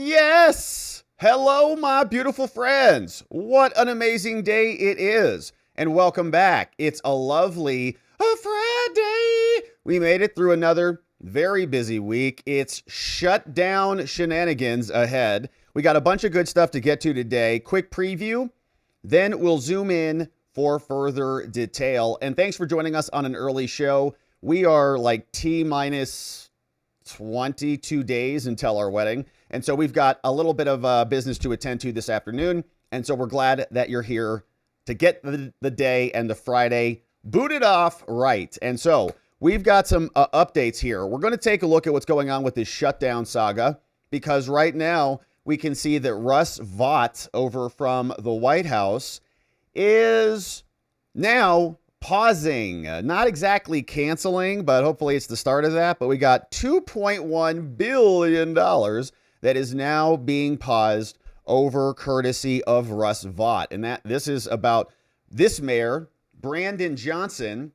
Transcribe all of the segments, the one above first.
Yes! Hello, my beautiful friends. What an amazing day it is. And welcome back. It's a lovely Friday. We made it through another very busy week. It's shutdown shenanigans ahead. We got a bunch of good stuff to get to today. Quick preview, then we'll zoom in for further detail. And thanks for joining us on an early show. We are like T-minus 22 days until our wedding. And so we've got a little bit of business to attend to this afternoon. And so we're glad that you're here to get the day and the Friday booted off right. And so we've got some updates here. We're going to take a look at what's going on with this shutdown saga, because right now we can see that Russ Vought over from the White House is now pausing, not exactly canceling, but hopefully it's the start of that. But we got $2.1 billion that is now being paused over courtesy of Russ Vought. And this is about this mayor, Brandon Johnson,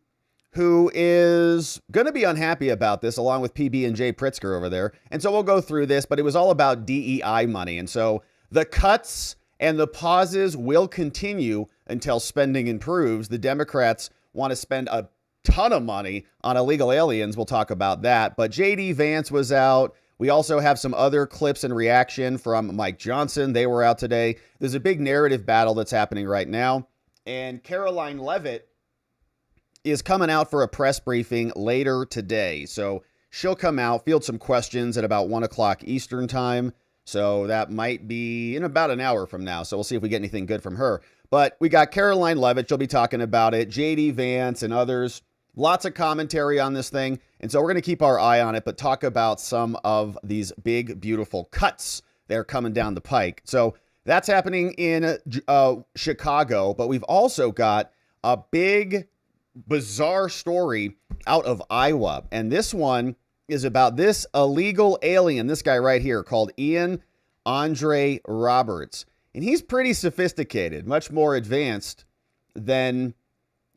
who is going to be unhappy about this, along with PB&J Pritzker over there. And so we'll go through this, but it was all about DEI money. And so the cuts and the pauses will continue until spending improves. The Democrats want to spend a ton of money on illegal aliens. We'll talk about that. But J.D. Vance was out. We also have some other clips and reaction from Mike Johnson. They were out today. There's a big narrative battle that's happening right now. And Karoline Leavitt is coming out for a press briefing later today. So she'll come out, field some questions at about 1 o'clock Eastern time. So that might be in about an hour from now. So we'll see if we get anything good from her. But we got Karoline Leavitt. She'll be talking about it. J.D. Vance and others. Lots of commentary on this thing. And so we're going to keep our eye on it, but talk about some of these big, beautiful cuts that are coming down the pike. So that's happening in Chicago. But we've also got a big, bizarre story out of Iowa. And this one is about this illegal alien, this guy right here, called Ian Andre Roberts. And he's pretty sophisticated, much more advanced than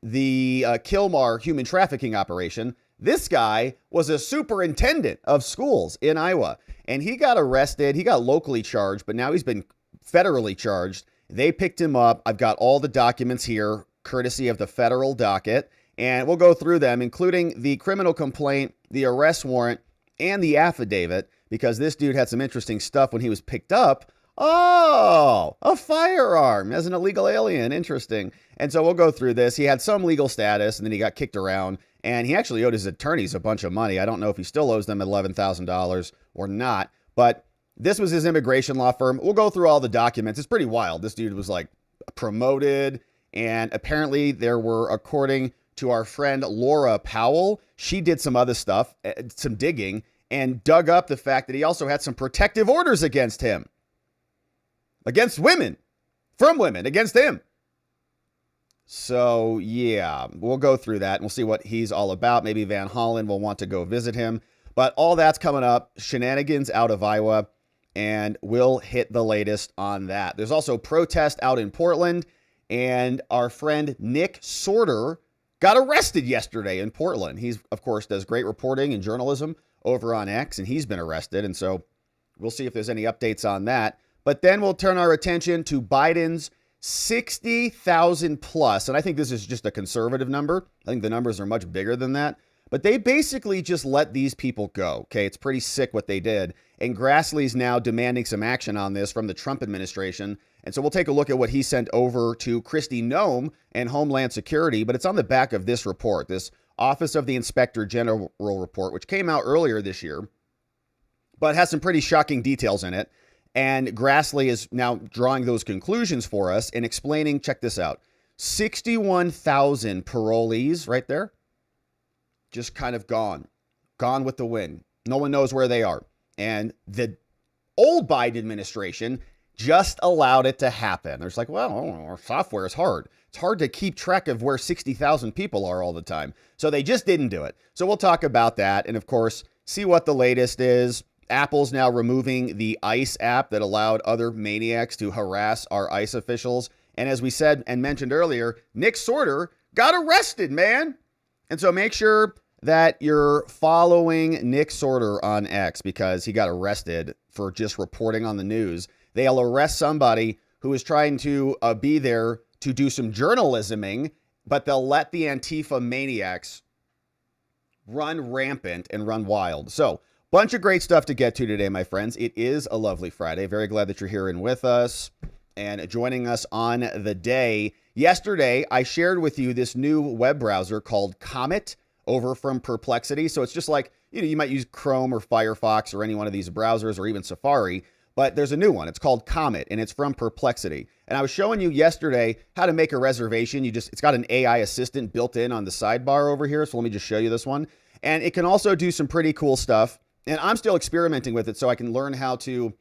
the Kilmar human trafficking operation. This guy was a superintendent of schools in Iowa, and he got arrested. He got locally charged, but now he's been federally charged. They picked him up. I've got all the documents here, courtesy of the federal docket, and we'll go through them, including the criminal complaint, the arrest warrant, and the affidavit, because this dude had some interesting stuff when he was picked up. Oh, a firearm as an illegal alien. Interesting. And so we'll go through this. He had some legal status, and then he got kicked around, and he actually owed his attorneys a bunch of money. I don't know if he still owes them $11,000 or not, but this was his immigration law firm. We'll go through all the documents. It's pretty wild. This dude was like promoted, and apparently there were, according to our friend Laura Powell, she did some other stuff, some digging, and dug up the fact that he also had some protective orders against him. Against women, from women, against him. So, yeah, we'll go through that and we'll see what he's all about. Maybe Van Hollen will want to go visit him. But all that's coming up, shenanigans out of Iowa, and we'll hit the latest on that. There's also protest out in Portland, and our friend Nick Sorter got arrested yesterday in Portland. He's, of course, does great reporting and journalism over on X, and he's been arrested. And so we'll see if there's any updates on that. But then we'll turn our attention to Biden's 60,000 plus. And I think this is just a conservative number. I think the numbers are much bigger than that. But they basically just let these people go. Okay, it's pretty sick what they did. And Grassley's now demanding some action on this from the Trump administration. And so we'll take a look at what he sent over to Kristi Noem and Homeland Security. But it's on the back of this report, this Office of the Inspector General report, which came out earlier this year, but has some pretty shocking details in it. And Grassley is now drawing those conclusions for us and explaining, check this out, 61,000 parolees right there, just kind of gone with the wind. No one knows where they are. And the old Biden administration just allowed it to happen. There's like, well, our software is hard. It's hard to keep track of where 60,000 people are all the time. So they just didn't do it. So we'll talk about that. And of course, see what the latest is. Apple's now removing the ICE app that allowed other maniacs to harass our ICE officials. And as we said and mentioned earlier, Nick Sorter got arrested, man. And so make sure that you're following Nick Sorter on X because he got arrested for just reporting on the news. They'll arrest somebody who is trying to be there to do some journalisming, but they'll let the Antifa maniacs run rampant and run wild. So, bunch of great stuff to get to today, my friends. It is a lovely Friday. Very glad that you're here and with us and joining us on the day. Yesterday, I shared with you this new web browser called Comet over from Perplexity. So it's just like, you might use Chrome or Firefox or any one of these browsers or even Safari, but there's a new one. It's called Comet and it's from Perplexity. And I was showing you yesterday how to make a reservation. It's got an AI assistant built in on the sidebar over here. So let me just show you this one. And it can also do some pretty cool stuff. And I'm still experimenting with it so I can learn how to,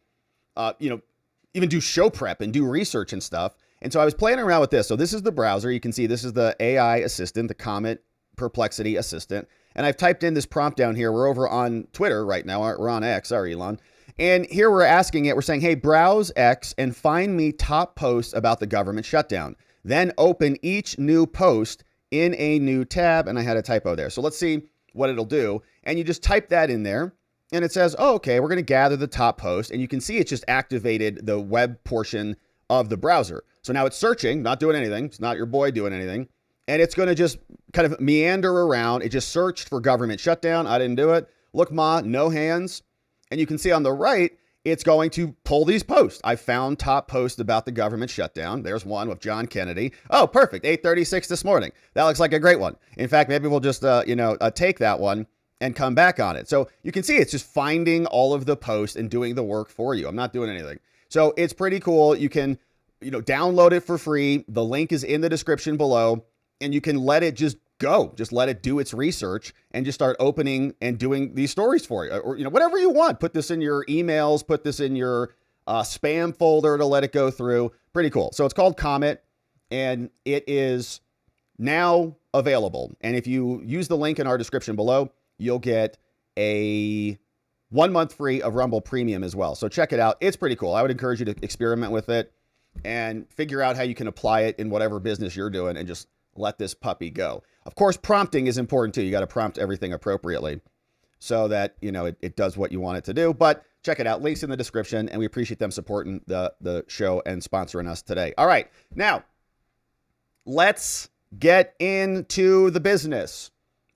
even do show prep and do research and stuff. And so I was playing around with this. So this is the browser. You can see this is the AI assistant, the Comet Perplexity assistant. And I've typed in this prompt down here. We're over on Twitter right now. We're on X. Sorry, Elon. And here we're asking it. We're saying, hey, browse X and find me top posts about the government shutdown. Then open each new post in a new tab. And I had a typo there. So let's see what it'll do. And you just type that in there. And it says, oh, okay, we're going to gather the top post. And you can see it just activated the web portion of the browser. So now it's searching, not doing anything. It's not your boy doing anything. And it's going to just kind of meander around. It just searched for government shutdown. I didn't do it. Look, Ma, no hands. And you can see on the right, it's going to pull these posts. I found top posts about the government shutdown. There's one with John Kennedy. Oh, perfect. 8:36 this morning. That looks like a great one. In fact, maybe we'll just, take that one and come back on it. So you can see it's just finding all of the posts and doing the work for you. I'm not doing anything. So it's pretty cool. You can, download it for free. The link is in the description below. And you can let it just go. Just let it do its research and just start opening and doing these stories for you. Or, whatever you want. Put this in your emails. Put this in your spam folder to let it go through. Pretty cool. So it's called Comet. And it is now available. And if you use the link in our description below, you'll get a 1 month free of Rumble Premium as well. So check it out. It's pretty cool. I would encourage you to experiment with it and figure out how you can apply it in whatever business you're doing and just let this puppy go. Of course, prompting is important too. You got to prompt everything appropriately so that, it does what you want it to do. But check it out. Links in the description. And we appreciate them supporting the show and sponsoring us today. All right. Now, let's get into the business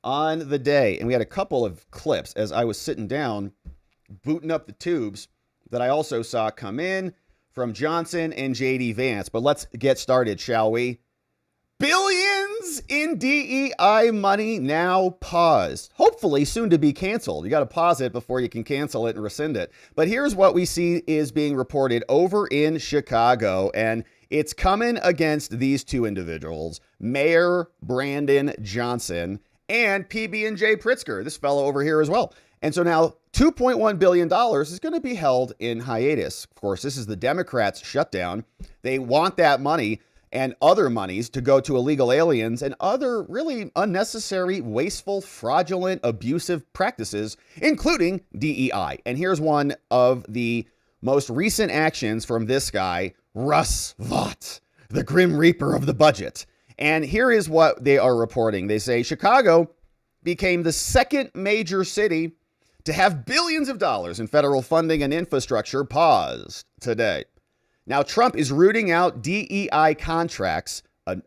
on the day. And we had a couple of clips as I was sitting down, booting up the tubes that I also saw come in from Johnson and JD Vance. But let's get started, shall we? Billions in DEI money now paused. Hopefully soon to be canceled. You got to pause it before you can cancel it and rescind it. But here's what we see is being reported over in Chicago. And it's coming against these two individuals, Mayor Brandon Johnson and PB&J Pritzker, this fellow over here as well. And so now $2.1 billion is going to be held in hiatus. Of course, this is the Democrats' shutdown. They want that money and other monies to go to illegal aliens and other really unnecessary, wasteful, fraudulent, abusive practices, including DEI. And here's one of the most recent actions from this guy, Russ Vought, the Grim Reaper of the budget. And here is what they are reporting. They say Chicago became the second major city to have billions of dollars in federal funding and infrastructure paused today. Now, Trump is rooting out DEI contracts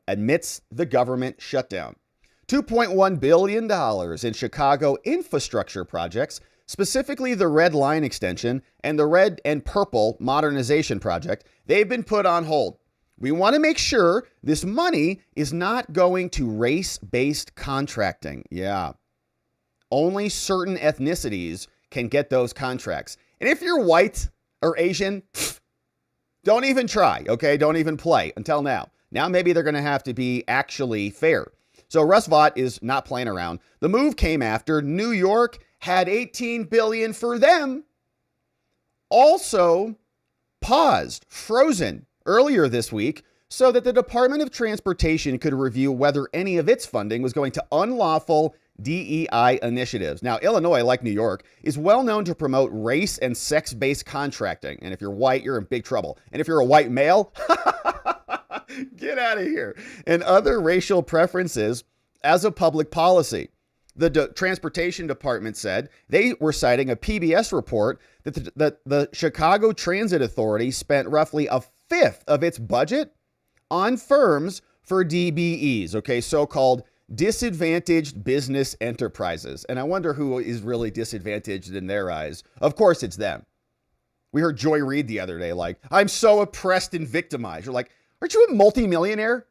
amidst the government shutdown. $2.1 billion in Chicago infrastructure projects, specifically the Red Line extension and the Red and Purple modernization project, they've been put on hold. We want to make sure this money is not going to race-based contracting. Yeah. Only certain ethnicities can get those contracts. And if you're white or Asian, don't even try, okay? Don't even play until now. Now maybe they're going to have to be actually fair. So Russ Vought is not playing around. The move came after New York had $18 billion for them. Also paused, frozen earlier this week so that the Department of Transportation could review whether any of its funding was going to unlawful DEI initiatives. Now, Illinois, like New York, is well known to promote race and sex-based contracting. And if you're white, you're in big trouble. And if you're a white male, get out of here. And other racial preferences as a public policy. The Transportation Department said they were citing a PBS report that the Chicago Transit Authority spent roughly a fifth of its budget on firms for DBEs, okay, so-called disadvantaged business enterprises. And I wonder who is really disadvantaged in their eyes. Of course, it's them. We heard Joy Reid the other day, like, I'm so oppressed and victimized. You're like, aren't you a multimillionaire?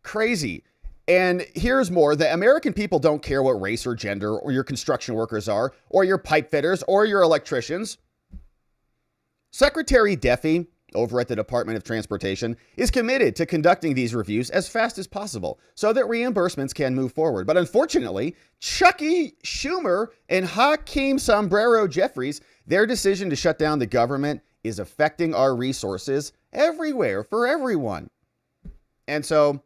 Crazy. And here's more. The American people don't care what race or gender or your construction workers are, or your pipe fitters, or your electricians. Secretary Duffy over at the Department of Transportation is committed to conducting these reviews as fast as possible so that reimbursements can move forward. But unfortunately, Chucky Schumer and Hakeem Sombrero Jeffries, their decision to shut down the government is affecting our resources everywhere for everyone. And so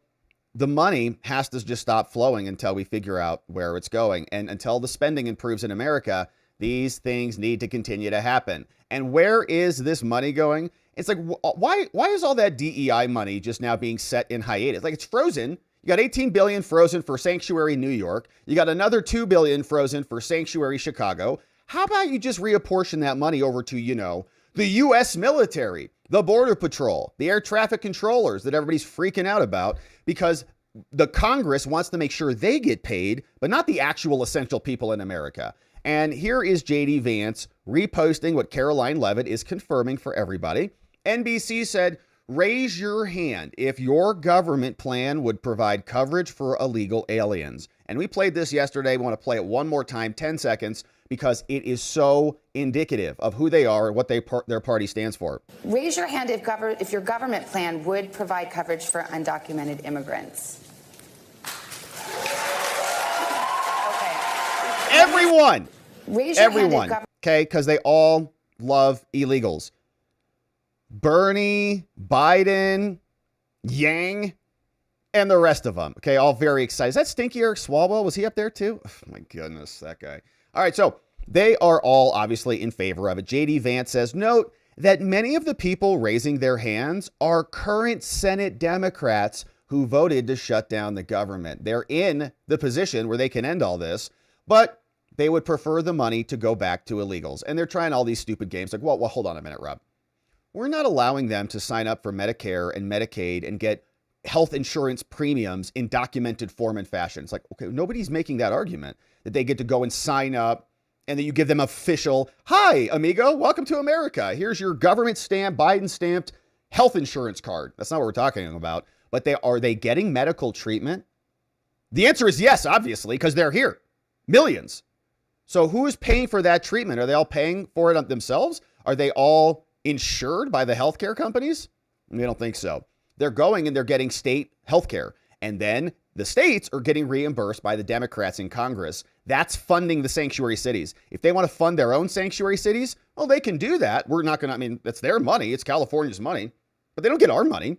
the money has to just stop flowing until we figure out where it's going. And until the spending improves in America, these things need to continue to happen. And where is this money going? It's like, why is all that DEI money just now being set in hiatus? Like, it's frozen. You got $18 billion frozen for Sanctuary New York. You got another $2 billion frozen for Sanctuary Chicago. How about you just reapportion that money over to, the U.S. military, the Border Patrol, the air traffic controllers that everybody's freaking out about, because the Congress wants to make sure they get paid, but not the actual essential people in America. And here is J.D. Vance reposting what Caroline Leavitt is confirming for everybody. NBC said, raise your hand if your government plan would provide coverage for illegal aliens. And we played this yesterday. We want to play it one more time, 10 seconds, because it is so indicative of who they are and what their party stands for. Raise your hand if your government plan would provide coverage for undocumented immigrants. Okay. Everyone. Raise your Everyone. Hand okay, because they all love illegals. Bernie, Biden, Yang, and the rest of them. Okay, all very excited. Is that Stinky Eric Swalwell? Was he up there too? Oh, my goodness, that guy. All right, so they are all obviously in favor of it. J.D. Vance says, note that many of the people raising their hands are current Senate Democrats who voted to shut down the government. They're in the position where they can end all this, but they would prefer the money to go back to illegals. And they're trying all these stupid games like, well, hold on a minute, Rob. We're not allowing them to sign up for Medicare and Medicaid and get health insurance premiums in documented form and fashion. It's like, okay, nobody's making that argument that they get to go and sign up and then you give them official, hi, amigo, welcome to America. Here's your government stamped, Biden stamped health insurance card. That's not what we're talking about. But are they getting medical treatment? The answer is yes, obviously, because they're here. Millions. So who is paying for that treatment? Are they all paying for it themselves? Are they all insured by the healthcare companies? We don't think so. They're going and they're getting state healthcare. And then the states are getting reimbursed by the Democrats in Congress. That's funding the sanctuary cities. If they want to fund their own sanctuary cities, well, they can do that. We're not going to, that's their money. It's California's money. But they don't get our money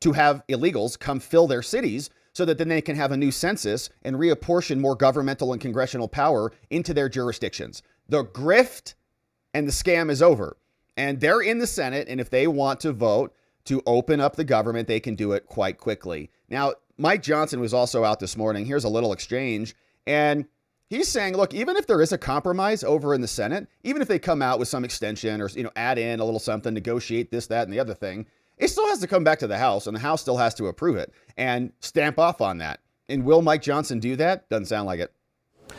to have illegals come fill their cities so that then they can have a new census and reapportion more governmental and congressional power into their jurisdictions. The grift and the scam is over. And they're in the Senate, and if they want to vote to open up the government, they can do it quite quickly. Now, Mike Johnson was also out this morning. Here's a little exchange. And he's saying, look, even if there is a compromise over in the Senate, even if they come out with some extension or add in a little something, negotiate this, that, and the other thing, it still has to come back to the House, and the House still has to approve it and stamp off on that. And will Mike Johnson do that? Doesn't sound like it.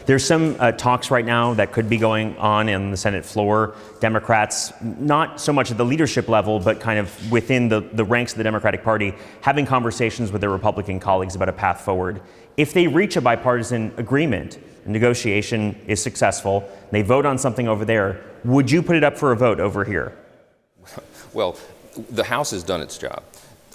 There's some talks right now that could be going on in the Senate floor. Democrats, not so much at the leadership level, but kind of within the ranks of the Democratic Party, having conversations with their Republican colleagues about a path forward. If they reach a bipartisan agreement, a negotiation is successful, they vote on something over there, would you put it up for a vote over here? Well, the House has done its job.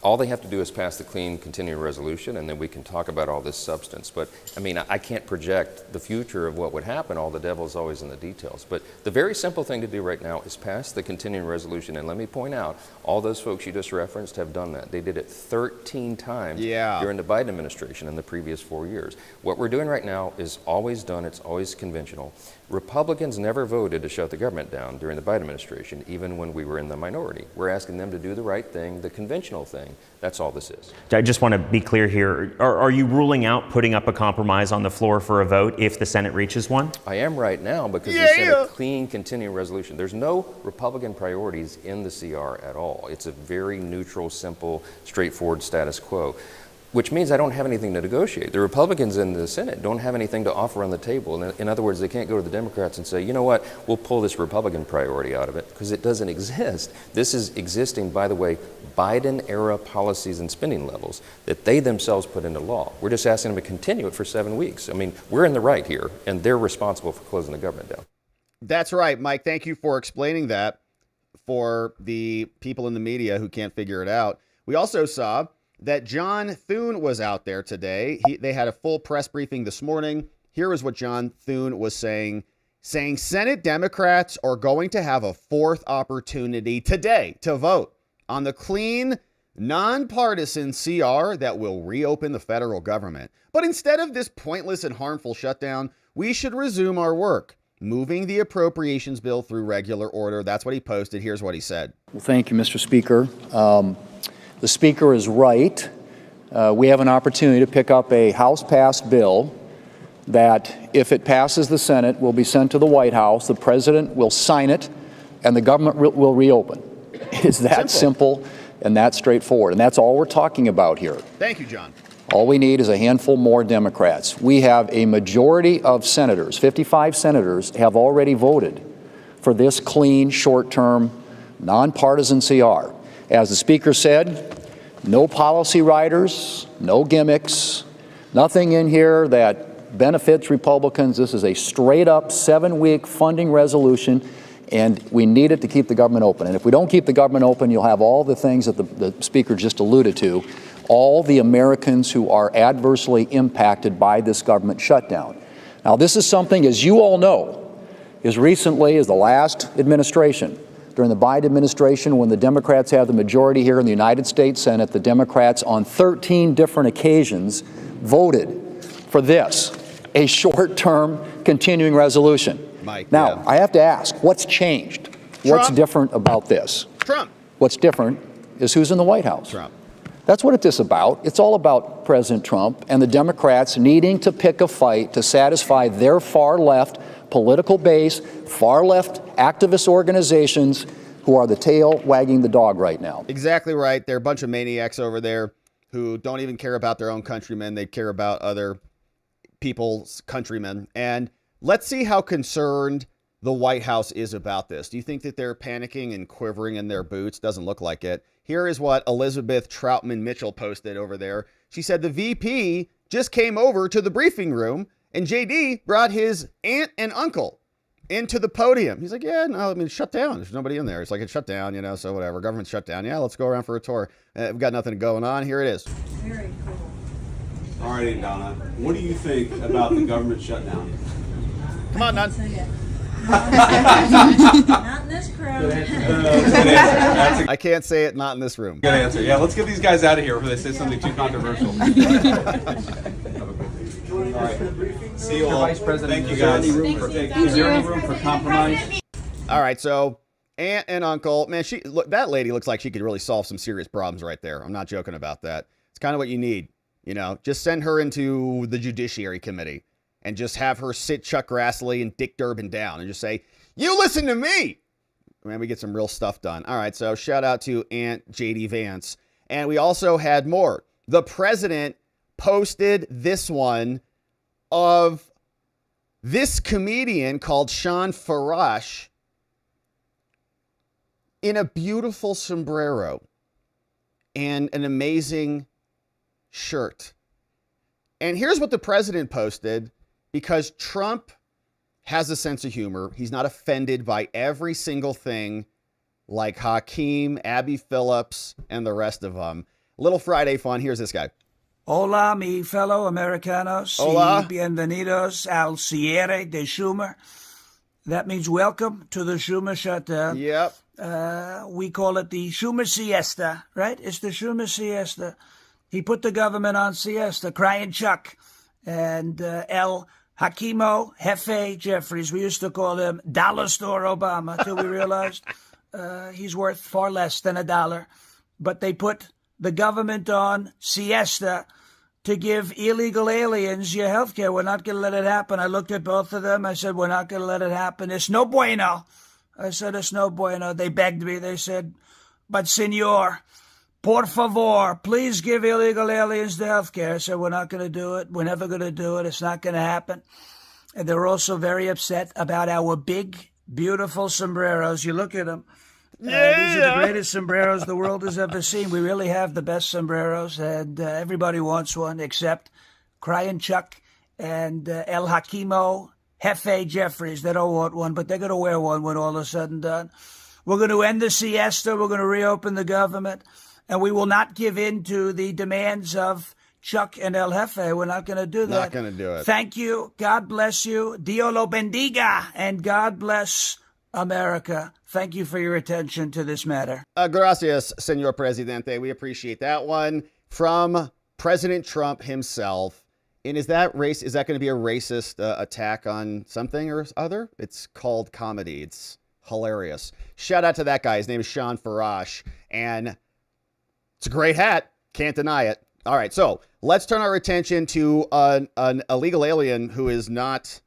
All they have to do is pass the clean continuing resolution, and then we can talk about all this substance. But I can't project the future of what would happen. All the devil's always in the details. But the very simple thing to do right now is pass the continuing resolution. And let me point out, all those folks you just referenced have done that. They did it 13 times during the Biden administration in the previous 4 years. What we're doing right now is always done. It's always conventional. Republicans never voted to shut the government down during the Biden administration, even when we were in the minority. We're asking them to do the right thing, the conventional thing. That's all this is. I just want to be clear here. Are you ruling out putting up a compromise on the floor for a vote if the Senate reaches one? I am right now because we sent a clean continuing resolution. There's no Republican priorities in the CR at all. It's a very neutral, simple, straightforward status quo, which means I don't have anything to negotiate. The Republicans in the Senate don't have anything to offer on the table. In other words, they can't go to the Democrats and say, you know what, we'll pull this Republican priority out of it, because it doesn't exist. This is existing, by the way, Biden-era policies and spending levels that they themselves put into law. We're just asking them to continue it for 7 weeks. I mean, we're in the right here, and they're responsible for closing the government down. That's right, Mike. Thank you for explaining that for the people in the media who can't figure it out. We also saw that John Thune was out there today. They had a full press briefing this morning. Here is what John Thune was saying Senate Democrats are going to have a fourth opportunity today to vote on the clean, nonpartisan CR that will reopen the federal government. But instead of this pointless and harmful shutdown, we should resume our work, moving the appropriations bill through regular order. That's what he posted. Here's what he said. Well, thank you, Mr. Speaker. The Speaker is right. We have an opportunity to pick up a House-passed bill that, if it passes the Senate, will be sent to the White House. The President will sign it, and the government will reopen. It's that simple and that straightforward. And that's all we're talking about here. Thank you, John. All we need is a handful more Democrats. We have a majority of senators, 55 senators, have already voted for this clean, short-term, nonpartisan CR. As the Speaker said, no policy riders, no gimmicks, nothing in here that benefits Republicans. This is a straight-up 7-week funding resolution, and we need it to keep the government open. And if we don't keep the government open, you'll have all the things that the Speaker just alluded to, all the Americans who are adversely impacted by this government shutdown. Now, this is something, as you all know, as recently as the last administration, during the Biden administration, when the Democrats have the majority here in the United States Senate, the Democrats on 13 different occasions voted for this, a short-term continuing resolution. Mike, now, I have to ask, what's changed? What's different about this? Trump. What's different is who's in the White House. Trump. That's what it's about. It's all about President Trump and the Democrats needing to pick a fight to satisfy their far-left political base, far-left activist organizations who are the tail wagging the dog right now. Exactly right. They're a bunch of maniacs over there who don't even care about their own countrymen. They care about other people's countrymen. And let's see how concerned the White House is about this. Do you think that they're panicking and quivering in their boots? Doesn't look like it. Here is what Elizabeth Troutman Mitchell posted over there. She said the VP just came over to the briefing room and JD brought his aunt and uncle into the podium. He's like, yeah, no, I mean, shut down. There's nobody in there. It's like it's shut down, you know, so whatever. Government's shut down. Yeah, let's go around for a tour. We've got nothing going on. Here it is. Very cool. All right, Donna, what do you think about the government shutdown? Come on, Nun. Not in this crowd. I can't say it, not in this room. Good answer. Yeah, let's get these guys out of here before they say something too controversial. All right. See you all. Vice President, thank you guys. Is there any room for compromise? All right, so aunt and uncle, man, that lady looks like she could really solve some serious problems right there. I'm not joking about that. It's kind of what you need, you know. Just send her into the Judiciary Committee and just have her sit Chuck Grassley and Dick Durbin down and just say, you listen to me. Man, we get some real stuff done. All right, so shout out to Aunt JD Vance. And we also had more. The president posted this one of this comedian called Sean Farash in a beautiful sombrero and an amazing shirt. And here's what the president posted, because Trump has a sense of humor. He's not offended by every single thing like Hakeem, Abby Phillips, and the rest of them. Little Friday fun. Here's this guy. Hola, mi fellow Americanos. Hola. Y bienvenidos al cierre de Schumer. That means welcome to the Schumer shutdown. Yep. We call it the Schumer siesta, right? It's the Schumer siesta. He put the government on siesta, crying Chuck. And El Hakimo Hefe Jeffries. We used to call him Dollar Store Obama till we realized he's worth far less than $1. But they put the government on siesta to give illegal aliens your health care. We're not going to let it happen. I looked at both of them. I said, we're not going to let it happen. It's no bueno. I said, it's no bueno. They begged me. They said, but senor, por favor, please give illegal aliens the health care. I said, we're not going to do it. We're never going to do it. It's not going to happen. And they're also very upset about our big, beautiful sombreros. You look at them. These are the greatest sombreros the world has ever seen. We really have the best sombreros, and everybody wants one except Crying Chuck and El Hakimo Hefe Jeffries. They don't want one, but they're going to wear one when all is said and done. We're going to end the siesta. We're going to reopen the government, and we will not give in to the demands of Chuck and El Jefe. We're not going to do that. Not going to do it. Thank you. God bless you. Dio lo bendiga, and God bless America. Thank you for your attention to this matter. Gracias, Senor Presidente. We appreciate that one from President Trump himself. And is that going to be a racist attack on something or other? It's called comedy. It's hilarious. Shout out to that guy. His name is Sean Farash, and it's a great hat. Can't deny it. All right, so let's turn our attention to an illegal alien who is not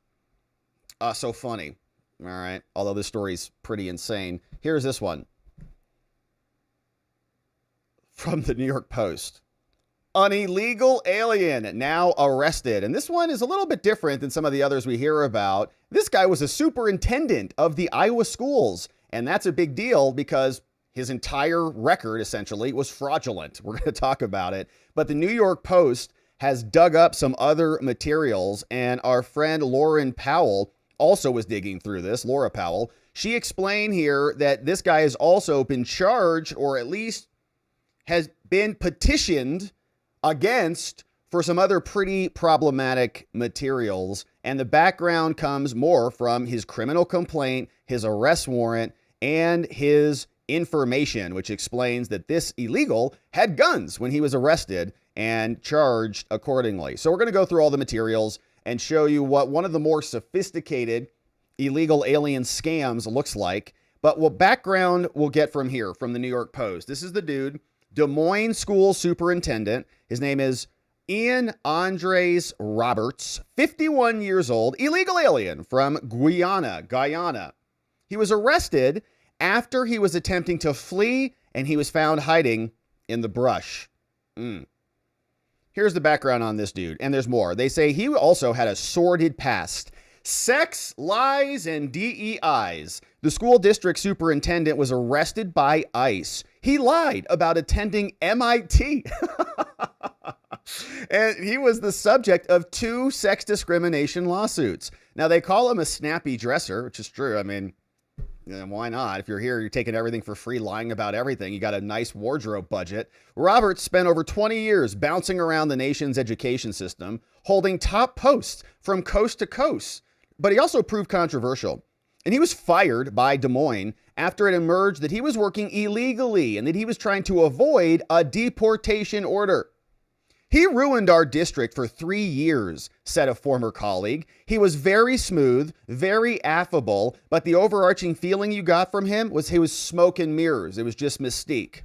so funny. All right, although this story's pretty insane. Here's this one from the New York Post. An illegal alien now arrested. And this one is a little bit different than some of the others we hear about. This guy was a superintendent of the Iowa schools. And that's a big deal because his entire record essentially was fraudulent. We're going to talk about it. But the New York Post has dug up some other materials, and our friend Lauren Powell also was digging through this. Laura Powell. She explained here that this guy has also been charged, or at least has been petitioned against for some other pretty problematic materials. And the background comes more from his criminal complaint, his arrest warrant, and his information, which explains that this illegal had guns when he was arrested and charged accordingly. So we're going to go through all the materials and show you what one of the more sophisticated illegal alien scams looks like. But what background we'll get from here, from the New York Post. This is the dude, Des Moines School Superintendent. His name is Ian Andres Roberts, 51 years old, illegal alien from Guyana. He was arrested after he was attempting to flee, and he was found hiding in the brush. Here's the background on this dude, and there's more. They say he also had a sordid past. Sex, lies, and DEIs. The school district superintendent was arrested by ICE. He lied about attending MIT. And he was the subject of 2 sex discrimination lawsuits. Now, they call him a snappy dresser, which is true. I mean, why not? If you're here, you're taking everything for free, lying about everything. You got a nice wardrobe budget. Roberts spent over 20 years bouncing around the nation's education system, holding top posts from coast to coast. But he also proved controversial. And he was fired by Des Moines after it emerged that he was working illegally and that he was trying to avoid a deportation order. He ruined our district for 3 years, said a former colleague. He was very smooth, very affable, but the overarching feeling you got from him was he was smoke and mirrors. It was just mystique.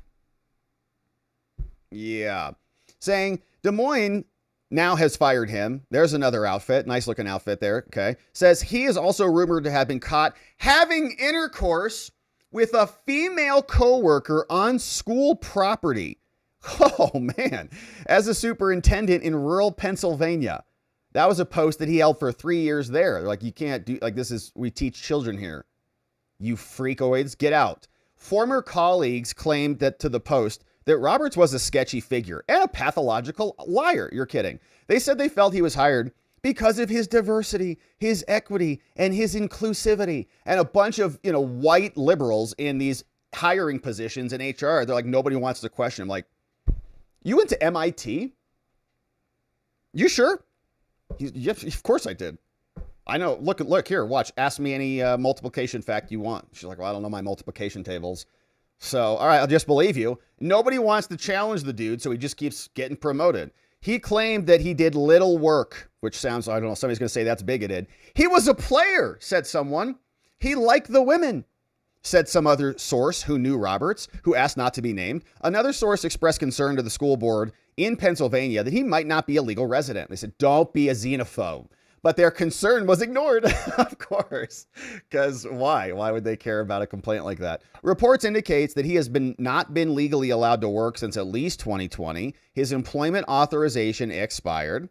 Yeah. Saying Des Moines now has fired him. There's another outfit. Nice looking outfit there. Okay. Says he is also rumored to have been caught having intercourse with a female coworker on school property. Oh, man. As a superintendent in rural Pennsylvania. That was a post that he held for 3 years there. They're like, you can't do, like, we teach children here. You freakoids, get out. Former colleagues claimed that to the Post that Roberts was a sketchy figure and a pathological liar. You're kidding. They said they felt he was hired because of his diversity, his equity, and his inclusivity. And a bunch of, white liberals in these hiring positions in HR. They're like, nobody wants to question him. Like, you went to MIT? You sure? Yes, of course I did. I know. Look here. Watch. Ask me any multiplication fact you want. She's like, well, I don't know my multiplication tables. So, all right, I'll just believe you. Nobody wants to challenge the dude, so he just keeps getting promoted. He claimed that he did little work, which sounds, I don't know, somebody's going to say that's bigoted. He was a player, said someone. He liked the women, said some other source who knew Roberts, who asked not to be named. Another source expressed concern to the school board in Pennsylvania that he might not be a legal resident. They said, don't be a xenophobe. But their concern was ignored, of course, because why? Why would they care about a complaint like that? Reports indicates that he has not been legally allowed to work since at least 2020. His employment authorization expired,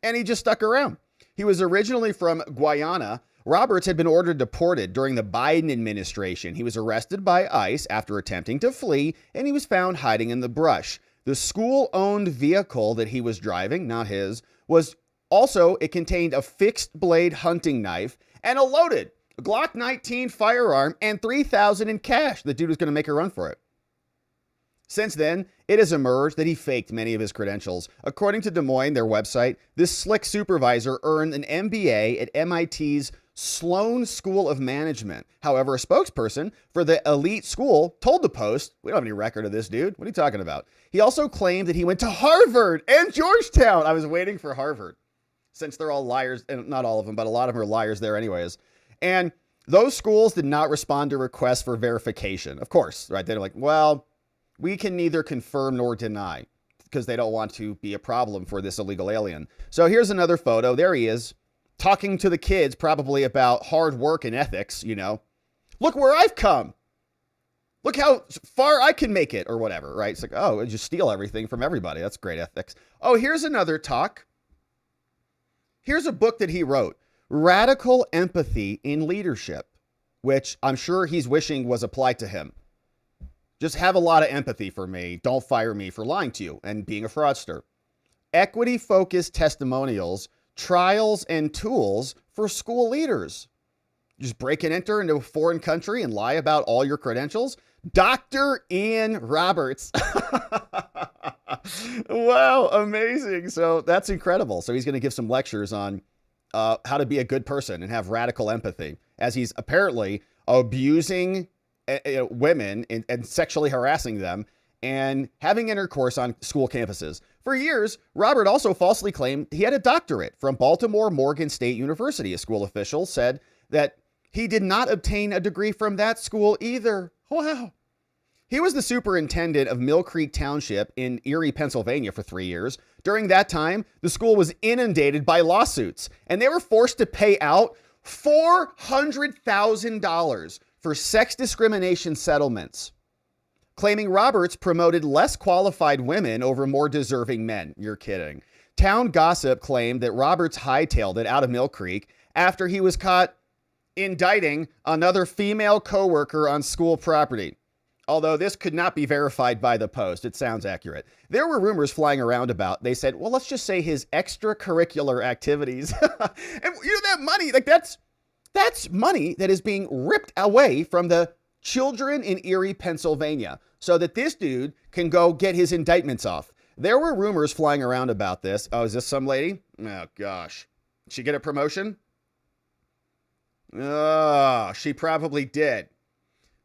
and he just stuck around. He was originally from Guyana. Roberts had been ordered deported during the Biden administration. He was arrested by ICE after attempting to flee, and he was found hiding in the brush. The school-owned vehicle that he was driving, not his, was also, it contained a fixed blade hunting knife and a loaded Glock 19 firearm and $3,000 in cash. The dude was going to make a run for it. Since then, it has emerged that he faked many of his credentials. According to Des Moines, their website, this slick supervisor earned an MBA at MIT's Sloan School of Management. However, a spokesperson for the elite school told the Post, we don't have any record of this dude. What are you talking about? He also claimed that he went to Harvard and Georgetown. I was waiting for Harvard, since they're all liars, and not all of them, but a lot of them are liars there anyways. And those schools did not respond to requests for verification. Of course, right? They're like, well, we can neither confirm nor deny, because they don't want to be a problem for this illegal alien. So here's another photo. There he is, talking to the kids, probably about hard work and ethics, you know. Look where I've come. Look how far I can make it, or whatever, right? It's like, oh, just steal everything from everybody. That's great ethics. Oh, here's another talk. Here's a book that he wrote, Radical Empathy in Leadership, which I'm sure he's wishing was applied to him. Just have a lot of empathy for me. Don't fire me for lying to you and being a fraudster. Equity-focused testimonials, trials, and tools for school leaders. Just break and enter into a foreign country and lie about all your credentials. Dr. Ian Roberts. Wow, amazing. So that's incredible. So he's going to give some lectures on how to be a good person and have radical empathy, as he's apparently abusing women and sexually harassing them and having intercourse on school campuses. For years, Robert also falsely claimed he had a doctorate from Baltimore Morgan State University. A school official said that he did not obtain a degree from that school either. Wow. He was the superintendent of Mill Creek Township in Erie, Pennsylvania for 3 years. During that time, the school was inundated by lawsuits, and they were forced to pay out $400,000 for sex discrimination settlements, claiming Roberts promoted less qualified women over more deserving men. You're kidding. Town gossip claimed that Roberts hightailed it out of Mill Creek after he was caught indicting another female coworker on school property. Although this could not be verified by the Post, it sounds accurate. There were rumors flying around about, they said, well, let's just say his extracurricular activities. And you know, that money, like that's money that is being ripped away from the children in Erie, Pennsylvania, so that this dude can go get his indictments off. There were rumors flying around about this. Oh, is this some lady? Oh, gosh. Did she get a promotion? Oh, she probably did.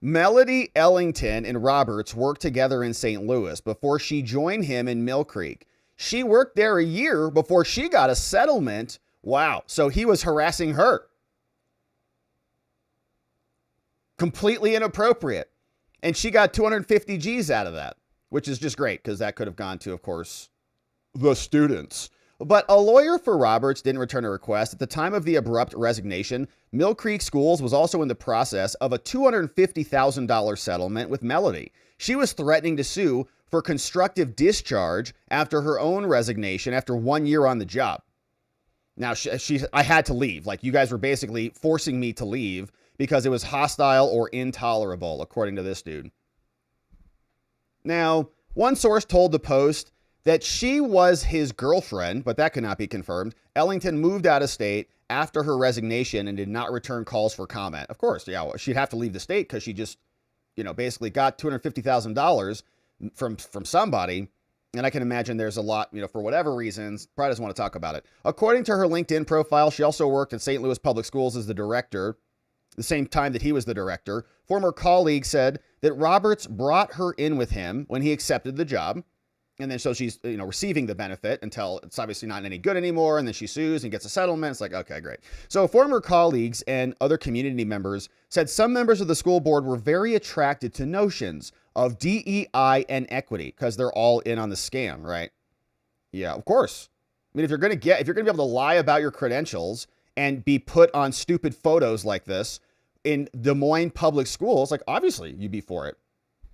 Melody Ellington and Roberts worked together in St. Louis before she joined him in Mill Creek. She worked there a year before she got a settlement. Wow. So he was harassing her. Completely inappropriate. And she got 250 G's out of that, which is just great because that could have gone to, of course, the students. But a lawyer for Roberts didn't return a request. At the time of the abrupt resignation, Mill Creek Schools was also in the process of a $250,000 settlement with Melody. She was threatening to sue for constructive discharge after her own resignation after 1 year on the job. Now, I had to leave. Like, you guys were basically forcing me to leave because it was hostile or intolerable, according to this dude. Now, one source told the Post that she was his girlfriend, but that could not be confirmed. Ellington moved out of state after her resignation and did not return calls for comment. Of course, yeah, well, she'd have to leave the state because she just, basically got $250,000 from somebody. And I can imagine there's a lot, for whatever reasons, probably doesn't want to talk about it. According to her LinkedIn profile, she also worked at St. Louis Public Schools as the director, the same time that he was the director. Former colleagues said that Roberts brought her in with him when he accepted the job. And then so she's, receiving the benefit until it's obviously not any good anymore. And then she sues and gets a settlement. It's like, okay, great. So former colleagues and other community members said some members of the school board were very attracted to notions of DEI and equity because they're all in on the scam, right? Yeah, of course. I mean, if you're going to be able to lie about your credentials and be put on stupid photos like this in Des Moines public schools, like obviously you'd be for it.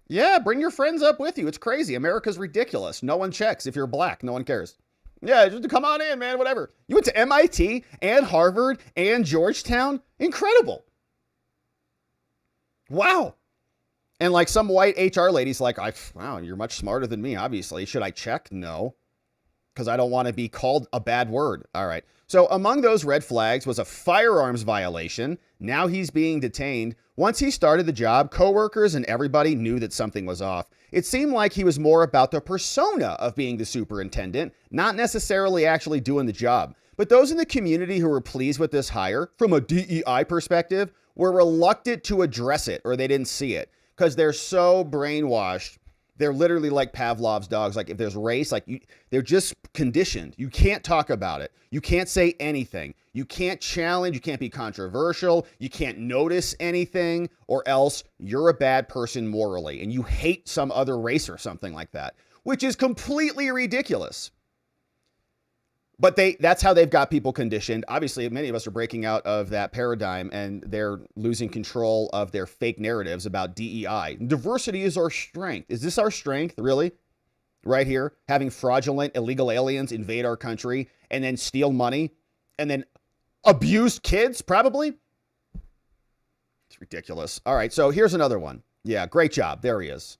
Yeah, bring your friends up with you. It's crazy. America's ridiculous. No one checks if you're black. No one cares. Yeah, just come on in, man, whatever. You went to MIT and Harvard and Georgetown. Incredible. Wow. And like some white HR lady's like, wow, you're much smarter than me, obviously. Should I check? No, because I don't want to be called a bad word. All right. So among those red flags was a firearms violation. Now he's being detained. Once he started the job, coworkers and everybody knew that something was off. It seemed like he was more about the persona of being the superintendent, not necessarily actually doing the job. But those in the community who were pleased with this hire, from a DEI perspective, were reluctant to address it, or they didn't see it because they're so brainwashed. They're literally like Pavlov's dogs. Like if there's race, they're just conditioned. You can't talk about it. You can't say anything. You can't challenge. You can't be controversial. You can't notice anything, or else you're a bad person morally and you hate some other race or something like that, which is completely ridiculous. But that's how they've got people conditioned. Obviously, many of us are breaking out of that paradigm and they're losing control of their fake narratives about DEI. Diversity is our strength. Is this our strength, really? Right here, having fraudulent illegal aliens invade our country and then steal money and then abuse kids, probably? It's ridiculous. All right, so here's another one. Yeah, great job. There he is.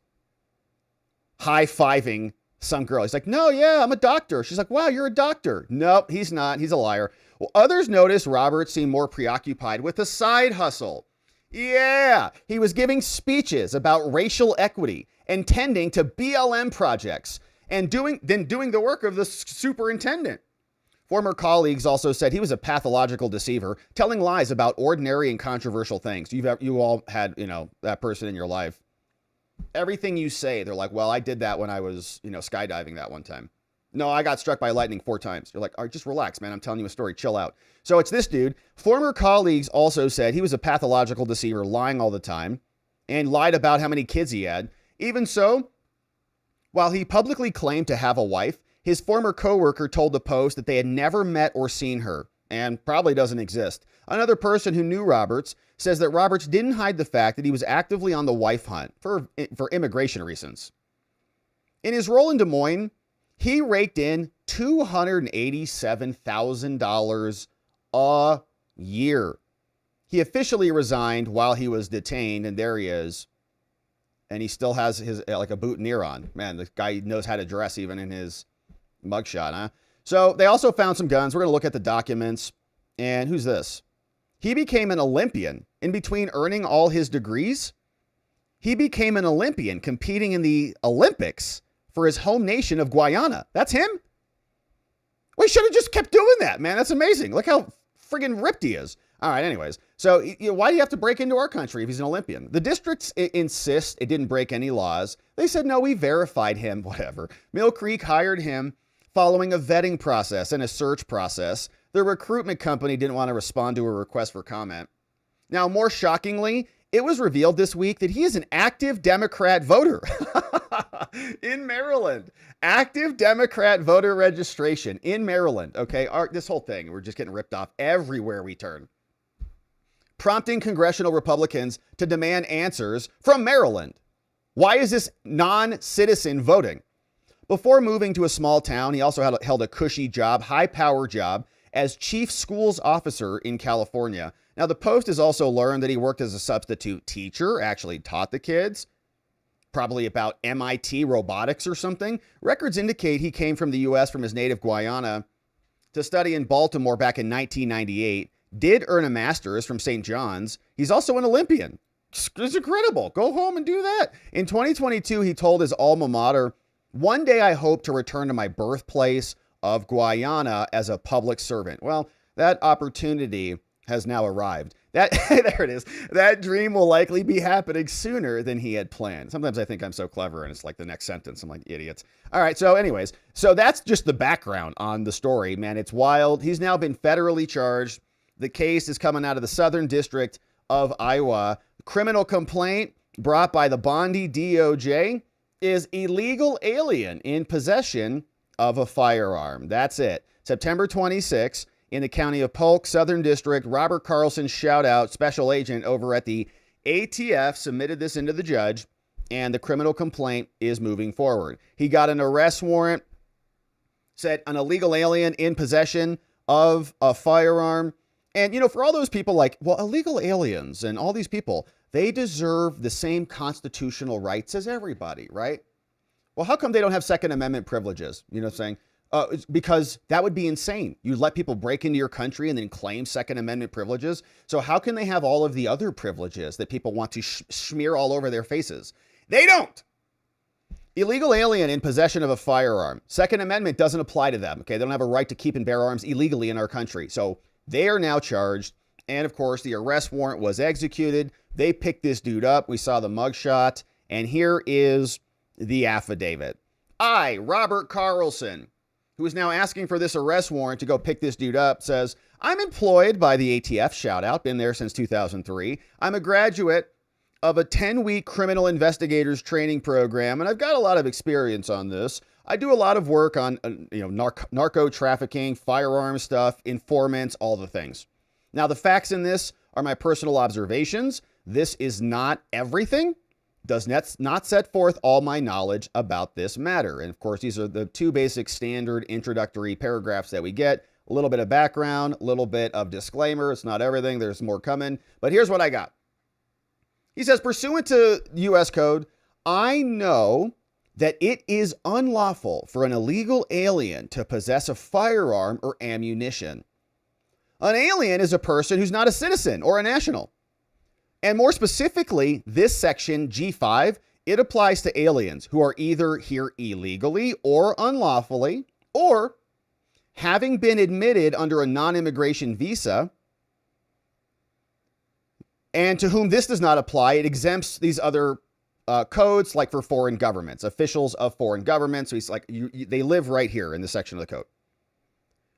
High-fiving some girl. He's like, no, yeah, I'm a doctor. She's like, wow, you're a doctor. Nope, he's not. He's a liar. Well, others noticed Robert seemed more preoccupied with a side hustle. Yeah, he was giving speeches about racial equity and tending to BLM projects and doing the work of the superintendent. Former colleagues also said he was a pathological deceiver, telling lies about ordinary and controversial things. You all had, that person in your life. Everything you say, they're like, well, I did that when I was, skydiving that one time. No, I got struck by lightning 4 times. You're like, all right, just relax, man. I'm telling you a story. Chill out. So it's this dude. Former colleagues also said he was a pathological deceiver, lying all the time, and lied about how many kids he had. Even so, while he publicly claimed to have a wife, his former coworker told the Post that they had never met or seen her, and probably doesn't exist. Another person who knew Roberts says that Roberts didn't hide the fact that he was actively on the wife hunt for immigration reasons. In his role in Des Moines, he raked in $287,000 a year. He officially resigned while he was detained, and there he is. And he still has his a boutonniere on. Man, this guy knows how to dress even in his mugshot, huh? So they also found some guns. We're going to look at the documents. And who's this? He became an Olympian in between earning all his degrees. He became an Olympian competing in the Olympics for his home nation of Guyana. That's him? We should have just kept doing that, man. That's amazing. Look how friggin' ripped he is. All right, anyways. So why do you have to break into our country if he's an Olympian? The districts insist it didn't break any laws. They said, no, we verified him, whatever. Mill Creek hired him following a vetting process and a search process. The recruitment company didn't want to respond to a request for comment. Now, more shockingly, it was revealed this week that he is an active Democrat voter in Maryland. Active Democrat voter registration in Maryland. Okay, this whole thing, we're just getting ripped off everywhere we turn. Prompting congressional Republicans to demand answers from Maryland. Why is this non-citizen voting? Before moving to a small town, he also held a cushy job, high-power job, as chief schools officer in California. Now, the Post has also learned that he worked as a substitute teacher, actually taught the kids, probably about MIT robotics or something. Records indicate he came from the U.S. from his native Guyana to study in Baltimore back in 1998, did earn a master's from St. John's. He's also an Olympian. It's incredible. Go home and do that. In 2022, he told his alma mater, "One day I hope to return to my birthplace of Guyana as a public servant." Well, that opportunity has now arrived. That there it is. That dream will likely be happening sooner than he had planned. Sometimes I think I'm so clever and it's like the next sentence. I'm like, idiots. All right. So anyways, so that's just the background on the story, man. It's wild. He's now been federally charged. The case is coming out of the Southern District of Iowa. Criminal complaint brought by the Bondi DOJ is illegal alien in possession of a firearm. That's it. September 26th. In the county of Polk, Southern District, Robert Carlson, shout out, special agent over at the ATF, submitted this into the judge, and the criminal complaint is moving forward. He got an arrest warrant, said an illegal alien in possession of a firearm. And, you know, for all those people like, well, illegal aliens and all these people, they deserve the same constitutional rights as everybody, right? Well, how come they don't have Second Amendment privileges? You know what I'm saying? Because that would be insane. You let people break into your country and then claim Second Amendment privileges. So how can they have all of the other privileges that people want to smear all over their faces? They don't. Illegal alien in possession of a firearm. Second Amendment doesn't apply to them. Okay, they don't have a right to keep and bear arms illegally in our country. So they are now charged. And of course, the arrest warrant was executed. They picked this dude up. We saw the mugshot. And here is the affidavit. I, Robert Carlson, who is now asking for this arrest warrant to go pick this dude up, says, I'm employed by the ATF, shout out, been there since 2003. I'm a graduate of a 10-week criminal investigators training program, and I've got a lot of experience on this. I do a lot of work on narco trafficking, firearm stuff, informants, all the things. Now, the facts in this are my personal observations. This is not everything. Does not set forth all my knowledge about this matter. And of course, these are the two basic standard introductory paragraphs that we get. A little bit of background, a little bit of disclaimer. It's not everything. There's more coming. But here's what I got. He says, pursuant to U.S. Code, I know that it is unlawful for an illegal alien to possess a firearm or ammunition. An alien is a person who's not a citizen or a national. And more specifically, this section, G5, it applies to aliens who are either here illegally or unlawfully, or having been admitted under a non-immigration visa, and to whom this does not apply. It exempts these other codes, like for foreign governments, officials of foreign governments. So he's like, they live right here in this section of the code.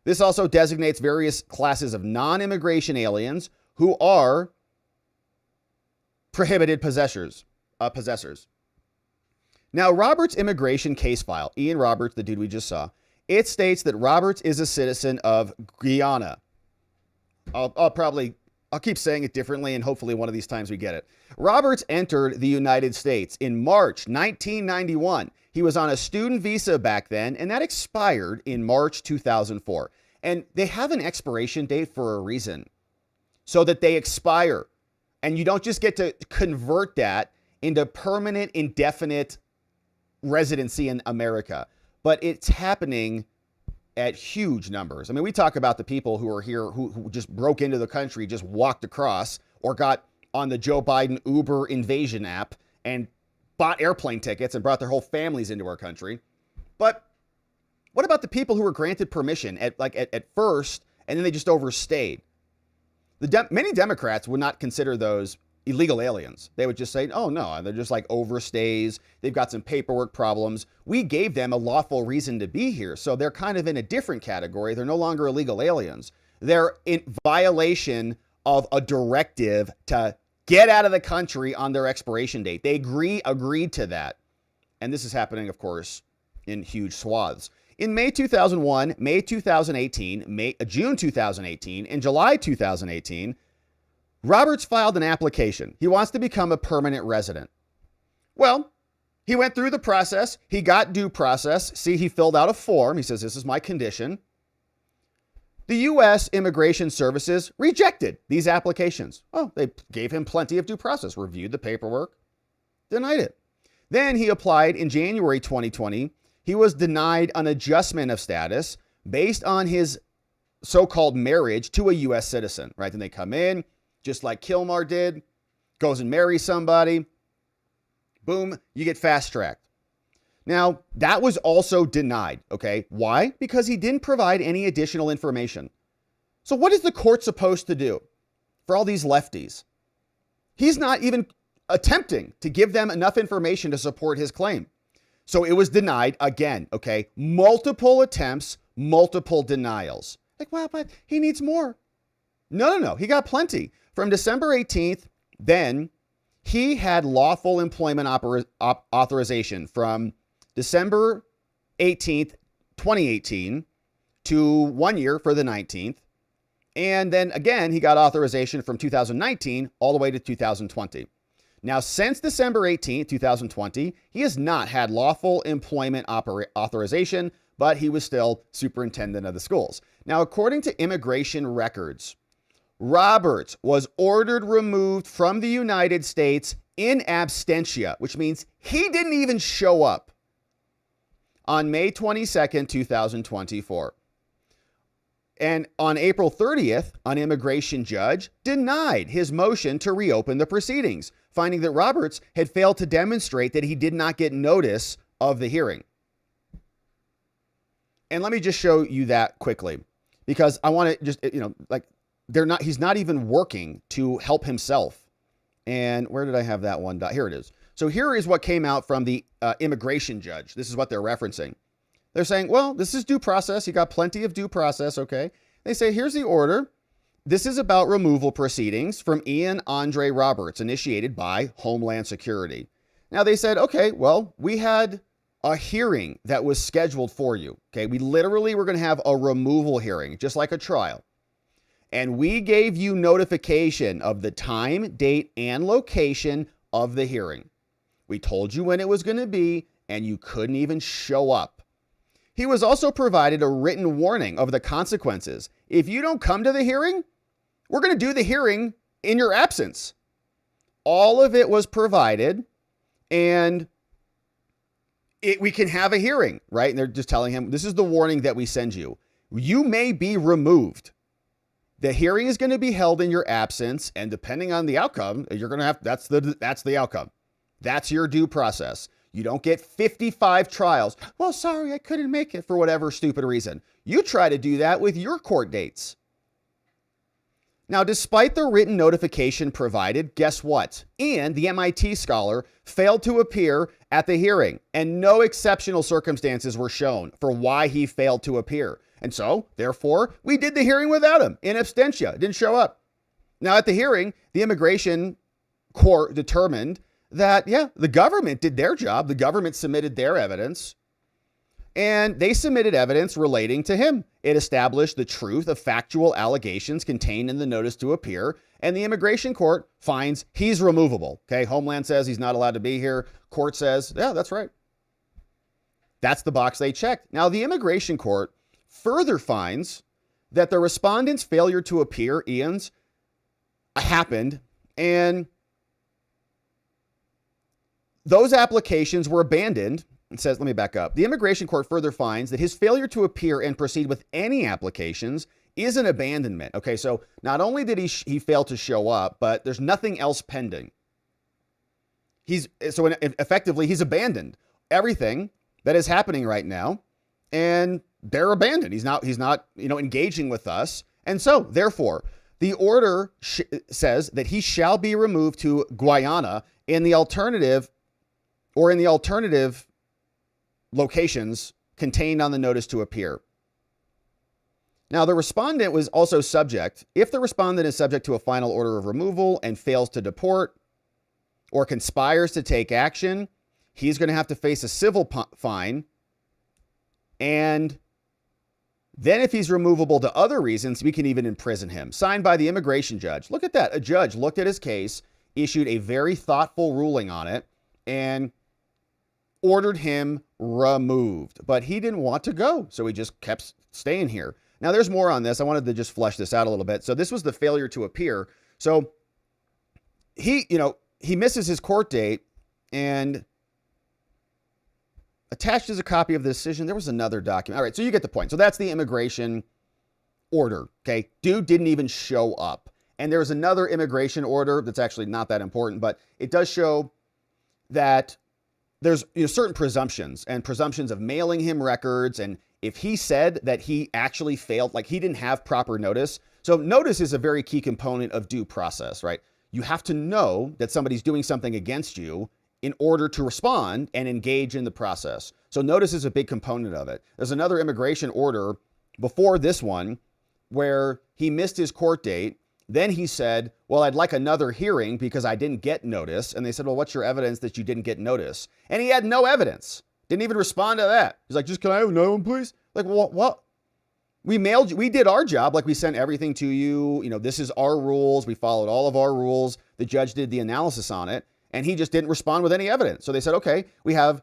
This also designates various classes of non-immigration aliens who are prohibited possessors. Now, Robert's immigration case file, Ian Roberts, the dude we just saw, it states that Roberts is a citizen of Guyana. I'll keep saying it differently, and hopefully one of these times we get it. Roberts entered the United States in March 1991. He was on a student visa back then, and that expired in March 2004. And they have an expiration date for a reason, so that they expire. And you don't just get to convert that into permanent, indefinite residency in America. But it's happening at huge numbers. I mean, we talk about the people who are here who just broke into the country, just walked across, or got on the Joe Biden Uber invasion app and bought airplane tickets and brought their whole families into our country. But what about the people who were granted permission at first, and then they just overstayed? Many Democrats would not consider those illegal aliens. They would just say, oh no, they're just like overstays. They've got some paperwork problems. We gave them a lawful reason to be here. So they're kind of in a different category. They're no longer illegal aliens. They're in violation of a directive to get out of the country on their expiration date. They agreed to that. And this is happening, of course, in huge swaths. In May 2001, May 2018, June 2018, and July 2018, Roberts filed an application. He wants to become a permanent resident. Well, he went through the process. He got due process. See, he filled out a form. He says, this is my condition. The U.S. Immigration Services rejected these applications. Oh, they gave him plenty of due process, reviewed the paperwork, denied it. Then he applied in January 2020. He was denied an adjustment of status based on his so-called marriage to a U.S. citizen, right? Then they come in, just like Kilmar did, goes and marries somebody. Boom, you get fast-tracked. Now, that was also denied, okay? Why? Because he didn't provide any additional information. So what is the court supposed to do? for all these lefties. He's not even attempting to give them enough information to support his claim. So it was denied again, okay? Multiple attempts, multiple denials. Like, well, but he needs more. No. He got plenty. From December 18th, then he had lawful employment authorization from December 18th, 2018 to 1 year for the 19th. And then again, he got authorization from 2019 all the way to 2020. Now, since December 18th, 2020, he has not had lawful employment authorization, but he was still superintendent of the schools. Now, according to immigration records, Roberts was ordered removed from the United States in absentia, which means he didn't even show up on May 22nd, 2024. And on April 30th, an immigration judge denied his motion to reopen the proceedings, finding that Roberts had failed to demonstrate that he did not get notice of the hearing. And let me just show you that quickly, because I want to just, he's not even working to help himself. And where did I have that one? Here it is. So here is what came out from the immigration judge. This is what they're referencing. They're saying, well, this is due process. You got plenty of due process, okay? They say, here's the order. This is about removal proceedings from Ian Andre Roberts, initiated by Homeland Security. Now, they said, okay, well, we had a hearing that was scheduled for you, okay? We literally were going to have a removal hearing, just like a trial. And we gave you notification of the time, date, and location of the hearing. We told you when it was going to be, and you couldn't even show up. He was also provided a written warning of the consequences. If you don't come to the hearing, we're going to do the hearing in your absence. All of it was provided, and we can have a hearing, right? And they're just telling him, this is the warning that we send you. You may be removed. The hearing is going to be held in your absence, and depending on the outcome, you're going to have, that's the outcome. That's your due process. You don't get 55 trials. Well, sorry, I couldn't make it for whatever stupid reason. You try to do that with your court dates. Now, despite the written notification provided, guess what? Ian, the MIT scholar, failed to appear at the hearing, and no exceptional circumstances were shown for why he failed to appear. And so, therefore, we did the hearing without him, in absentia, didn't show up. Now, at the hearing, the immigration court determined that, yeah, the government did their job. The government submitted their evidence, and they submitted evidence relating to him. It established the truth of factual allegations contained in the notice to appear, and the immigration court finds he's removable. Okay, Homeland says he's not allowed to be here. Court says, yeah, that's right. That's the box they checked. Now, the immigration court further finds that the respondent's failure to appear, Ian's, happened, and those applications were abandoned. It says, let me back up. The immigration court further finds that his failure to appear and proceed with any applications is an abandonment. Okay, so not only did he fail to show up, but there's nothing else pending. Effectively, he's abandoned everything that is happening right now, and they're abandoned. He's not engaging with us. And so, therefore, the order says that he shall be removed to Guyana in the alternative locations contained on the notice to appear. Now, the respondent was also subject, if the respondent is subject to a final order of removal and fails to deport or conspires to take action, he's going to have to face a civil fine. And then if he's removable to other reasons, we can even imprison him. Signed by the immigration judge. Look at that. A judge looked at his case, issued a very thoughtful ruling on it, and ordered him removed. But he didn't want to go, so he just kept staying here. Now, there's more on this. I wanted to just flesh this out a little bit. So this was the failure to appear. So he misses his court date, and attached is a copy of the decision. There was another document. All right, so you get the point. So that's the immigration order, okay? Dude didn't even show up. And there's another immigration order that's actually not that important, but it does show that there's certain presumptions of mailing him records and if he said that he actually failed, like he didn't have proper notice. So notice is a very key component of due process, right? You have to know that somebody's doing something against you in order to respond and engage in the process. So notice is a big component of it. There's another immigration order before this one where he missed his court date. Then he said, well, I'd like another hearing because I didn't get notice. And they said, well, what's your evidence that you didn't get notice? And he had no evidence. Didn't even respond to that. He's like, just can I have another one, please? Like, well, what? We mailed you. We did our job. Like we sent everything to you. You know, this is our rules. We followed all of our rules. The judge did the analysis on it and he just didn't respond with any evidence. So they said, okay, we have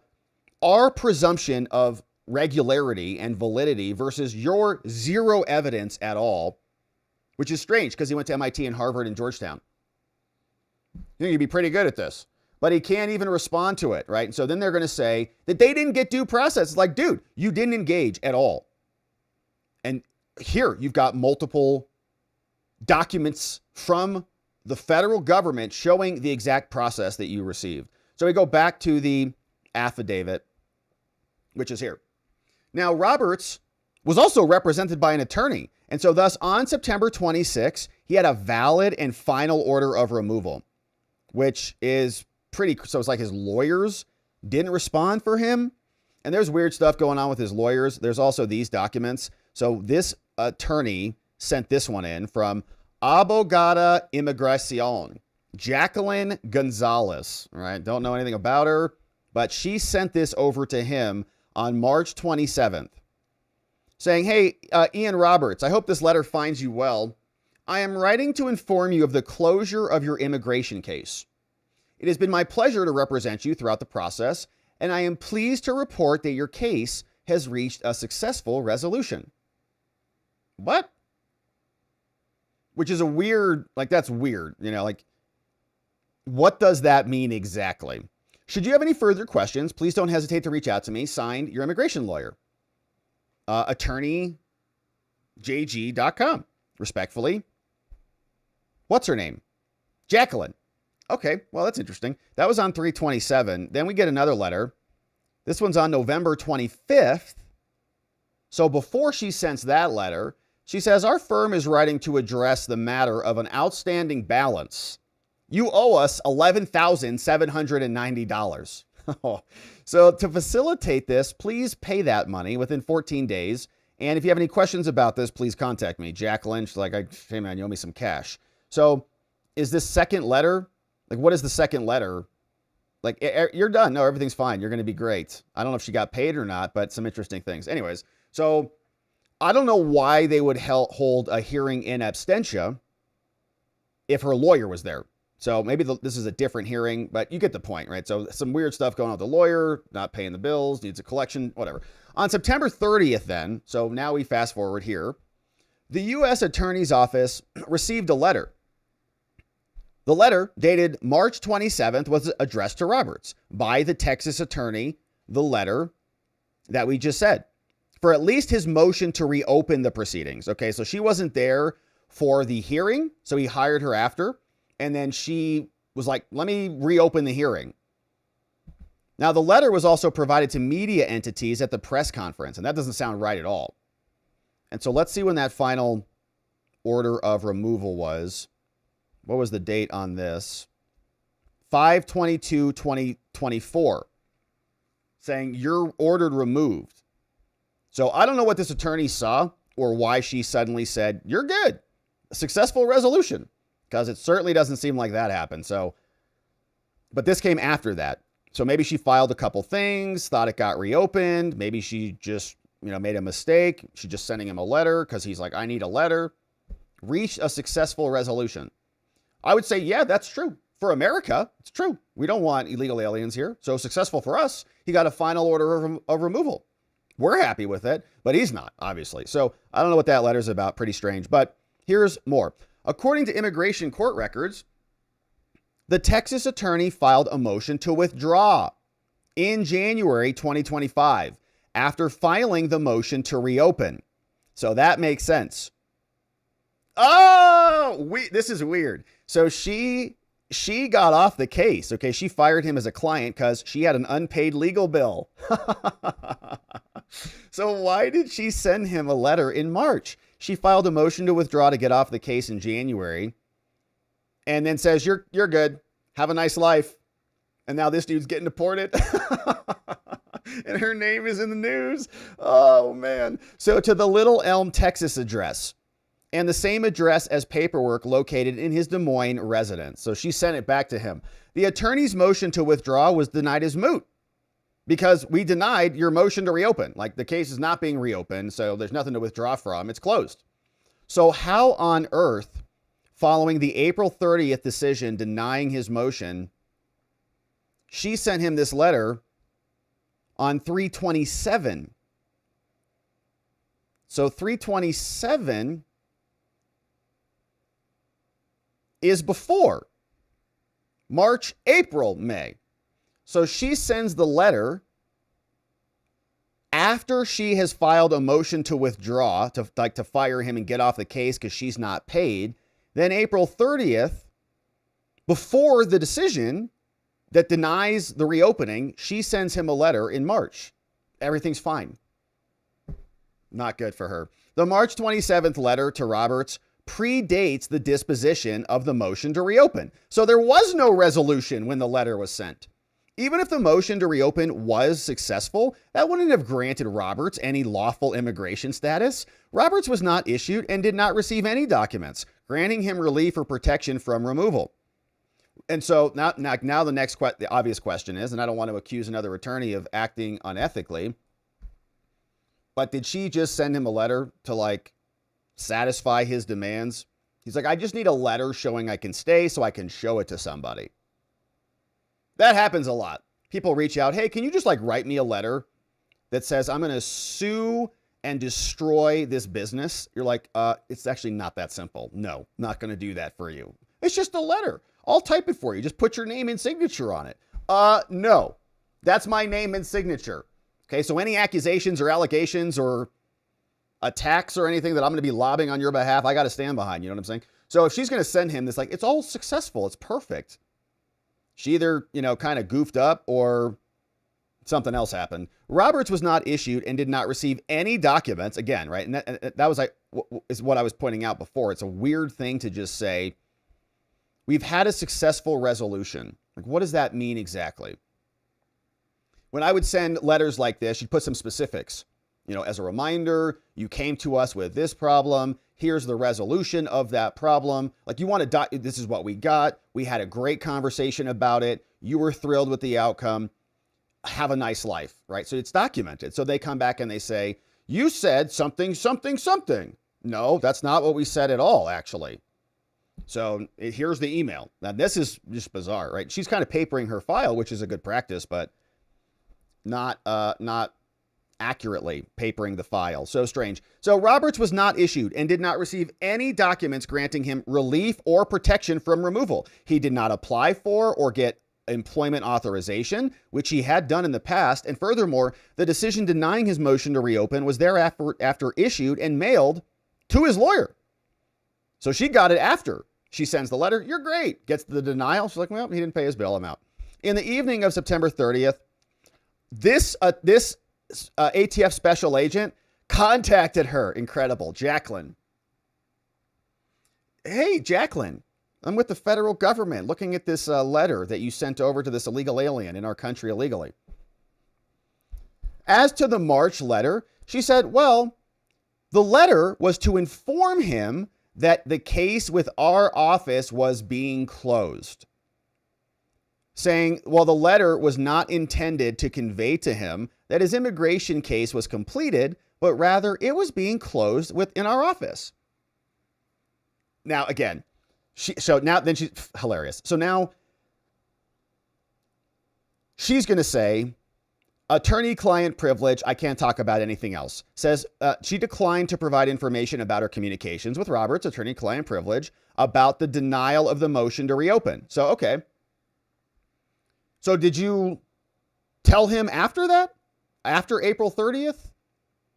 our presumption of regularity and validity versus your zero evidence at all, which is strange because he went to MIT and Harvard and Georgetown. You think he'd be pretty good at this, but he can't even respond to it, right? And so then they're going to say that they didn't get due process. It's like, dude, you didn't engage at all. And here you've got multiple documents from the federal government showing the exact process that you received. So we go back to the affidavit, which is here. Now, Roberts was also represented by an attorney. And so thus on September 26, he had a valid and final order of removal, which is pretty, so it's like his lawyers didn't respond for him. And there's weird stuff going on with his lawyers. There's also these documents. So this attorney sent this one in from Abogada Immigración, Jacqueline Gonzalez, right? Don't know anything about her, but she sent this over to him on March 27th saying, hey, Ian Roberts, I hope this letter finds you well. I am writing to inform you of the closure of your immigration case. It has been my pleasure to represent you throughout the process, and I am pleased to report that your case has reached a successful resolution. What? Which is a weird, like that's weird, you know, like what does that mean exactly? Should you have any further questions, please don't hesitate to reach out to me. Signed, your immigration lawyer. AttorneyJG.com. Respectfully. What's her name? Jacqueline. Okay, well, that's interesting. That was on 3/27. Then we get another letter. This one's on November 25th. So before she sends that letter, she says, our firm is writing to address the matter of an outstanding balance. You owe us $11,790. So to facilitate this, please pay that money within 14 days. And if you have any questions about this, please contact me. Jacqueline, she's like, hey man, you owe me some cash. So is this second letter? Like, what is the second letter? Like, you're done. No, everything's fine. You're going to be great. I don't know if she got paid or not, but some interesting things. Anyways, so I don't know why they would hold a hearing in absentia if her lawyer was there. So maybe this is a different hearing, but you get the point, right? So some weird stuff going on with the lawyer, not paying the bills, needs a collection, whatever. On September 30th then, so now we fast forward here, the U.S. Attorney's Office received a letter. The letter, dated March 27th, was addressed to Roberts by the Texas attorney, the letter that we just said, for at least his motion to reopen the proceedings. Okay, so she wasn't there for the hearing, so he hired her after. And then she was like, let me reopen the hearing. Now, the letter was also provided to media entities at the press conference, and that doesn't sound right at all. And so let's see when that final order of removal was. What was the date on this? 5/22/2024, saying you're ordered removed. So I don't know what this attorney saw or why she suddenly said, you're good. A successful resolution. Because it certainly doesn't seem like that happened. So, but this came after that. So maybe she filed a couple things, thought it got reopened. Maybe she just, made a mistake. She's just sending him a letter because he's like, I need a letter. Reached a successful resolution. I would say, yeah, that's true. For America, it's true. We don't want illegal aliens here. So successful for us. He got a final order of removal. We're happy with it, but he's not, obviously. So I don't know what that letter's about. Pretty strange. But here's more. According to immigration court records, the Texas attorney filed a motion to withdraw in January 2025 after filing the motion to reopen. So that makes sense. Oh, this is weird. So she got off the case. Okay, she fired him as a client because she had an unpaid legal bill. So why did she send him a letter in March? She filed a motion to withdraw to get off the case in January and then says, you're good. Have a nice life. And now this dude's getting deported. And her name is in the news. Oh, man. So to the Little Elm, Texas address and the same address as paperwork located in his Des Moines residence. So she sent it back to him. The attorney's motion to withdraw was denied as moot because we denied your motion to reopen. Like the case is not being reopened, so there's nothing to withdraw from. It's closed. So how on earth, following the April 30th decision denying his motion, she sent him this letter on 3/27. So 3/27 is before March, April, May. So she sends the letter after she has filed a motion to withdraw, to fire him and get off the case because she's not paid. Then April 30th, before the decision that denies the reopening, she sends him a letter in March. Everything's fine. Not good for her. The March 27th letter to Roberts predates the disposition of the motion to reopen. So there was no resolution when the letter was sent. Even if the motion to reopen was successful, that wouldn't have granted Roberts any lawful immigration status. Roberts was not issued and did not receive any documents, granting him relief or protection from removal. And so now the obvious question is, and I don't want to accuse another attorney of acting unethically, but did she just send him a letter to satisfy his demands? He's like, I just need a letter showing I can stay so I can show it to somebody. That happens a lot. People reach out, hey, can you just write me a letter that says I'm going to sue and destroy this business? You're like, it's actually not that simple. No, not going to do that for you. It's just a letter. I'll type it for you. Just put your name and signature on it. No, that's my name and signature. Okay, so any accusations or allegations or attacks or anything that I'm going to be lobbing on your behalf, I got to stand behind. You know what I'm saying? So if she's going to send him this, it's all successful. It's perfect. She either, kind of goofed up or something else happened. Roberts was not issued and did not receive any documents. Again, right? And that was is what I was pointing out before. It's a weird thing to just say, we've had a successful resolution. What does that mean exactly? When I would send letters like this, you'd put some specifics. As a reminder, you came to us with this problem. Here's the resolution of that problem. You want to this is what we got. We had a great conversation about it. You were thrilled with the outcome. Have a nice life, right? So it's documented. So they come back and they say, you said something, something, something. No, that's not what we said at all, actually. So here's the email. Now, this is just bizarre, right? She's kind of papering her file, which is a good practice, but not accurately papering the file. So strange. So Roberts was not issued and did not receive any documents granting him relief or protection from removal. He did not apply for or get employment authorization, which he had done in the past. And furthermore, the decision denying his motion to reopen was thereafter issued and mailed to his lawyer. So she got it after she sends the letter. You're great. Gets the denial. She's like, well, he didn't pay his bill amount. In the evening of September 30th, this ATF special agent contacted her. Incredible. Jacqueline. Hey, Jacqueline, I'm with the federal government looking at this letter that you sent over to this illegal alien in our country illegally. As to the March letter, she said, well, the letter was to inform him that the case with our office was being closed. Saying, well, the letter was not intended to convey to him that his immigration case was completed, but rather it was being closed within our office. Now, again, she's hilarious. So now she's going to say, attorney-client privilege, I can't talk about anything else. Says she declined to provide information about her communications with Roberts, attorney-client privilege, about the denial of the motion to reopen. So, okay. So did you tell him after that, after April 30th,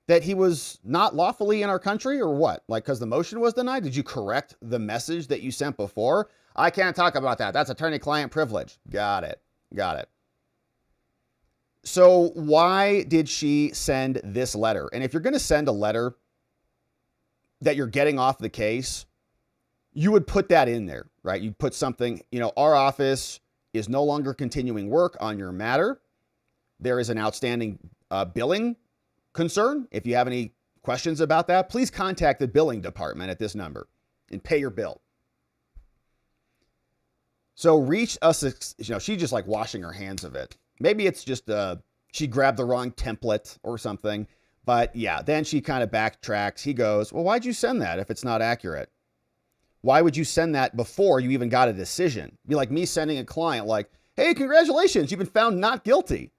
that he was not lawfully in our country or what? Because the motion was denied? Did you correct the message that you sent before? I can't talk about that. That's attorney-client privilege. Got it. So why did she send this letter? And if you're going to send a letter that you're getting off the case, you would put that in there, right? You'd put something, our office is no longer continuing work on your matter. There is an outstanding billing concern. If you have any questions about that, please contact the billing department at this number and pay your bill. So reach us, she's just like washing her hands of it. Maybe it's just she grabbed the wrong template or something. But yeah, then she kind of backtracks. He goes, well, why'd you send that if it's not accurate? Why would you send that before you even got a decision? It'd be like me sending a client like, hey, congratulations, you've been found not guilty.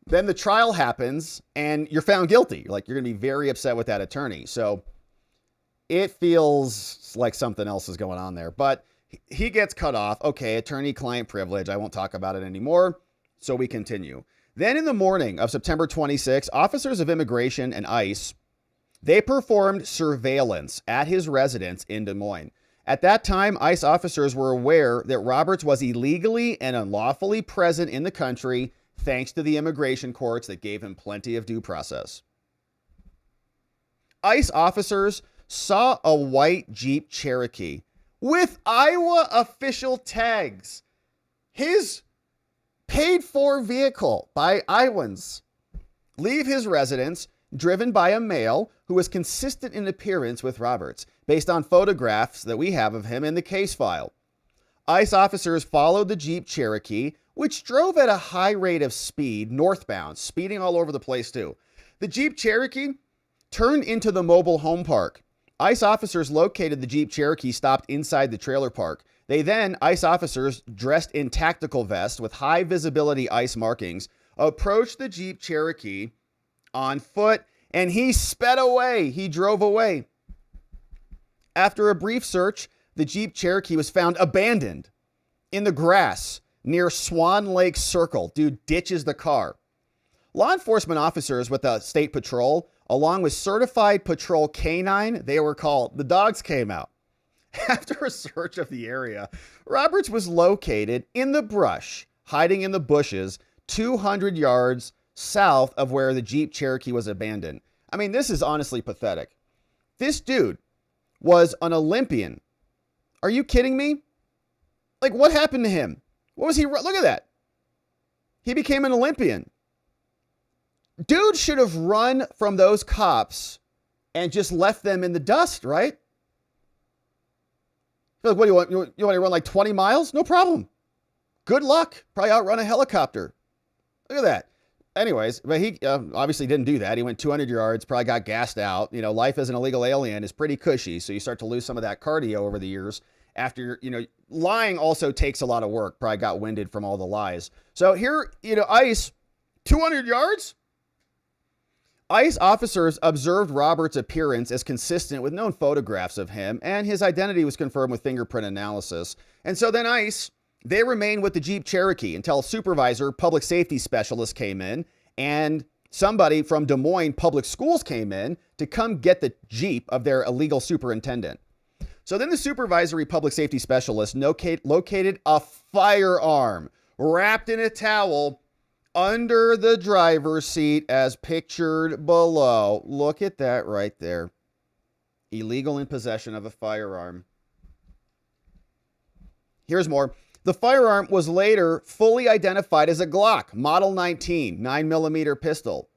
Then the trial happens and you're found guilty. You're going to be very upset with that attorney. So it feels like something else is going on there. But he gets cut off. Okay, attorney-client privilege. I won't talk about it anymore. So we continue. Then in the morning of September 26, officers of Immigration and ICE, they performed surveillance at his residence in Des Moines. At that time, ICE officers were aware that Roberts was illegally and unlawfully present in the country thanks to the immigration courts that gave him plenty of due process. ICE officers saw a white Jeep Cherokee with Iowa official tags. His paid-for vehicle by Iowans leave his residence, driven by a male who was consistent in appearance with Roberts, based on photographs that we have of him in the case file. ICE officers followed the Jeep Cherokee, which drove at a high rate of speed northbound, speeding all over the place too. The Jeep Cherokee turned into the mobile home park. ICE officers located the Jeep Cherokee stopped inside the trailer park. ICE officers, dressed in tactical vests with high visibility ICE markings, approached the Jeep Cherokee on foot, and he sped away. He drove away. After a brief search, the Jeep Cherokee was found abandoned in the grass near Swan Lake Circle. Dude ditches the car. Law enforcement officers with the state patrol, along with certified patrol canine, they were called, the dogs came out. After a search of the area, Roberts was located in the brush, hiding in the bushes, 200 yards south of where the Jeep Cherokee was abandoned. I mean, this is honestly pathetic. This dude was an Olympian. Are you kidding me? Like, what happened to him? What was he? Look at that. He became an Olympian. Dude should have run from those cops and just left them in the dust, right? Like, what do you want? You want to run like 20 miles? No problem. Good luck. Probably outrun a helicopter. Look at that. Anyways, but he obviously didn't do that. He went 200 yards, probably got gassed out. Life as an illegal alien is pretty cushy. So you start to lose some of that cardio over the years. After, lying also takes a lot of work. Probably got winded from all the lies. So here, ICE, 200 yards? ICE officers observed Roberts' appearance as consistent with known photographs of him, and his identity was confirmed with fingerprint analysis. And so then ICE, they remained with the Jeep Cherokee until a supervisor, public safety specialist came in, and somebody from Des Moines Public Schools came in to come get the Jeep of their illegal superintendent. So then the supervisory public safety specialist located a firearm wrapped in a towel under the driver's seat as pictured below. Look at that right there. Illegal in possession of a firearm. Here's more. The firearm was later fully identified as a Glock Model 19 9mm pistol.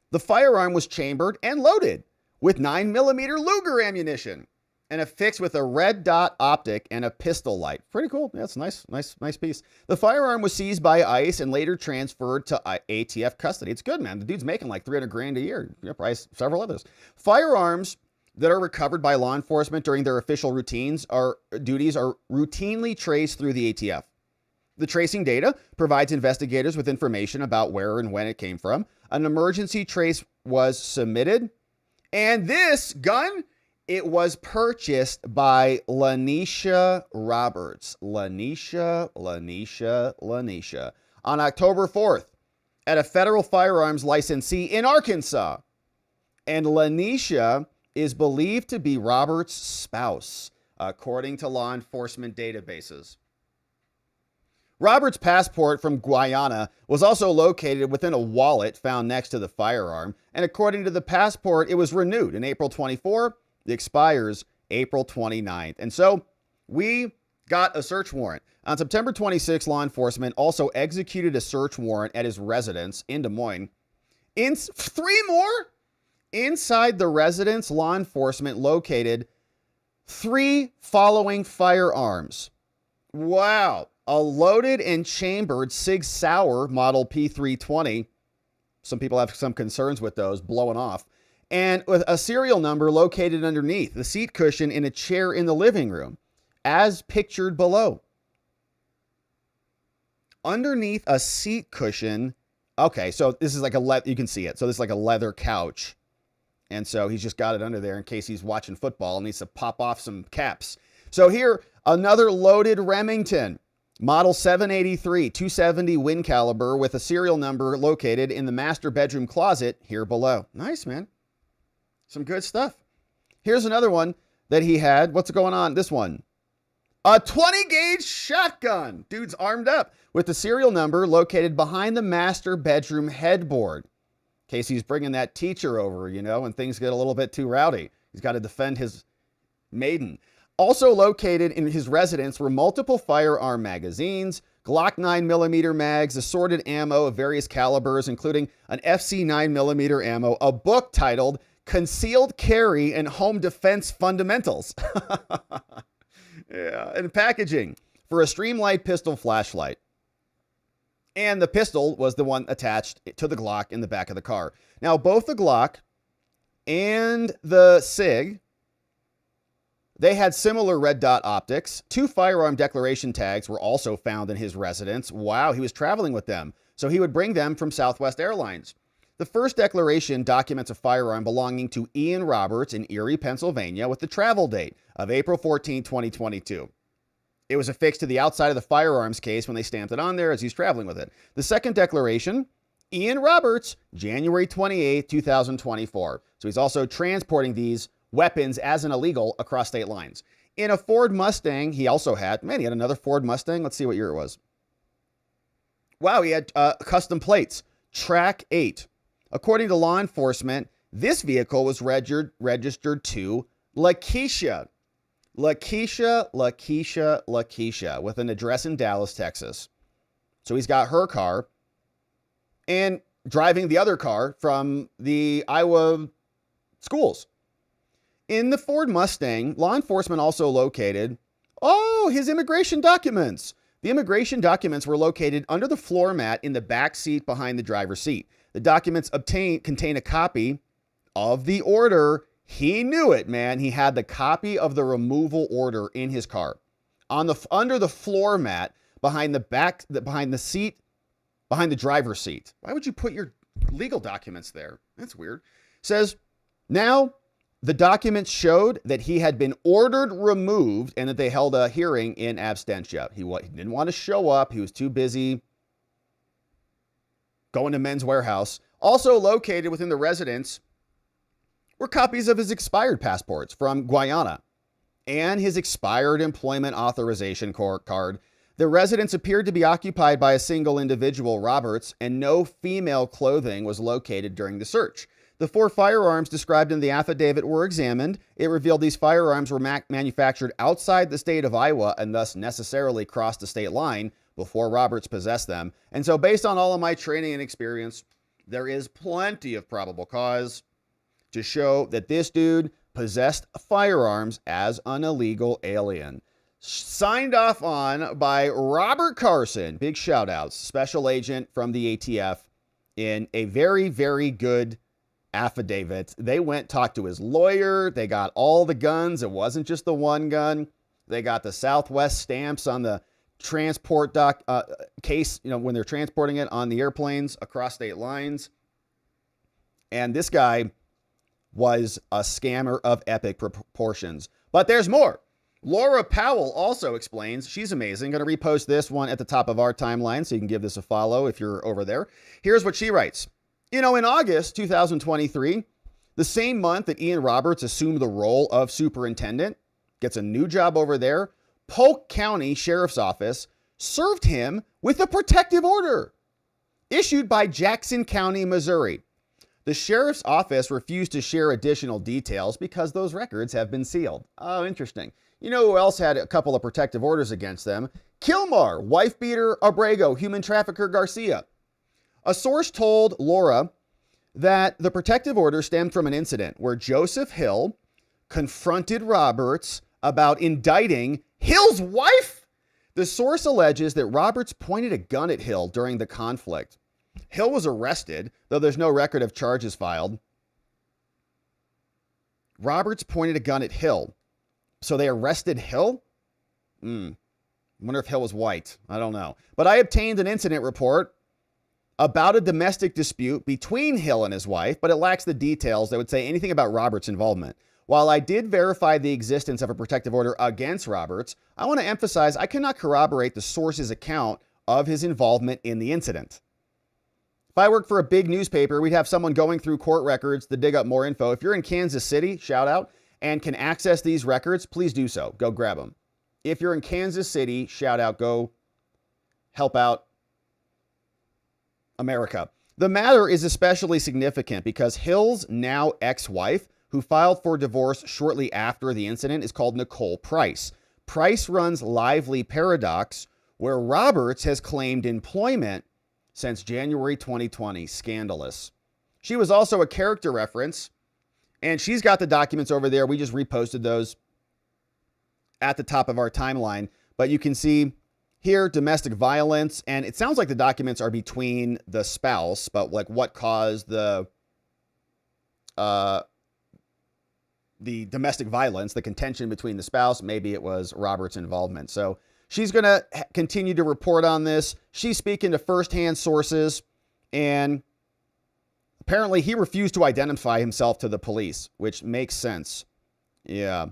The firearm was chambered and loaded with 9mm Luger ammunition and affixed with a red dot optic and a pistol light. Pretty cool. That's nice piece. The firearm was seized by ICE and later transferred to ATF custody. It's good, man. The dude's making like $300,000 a year. Probably several others. Firearms that are recovered by law enforcement during their official duties are routinely traced through the ATF. The tracing data provides investigators with information about where and when it came from. An emergency trace was submitted, and this gun, it was purchased by Lanisha Roberts. Lanisha. On October 4th at a federal firearms licensee in Arkansas. And Lanisha is believed to be Roberts' spouse, according to law enforcement databases. Robert's passport from Guyana was also located within a wallet found next to the firearm. And according to the passport, it was renewed in April 24. It expires April 29th. And so we got a search warrant. On September 26, law enforcement also executed a search warrant at his residence in Des Moines. Three more? Inside the residence, law enforcement located 3 following firearms. Wow. A loaded and chambered Sig Sauer model P320. Some people have some concerns with those blowing off. And with a serial number located underneath the seat cushion in a chair in the living room, as pictured below. Underneath a seat cushion. Okay, so this is like you can see it. So this is like a leather couch. And so he's just got it under there in case he's watching football and needs to pop off some caps. So here, another loaded Remington, model 783, 270 Win caliber with a serial number located in the master bedroom closet here below. Nice, man. Some good stuff. Here's another one that he had. What's going on? This one. A 20 gauge shotgun. Dude's armed up with the serial number located behind the master bedroom headboard. In case he's bringing that teacher over, and things get a little bit too rowdy. He's got to defend his maiden. Also located in his residence were multiple firearm magazines, Glock 9mm mags, assorted ammo of various calibers, including an FC 9mm ammo, a book titled Concealed Carry and Home Defense Fundamentals. Yeah, and packaging for a Streamlight pistol flashlight. And the pistol was the one attached to the Glock in the back of the car. Now, both the Glock and the SIG, they had similar red dot optics. 2 firearm declaration tags were also found in his residence. Wow, he was traveling with them. So he would bring them from Southwest Airlines. The first declaration documents a firearm belonging to Ian Roberts in Erie, Pennsylvania, with the travel date of April 14, 2022. It was affixed to the outside of the firearms case when they stamped it on there as he's traveling with it. The second declaration, Ian Roberts, January 28, 2024. So he's also transporting these weapons as an illegal across state lines. In a Ford Mustang, he also had, he had another Ford Mustang. Let's see what year it was. Wow, he had custom plates, Track 8. According to law enforcement, this vehicle was registered to Lakeisha, with an address in Dallas, Texas. So he's got her car and driving the other car from the Iowa schools. In the Ford Mustang, law enforcement also located, his immigration documents. The immigration documents were located under the floor mat in the back seat behind the driver's seat. The documents contain a copy of the order. He knew it, man. He had the copy of the removal order in his car under the floor mat behind the seat, behind the driver's seat. Why would you put your legal documents there? That's weird. Says, now the documents showed that he had been ordered removed and that they held a hearing in absentia. He didn't want to show up. He was too busy going to Men's Warehouse. Also located within the residence were copies of his expired passports from Guyana and his expired employment authorization card. The residence appeared to be occupied by a single individual, Roberts, and no female clothing was located during the search. The 4 firearms described in the affidavit were examined. It revealed these firearms were manufactured outside the state of Iowa and thus necessarily crossed the state line before Roberts possessed them. And so based on all of my training and experience, there is plenty of probable cause to show that this dude possessed firearms as an illegal alien. Signed off on by Robert Carson. Big shout outs. Special agent from the ATF in a very, very good affidavit. They went, talked to his lawyer. They got all the guns. It wasn't just the one gun. They got the Southwest stamps on the transport case, when they're transporting it on the airplanes across state lines. And this guy was a scammer of epic proportions. But there's more. Laura Powell also explains. She's amazing. Going to repost this one at the top of our timeline so you can give this a follow if you're over there. Here's what she writes. In August 2023, the same month that Ian Roberts assumed the role of superintendent, gets a new job over there, Polk County Sheriff's Office served him with a protective order issued by Jackson County, Missouri. The sheriff's office refused to share additional details because those records have been sealed. Oh, interesting. You know who else had a couple of protective orders against them? Kilmar, wife beater Abrego, human trafficker Garcia. A source told Laura that the protective order stemmed from an incident where Joseph Hill confronted Roberts about indicting Hill's wife. The source alleges that Roberts pointed a gun at Hill during the conflict. Hill was arrested, though there's no record of charges filed. Roberts pointed a gun at Hill. So they arrested Hill? I wonder if Hill was white. I don't know. But I obtained an incident report about a domestic dispute between Hill and his wife, but it lacks the details that would say anything about Roberts' involvement. While I did verify the existence of a protective order against Roberts, I want to emphasize I cannot corroborate the source's account of his involvement in the incident. If I worked for a big newspaper, we'd have someone going through court records to dig up more info. If you're in Kansas City, shout out, and can access these records, please do so. Go grab them. If you're in Kansas City, shout out, go help out America. The matter is especially significant because Hill's now ex-wife, who filed for divorce shortly after the incident, is called Nicole Price. Price runs Lively Paradox, where Roberts has claimed employment since January 2020. Scandalous. She was also a character reference, and she's got the documents over there. We just reposted those at the top of our timeline, but you can see here domestic violence, and it sounds like the documents are between the spouse, but like what caused the domestic violence, the contention between the spouse, maybe it was Robert's involvement. So she's going to continue to report on this. She's speaking to firsthand sources, and apparently he refused to identify himself to the police, which makes sense. Yeah.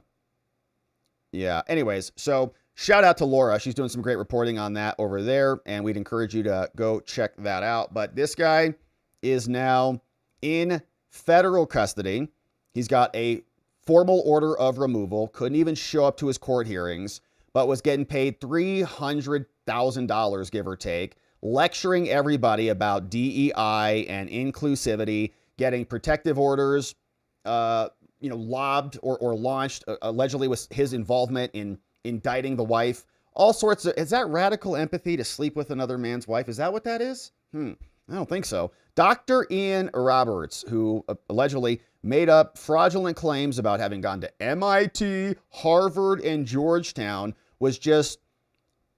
Anyways, so shout out to Laura. She's doing some great reporting on that over there, and we'd encourage you to go check that out. But this guy is now in federal custody. He's got a formal order of removal, couldn't even show up to his court hearings, but was getting paid $300,000, give or take, lecturing everybody about DEI and inclusivity, getting protective orders, lobbed or launched, allegedly with his involvement in indicting the wife. All sorts of, is that radical empathy to sleep with another man's wife? Is that what that is? I don't think so. Dr. Ian Roberts, who allegedly made up fraudulent claims about having gone to MIT, Harvard, and Georgetown, was just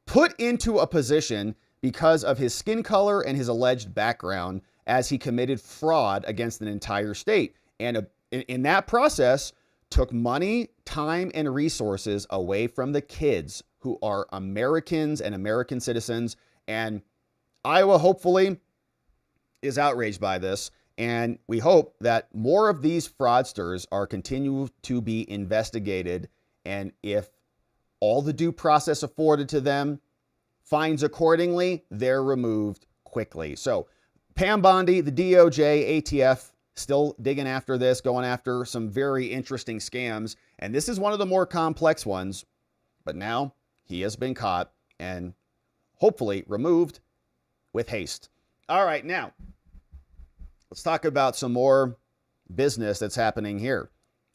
put into a position because of his skin color and his alleged background as he committed fraud against an entire state. And in that process, took money, time, and resources away from the kids who are Americans and American citizens. And Iowa, hopefully, is outraged by this. And we hope that more of these fraudsters are continue to be investigated. And if all the due process afforded to them fines accordingly, they're removed quickly. So Pam Bondi, the DOJ, ATF, still digging after this, going after some very interesting scams. And this is one of the more complex ones. But now he has been caught and hopefully removed with haste. All right, now let's talk about some more business that's happening here,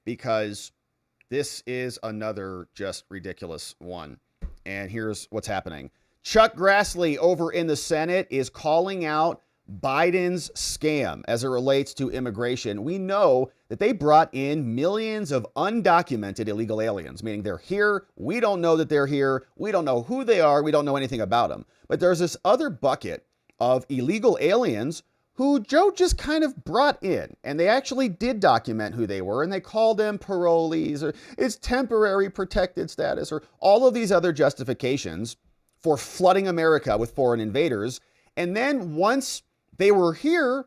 because this is another just ridiculous one. And here's what's happening. Chuck Grassley over in the Senate is calling out Biden's scam as it relates to immigration. We know that they brought in millions of undocumented illegal aliens, meaning they're here. We don't know that they're here. We don't know who they are. We don't know anything about them. But there's this other bucket of illegal aliens who Joe just kind of brought in, and they actually did document who they were, and they called them parolees, or it's temporary protected status, or all of these other justifications for flooding America with foreign invaders. And then once they were here,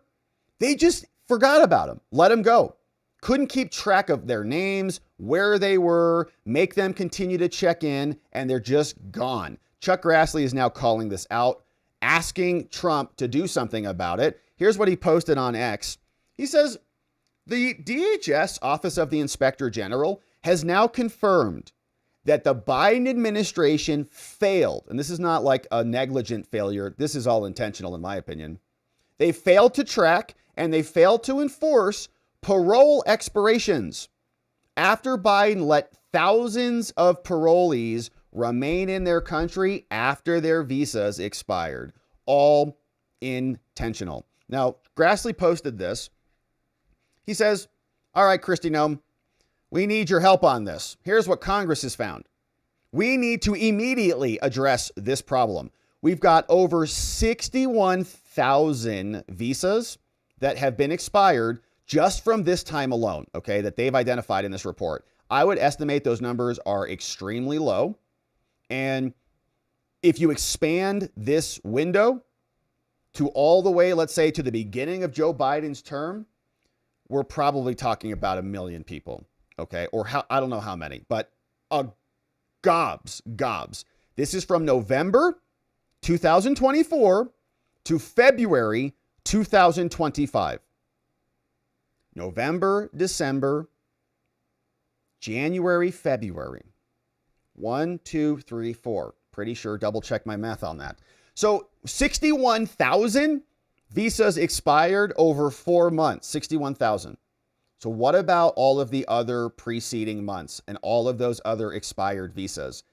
they just forgot about them, let them go. Couldn't keep track of their names, where they were, make them continue to check in, and they're just gone. Chuck Grassley is now calling this out, asking Trump to do something about it. Here's what he posted on X. He says, the DHS Office of the Inspector General has now confirmed that the Biden administration failed, and this is not like a negligent failure, this is all intentional in my opinion. They failed to track and they failed to enforce parole expirations after Biden let thousands of parolees remain in their country after their visas expired. All intentional. Now, Grassley posted this. He says, all right, Kristi Noem, we need your help on this. Here's what Congress has found. We need to immediately address this problem. We've got over 61,000 visas that have been expired just from this time alone, okay, that they've identified in this report. I would estimate those numbers are extremely low. And if you expand this window to all the way, let's say, to the beginning of Joe Biden's term, we're probably talking about 1 million people, okay? Or I don't know how many, but gobs. This is from November 2024 to February 2025. November, December, January, February. 1, 2, 3, 4. Pretty sure, double check my math on that. So 61,000 visas expired over 4 months, 61,000. So what about all of the other preceding months and all of those other expired visas?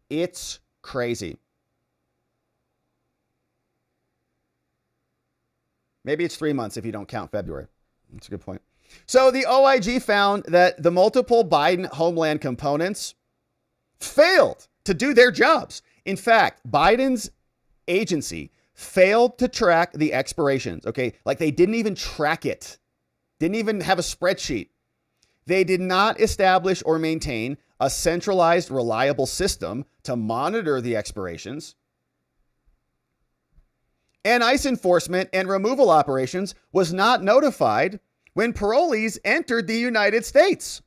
It's crazy. Maybe it's 3 months if you don't count February. That's a good point. So the OIG found that the multiple Biden Homeland components failed to do their jobs. In fact, Biden's agency failed to track the expirations, okay? Like they didn't even track it. Didn't even have a spreadsheet. They did not establish or maintain a centralized, reliable system to monitor the expirations. And ICE enforcement and removal operations was not notified when parolees entered the United States.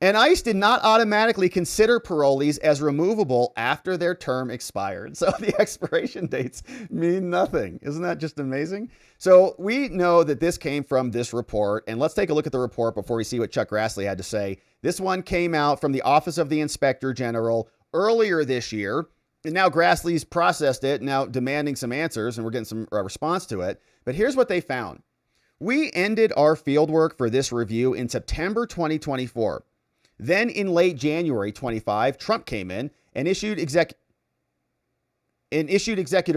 And ICE did not automatically consider parolees as removable after their term expired. So the expiration dates mean nothing. Isn't that just amazing? So we know that this came from this report. And let's take a look at the report before we see what Chuck Grassley had to say. This one came out from the Office of the Inspector General earlier this year. And now Grassley's processed it, now demanding some answers, and we're getting some response to it. But here's what they found. We ended our fieldwork for this review in September 2024. Then in late January 25, Trump came in and issued executive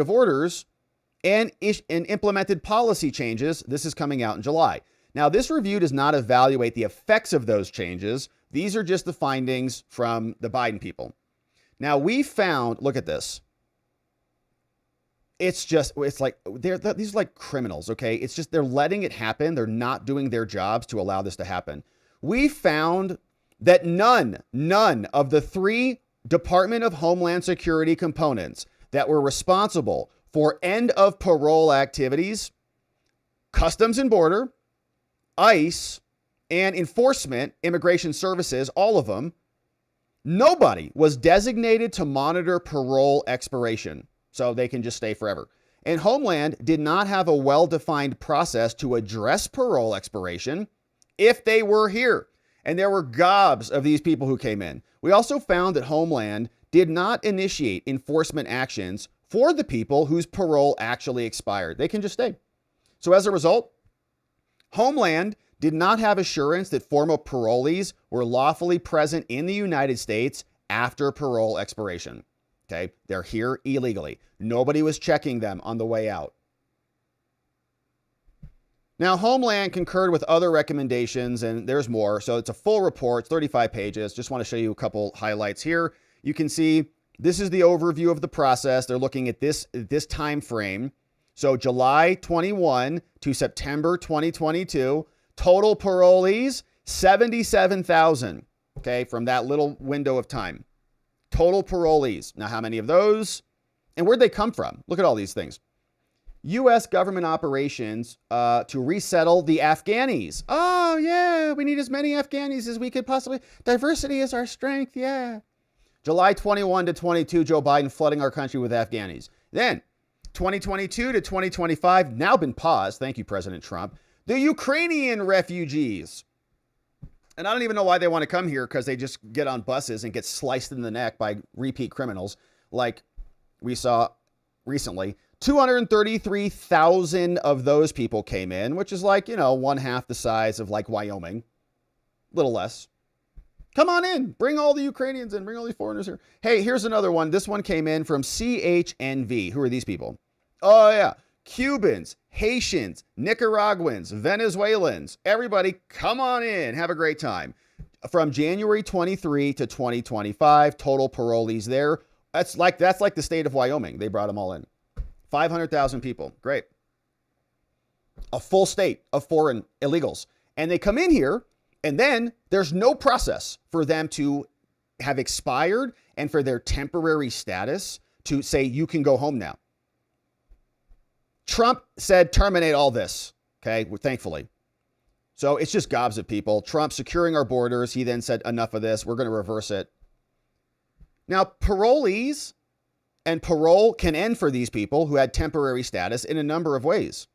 orders and implemented policy changes. This is coming out in July. Now, this review does not evaluate the effects of those changes. These are just the findings from the Biden people. Now, we found, look at this. It's like, these are like criminals, okay? It's just they're letting it happen. They're not doing their jobs to allow this to happen. We found that none of the 3 Department of Homeland Security components that were responsible for end of parole activities, Customs and Border, ICE, and enforcement, immigration services, all of them, nobody was designated to monitor parole expiration, so they can just stay forever. And Homeland did not have a well-defined process to address parole expiration if they were here. And there were gobs of these people who came in. We also found that Homeland did not initiate enforcement actions for the people whose parole actually expired. They can just stay. So as a result, Homeland did not have assurance that former parolees were lawfully present in the United States after parole expiration. Okay, they're here illegally. Nobody was checking them on the way out. Now, Homeland concurred with other recommendations, and there's more. So it's a full report, 35 pages. Just want to show you a couple highlights here. You can see this is the overview of the process. They're looking at this time frame. So July 21 to September 2022, total parolees, 77,000, okay, from that little window of time. Total parolees. Now, how many of those? And where'd they come from? Look at all these things. U.S. government operations to resettle the Afghanis. Oh, yeah, we need as many Afghanis as we could possibly. Diversity is our strength, yeah. July 21 to 22, Joe Biden flooding our country with Afghanis. Then 2022 to 2025, now been paused. Thank you, President Trump. The Ukrainian refugees. And I don't even know why they want to come here, because they just get on buses and get sliced in the neck by repeat criminals like we saw recently. 233,000 of those people came in, which is like, one half the size of like Wyoming, a little less. Come on in, bring all the Ukrainians in, bring all these foreigners here. Hey, here's another one. This one came in from CHNV. Who are these people? Oh yeah, Cubans, Haitians, Nicaraguans, Venezuelans, everybody come on in, have a great time. From January 23 to 2025, total parolees there. That's like the state of Wyoming. They brought them all in. 500,000 people. Great. A full state of foreign illegals. And they come in here, and then there's no process for them to have expired and for their temporary status to say, you can go home now. Trump said, terminate all this. Okay, thankfully. So it's just gobs of people. Trump securing our borders. He then said, enough of this. We're going to reverse it. Now, parolees and parole can end for these people who had temporary status in a number of ways.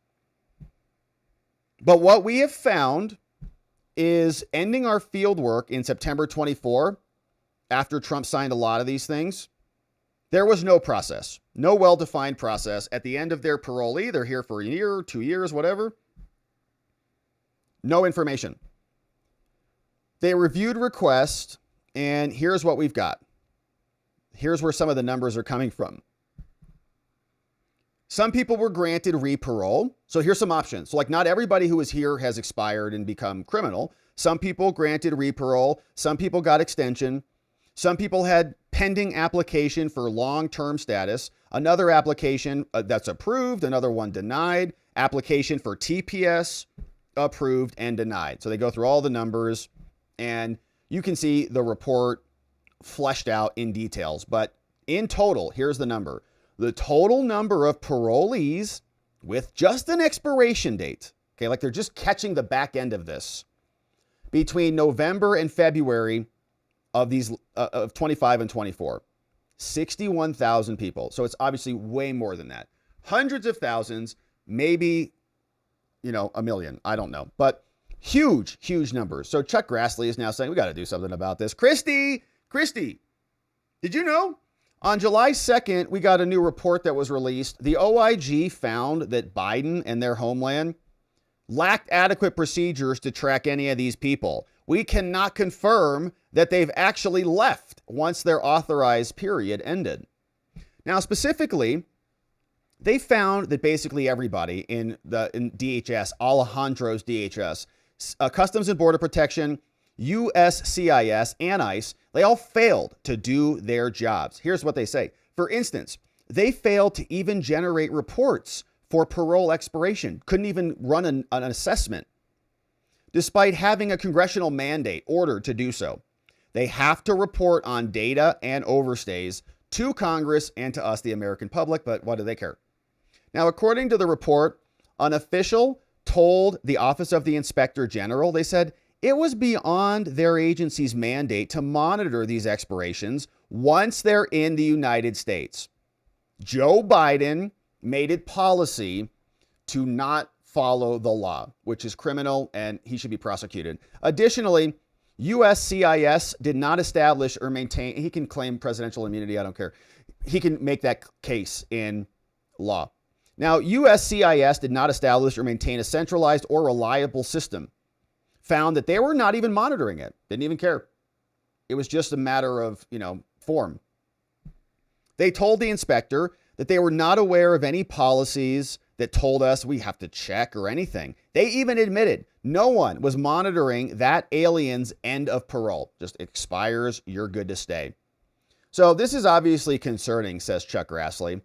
But what we have found is ending our field work in September 24, after Trump signed a lot of these things, there was no process, no well-defined process. At the end of their parolee, they're here for a year, 2 years, whatever. No information. They reviewed requests, and here's what we've got. Here's where some of the numbers are coming from. Some people were granted re-parole. So here's some options. So like not everybody who is here has expired and become criminal. Some people granted re-parole. Some people got extension. Some people had pending application for long-term status. Another application that's approved. Another one denied. Application for TPS approved and denied. So they go through all the numbers, and you can see the report fleshed out in details. But in total, here's the number. The total number of parolees with just an expiration date, okay, like they're just catching the back end of this, between November and February of these of 25 and 24, 61,000 people. So it's obviously way more than that. Hundreds of thousands, maybe, a million. I don't know. But huge, huge numbers. So Chuck Grassley is now saying, we got to do something about this. Christy, did you know? On July 2nd, we got a new report that was released. The OIG found that Biden and their homeland lacked adequate procedures to track any of these people. We cannot confirm that they've actually left once their authorized period ended. Now, specifically, they found that basically everybody in DHS, Alejandro's DHS, Customs and Border Protection, USCIS, and ICE, they all failed to do their jobs. Here's what they say. For instance, they failed to even generate reports for parole expiration, couldn't even run an assessment, despite having a congressional mandate ordered to do so. They have to report on data and overstays to Congress and to us, the American public, but what do they care? Now, according to the report, an official told the Office of the Inspector General, they said, it was beyond their agency's mandate to monitor these expirations once they're in the United States. Joe Biden made it policy to not follow the law, which is criminal, and he should be prosecuted. Additionally, USCIS did not establish or maintain, he can claim presidential immunity, I don't care. He can make that case in law. Now, USCIS did not establish or maintain a centralized or reliable system. Found that they were not even monitoring it. Didn't even care. It was just a matter of, form. They told the inspector that they were not aware of any policies that told us we have to check or anything. They even admitted no one was monitoring that alien's end of parole. Just expires, you're good to stay. So this is obviously concerning, says Chuck Grassley.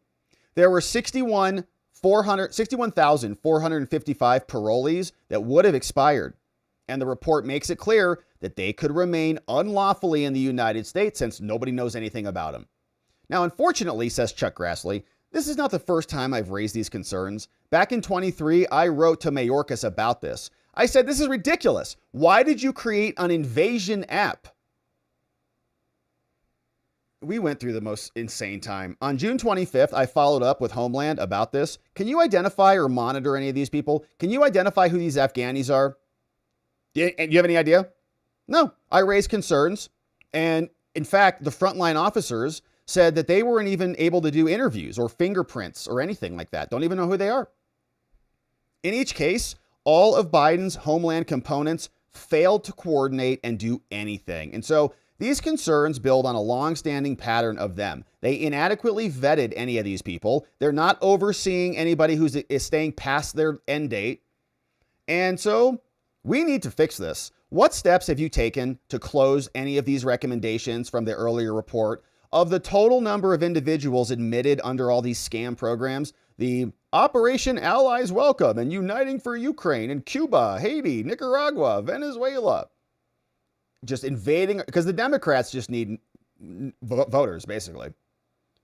There were 61,455 parolees that would have expired. And the report makes it clear that they could remain unlawfully in the United States since nobody knows anything about them. Now, unfortunately, says Chuck Grassley, this is not the first time I've raised these concerns. Back in 23, I wrote to Mayorkas about this. I said, this is ridiculous. Why did you create an invasion app? We went through the most insane time. On June 25th, I followed up with Homeland about this. Can you identify or monitor any of these people? Can you identify who these Afghanis are? And you have any idea? No, I raised concerns. And in fact, the frontline officers said that they weren't even able to do interviews or fingerprints or anything like that. Don't even know who they are. In each case, all of Biden's Homeland components failed to coordinate and do anything. And so these concerns build on a long-standing pattern of them. They inadequately vetted any of these people. They're not overseeing anybody who's staying past their end date. And so we need to fix this. What steps have you taken to close any of these recommendations from the earlier report? Of the total number of individuals admitted under all these scam programs, the Operation Allies Welcome and Uniting for Ukraine and Cuba, Haiti, Nicaragua, Venezuela, just invading, because the Democrats just need voters, basically.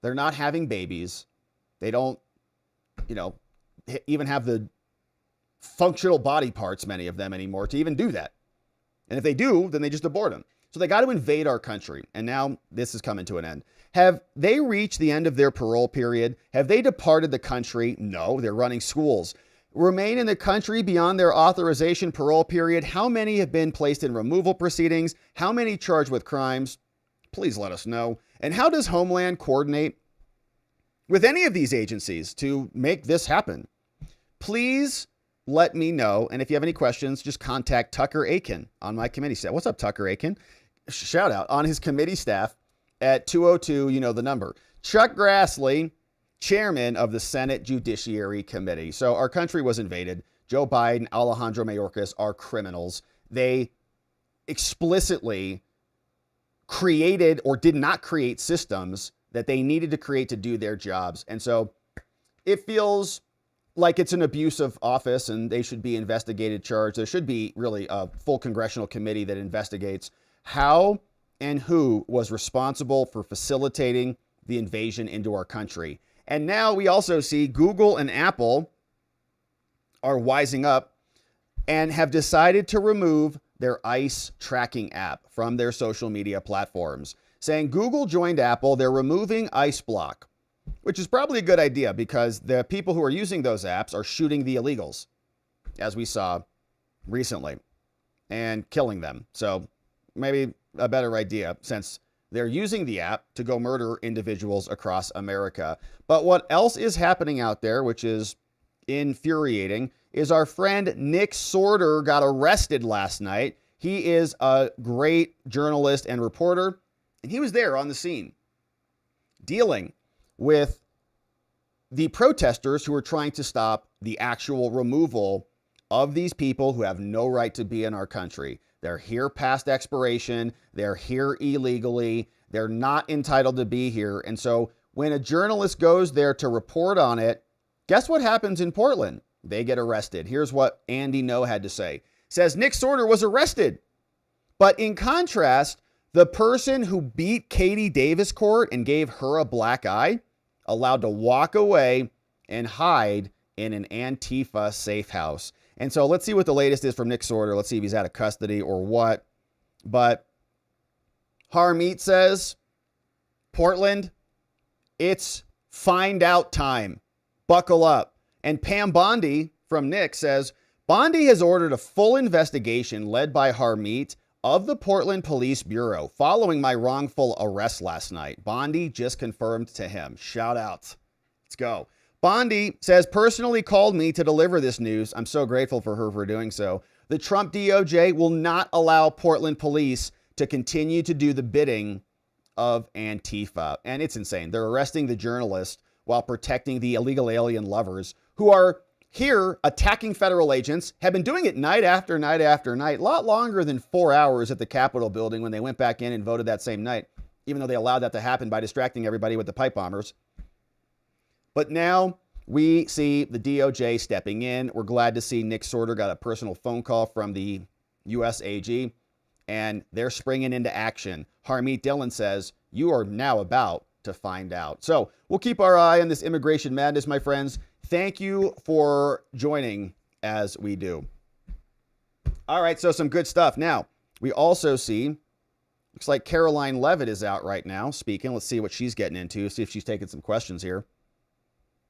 They're not having babies. They don't, even have the functional body parts, many of them anymore, to even do that. And if they do, then they just abort them. So they got to invade our country. And now this is coming to an end. Have they reached the end of their parole period? Have they departed the country? No, they're running schools. Remain in the country beyond their authorization parole period. How many have been placed in removal proceedings? How many charged with crimes? Please let us know. And how does Homeland coordinate with any of these agencies to make this happen? Please let me know. And if you have any questions, just contact Tucker Aiken on my committee staff. What's up, Tucker Aiken? Shout out on his committee staff at 202, you know the number. Chuck Grassley, chairman of the Senate Judiciary Committee. So our country was invaded. Joe Biden, Alejandro Mayorkas are criminals. They explicitly created or did not create systems that they needed to create to do their jobs. And so it feels like it's an abuse of office and they should be investigated, charged. There should be really a full congressional committee that investigates how and who was responsible for facilitating the invasion into our country. And now we also see Google and Apple are wising up and have decided to remove their ICE tracking app from their social media platforms, saying Google joined Apple. They're removing ICE Block, which is probably a good idea because the people who are using those apps are shooting the illegals, as we saw recently, and killing them. So maybe a better idea since they're using the app to go murder individuals across America. But what else is happening out there, which is infuriating, is our friend Nick Sorter got arrested last night. He is a great journalist and reporter, and he was there on the scene dealing with the protesters who are trying to stop the actual removal of these people who have no right to be in our country. They're here past expiration. They're here illegally. They're not entitled to be here. And so when a journalist goes there to report on it, guess what happens in Portland? They get arrested. Here's what Andy No had to say. Says Nick Sorter was arrested. But in contrast, the person who beat Katie Davis Court and gave her a black eye, allowed to walk away and hide in an Antifa safe house. And so let's see what the latest is from Nick Sorter. Let's see if he's out of custody or what. But Harmeet says, Portland, it's find out time. Buckle up. And Pam Bondi from Nick says, Bondi has ordered a full investigation led by Harmeet of the Portland Police Bureau following my wrongful arrest last night. Bondi just confirmed to him. Shout out. Let's go. Bondi says, personally called me to deliver this news. I'm so grateful for her for doing so. The Trump DOJ will not allow Portland police to continue to do the bidding of Antifa. And it's insane. They're arresting the journalist while protecting the illegal alien lovers who are here attacking federal agents, have been doing it night after night after night, a lot longer than 4 hours at the Capitol building when they went back in and voted that same night, even though they allowed that to happen by distracting everybody with the pipe bombers. But now we see the DOJ stepping in. We're glad to see Nick Sorter got a personal phone call from the U.S. AG, and they're springing into action. Harmeet Dillon says, you are now about to find out. So we'll keep our eye on this immigration madness, my friends. Thank you for joining as we do. All right, so some good stuff. Now, we also see, looks like Caroline Levitt is out right now speaking. Let's see what she's getting into, see if she's taking some questions here.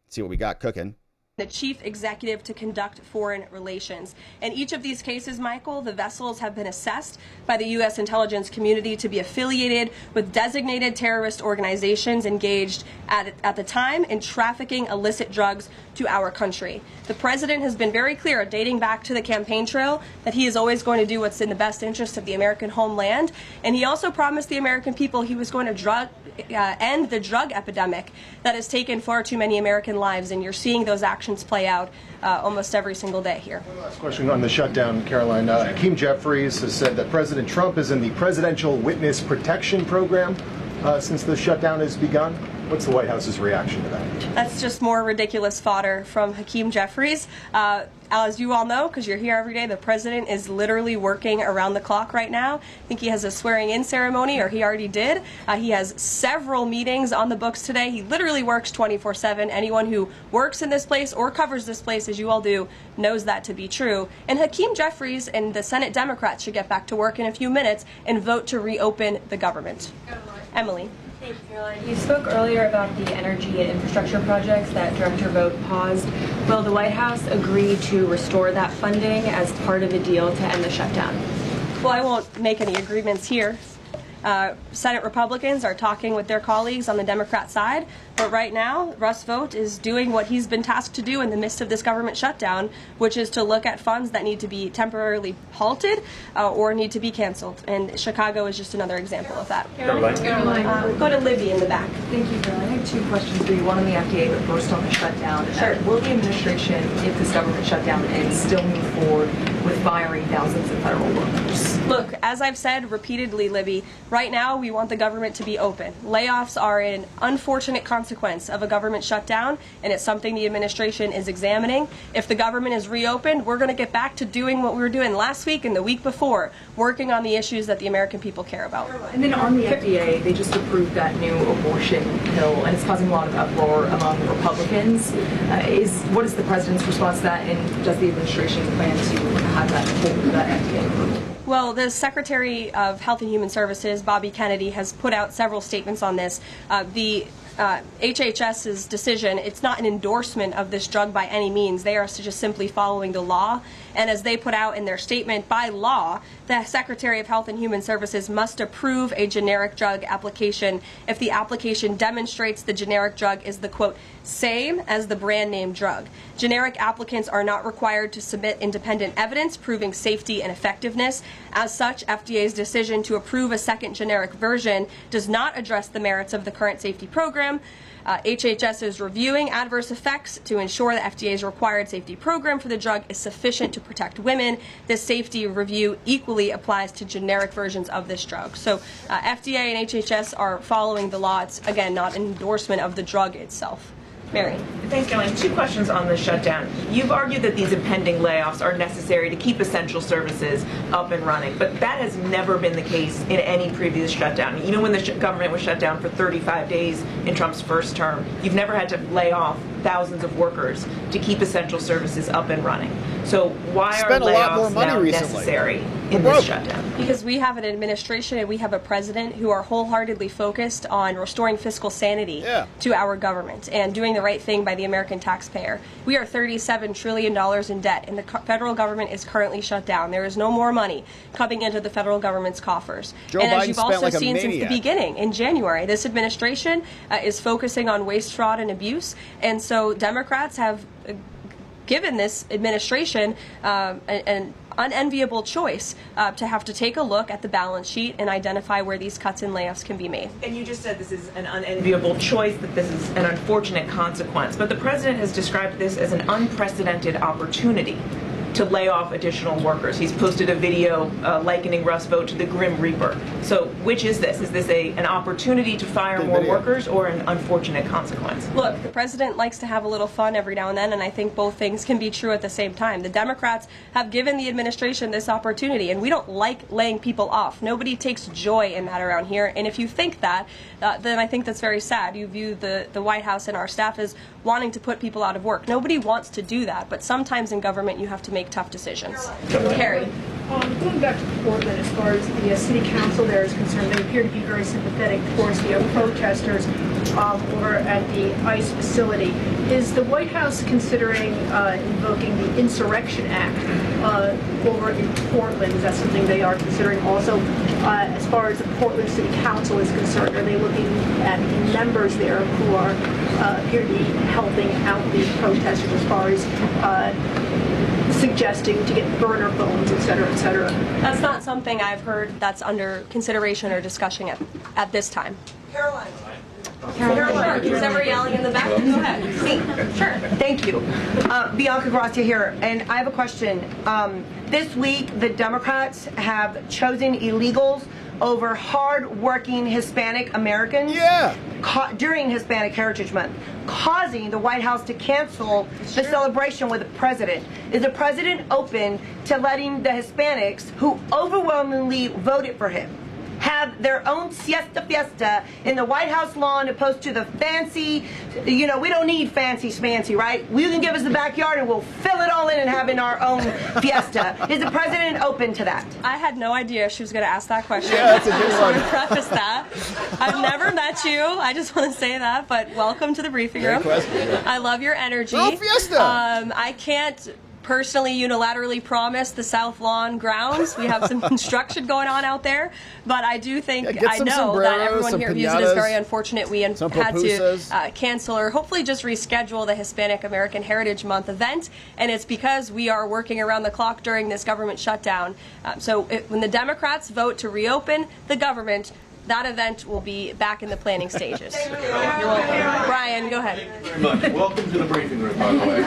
See what we got cooking. the chief executive to conduct foreign relations. In each of these cases, Michael, the vessels have been assessed by the U.S. intelligence community to be affiliated with designated terrorist organizations engaged at the time in trafficking illicit drugs to our country. The president has been very clear, dating back to the campaign trail, that he is always going to do what's in the best interest of the American homeland. And he also promised the American people he was going to end the drug epidemic that has taken far too many American lives. And you're seeing those actions play out almost every single day here. Last question on the shutdown, Caroline. Hakeem Jeffries has said that President Trump is in the Presidential Witness Protection Program since the shutdown has begun. What's the White House's reaction to that? That's just more ridiculous fodder from Hakeem Jeffries. As you all know, because you're here every day, the president is literally working around the clock right now. I think he has a swearing-in ceremony, or he already did. He has several meetings on the books today. He literally works 24/7. Anyone who works in this place or covers this place, as you all do, knows that to be true. And Hakeem Jeffries and the Senate Democrats should get back to work in a few minutes and vote to reopen the government. Emily. Thank you, Caroline. You spoke earlier about the energy and infrastructure projects that Director Vought paused. Will the White House agree to restore that funding as part of a deal to end the shutdown? Well, I won't make any agreements here. Senate Republicans are talking with their colleagues on the Democrat side, but right now, Russ Vought is doing what he's been tasked to do in the midst of this government shutdown, which is to look at funds that need to be temporarily halted or need to be canceled. And Chicago is just another example of that. Caroline. Go to Libby in the back. Thank you, Caroline. I have two questions for you. One on the FDA, but first on the shutdown. Sure. Will the administration, if this government shutdown ends, still move forward with firing thousands of federal workers? Look, as I've said repeatedly, Libby, right now we want the government to be open. Layoffs are an unfortunate consequence of a government shutdown, and it's something the administration is examining. If the government is reopened, we're going to get back to doing what we were doing last week and the week before, working on the issues that the American people care about. And then on the FDA, they just approved that new abortion pill, and it's causing a lot of uproar among Republicans. What is the president's response to that, and does the administration plan to have that hold that FDA approval? Well, the Secretary of Health and Human Services, Bobby Kennedy, has put out several statements on this. The HHS's decision, it's not an endorsement of this drug by any means. They are just simply following the law. And as they put out in their statement, by law, the Secretary of Health and Human Services must approve a generic drug application if the application demonstrates the generic drug is the, quote, same as the brand name drug. Generic applicants are not required to submit independent evidence proving safety and effectiveness. As such, FDA's decision to approve a second generic version does not address the merits of the current safety program. HHS is reviewing adverse effects to ensure the FDA's required safety program for the drug is sufficient to protect women. This safety review equally applies to generic versions of this drug. So FDA and HHS are following the law. It's, again, not an endorsement of the drug itself. Mary. Thanks, Caroline. Two questions on the shutdown. You've argued that these impending layoffs are necessary to keep essential services up and running, but that has never been the case in any previous shutdown. Even when the government was shut down for 35 days in Trump's first term, you've never had to lay off thousands of workers to keep essential services up and running. So why are layoffs now necessary in this shutdown? Because we have an administration and we have a president who are wholeheartedly focused on restoring fiscal sanity to our government and doing the right thing by the American taxpayer. We are $37 trillion in debt, and the federal government is currently shut down. There is no more money coming into the federal government's coffers. Joe and as Biden you've spent also like a seen since the maniac. beginning, in January, this administration is focusing on waste, fraud, and abuse. And so Democrats have given this administration an unenviable choice to have to take a look at the balance sheet and identify where these cuts and layoffs can be made. And you just said this is an unenviable choice, that this is an unfortunate consequence. But the president has described this as an unprecedented opportunity to lay off additional workers. He's posted a video likening Russ Vought to the Grim Reaper. So which is this? Is this an opportunity to fire more workers or an unfortunate consequence? Look, the president likes to have a little fun every now and then, and I think both things can be true at the same time. The Democrats have given the administration this opportunity, and we don't like laying people off. Nobody takes joy in that around here, and if you think that, then I think that's very sad. You view the White House and our staff as wanting to put people out of work. Nobody wants to do that, but sometimes in government you have to make tough decisions. Carrie. Going back to Portland, as far as the city council there is concerned, they appear to be very sympathetic towards the protesters over at the ICE facility. Is the White House considering invoking the Insurrection Act over in Portland? Is that something they are considering also? As far as the Portland City Council is concerned, are they looking at the members there who are appear to be helping out the protesters as far as suggesting to get burner phones, et cetera, et cetera? That's not something I've heard that's under consideration or discussion at this time. Caroline. Caroline, is ever yelling in the back? Go ahead. Me. Sure. Thank you. Bianca Gracia here, and I have a question. This week, the Democrats have chosen illegals over hard-working Hispanic Americans during Hispanic Heritage Month, causing the White House to cancel the celebration with the president. Is the president open to letting the Hispanics, who overwhelmingly voted for him, have their own fiesta in the White House lawn opposed to the fancy, we don't need fancy schmancy, right? You can give us the backyard and we'll fill it all in and have in our own fiesta. Is the president open to that? I had no idea she was going to ask that question. Yeah, that's a good one. I just want to preface that. I've never met you. I just want to say that, but welcome to the briefing room. I love your energy. Oh, fiesta! I can't personally unilaterally promise the South Lawn grounds. We have some construction going on out there, but I do think I know that everyone here views it as very unfortunate we had to cancel or hopefully just reschedule the Hispanic American Heritage Month event, and it's because we are working around the clock during this government shutdown. When the Democrats vote to reopen the government, that event will be back in the planning stages. You're welcome. Brian, go ahead. Thank you very much. Welcome to the briefing room, by the way.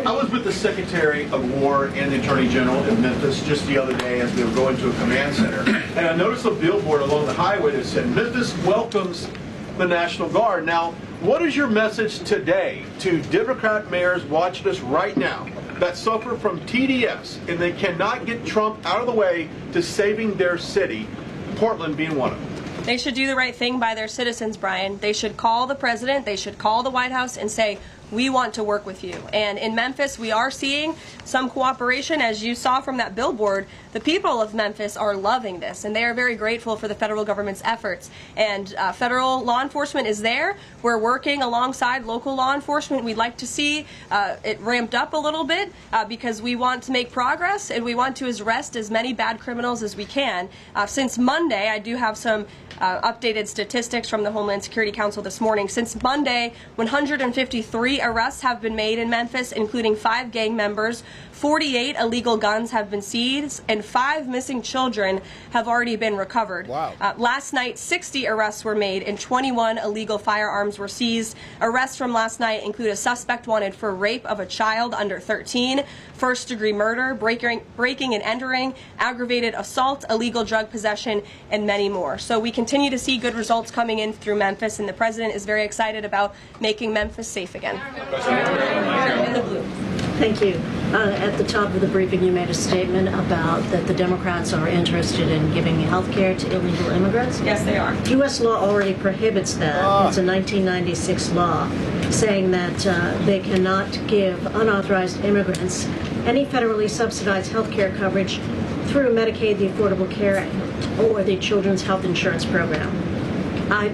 I was with the Secretary of War and the Attorney General in Memphis just the other day as we were going to a command center. And I noticed a billboard along the highway that said, "Memphis welcomes the National Guard." Now, what is your message today to Democrat mayors watching us right now that suffer from TDS and they cannot get Trump out of the way to saving their city, Portland being one of them? They should do the right thing by their citizens, Brian. They should call the president, they should call the White House and say, we want to work with you. And in Memphis, we are seeing some cooperation. As you saw from that billboard, the people of Memphis are loving this, and they are very grateful for the federal government's efforts. And federal law enforcement is there. We're working alongside local law enforcement. We'd like to see it ramped up a little bit because we want to make progress, and we want to arrest as many bad criminals as we can. Since Monday, I do have some updated statistics from the Homeland Security Council this morning. Since Monday, 153 arrests have been made in Memphis, including 5 gang members. 48 illegal guns have been seized, and 5 missing children have already been recovered. Wow. Last night, 60 arrests were made, and 21 illegal firearms were seized. Arrests from last night include a suspect wanted for rape of a child under 13, first-degree murder, breaking and entering, aggravated assault, illegal drug possession, and many more. So we continue to see good results coming in through Memphis, and the president is very excited about making Memphis safe again. In the blue. Thank you. At the top of the briefing, you made a statement about that the Democrats are interested in giving health care to illegal immigrants. Yes, they are. U.S. law already prohibits that. It's a 1996 law saying that they cannot give unauthorized immigrants any federally subsidized health care coverage through Medicaid, the Affordable Care Act, or the Children's Health Insurance Program.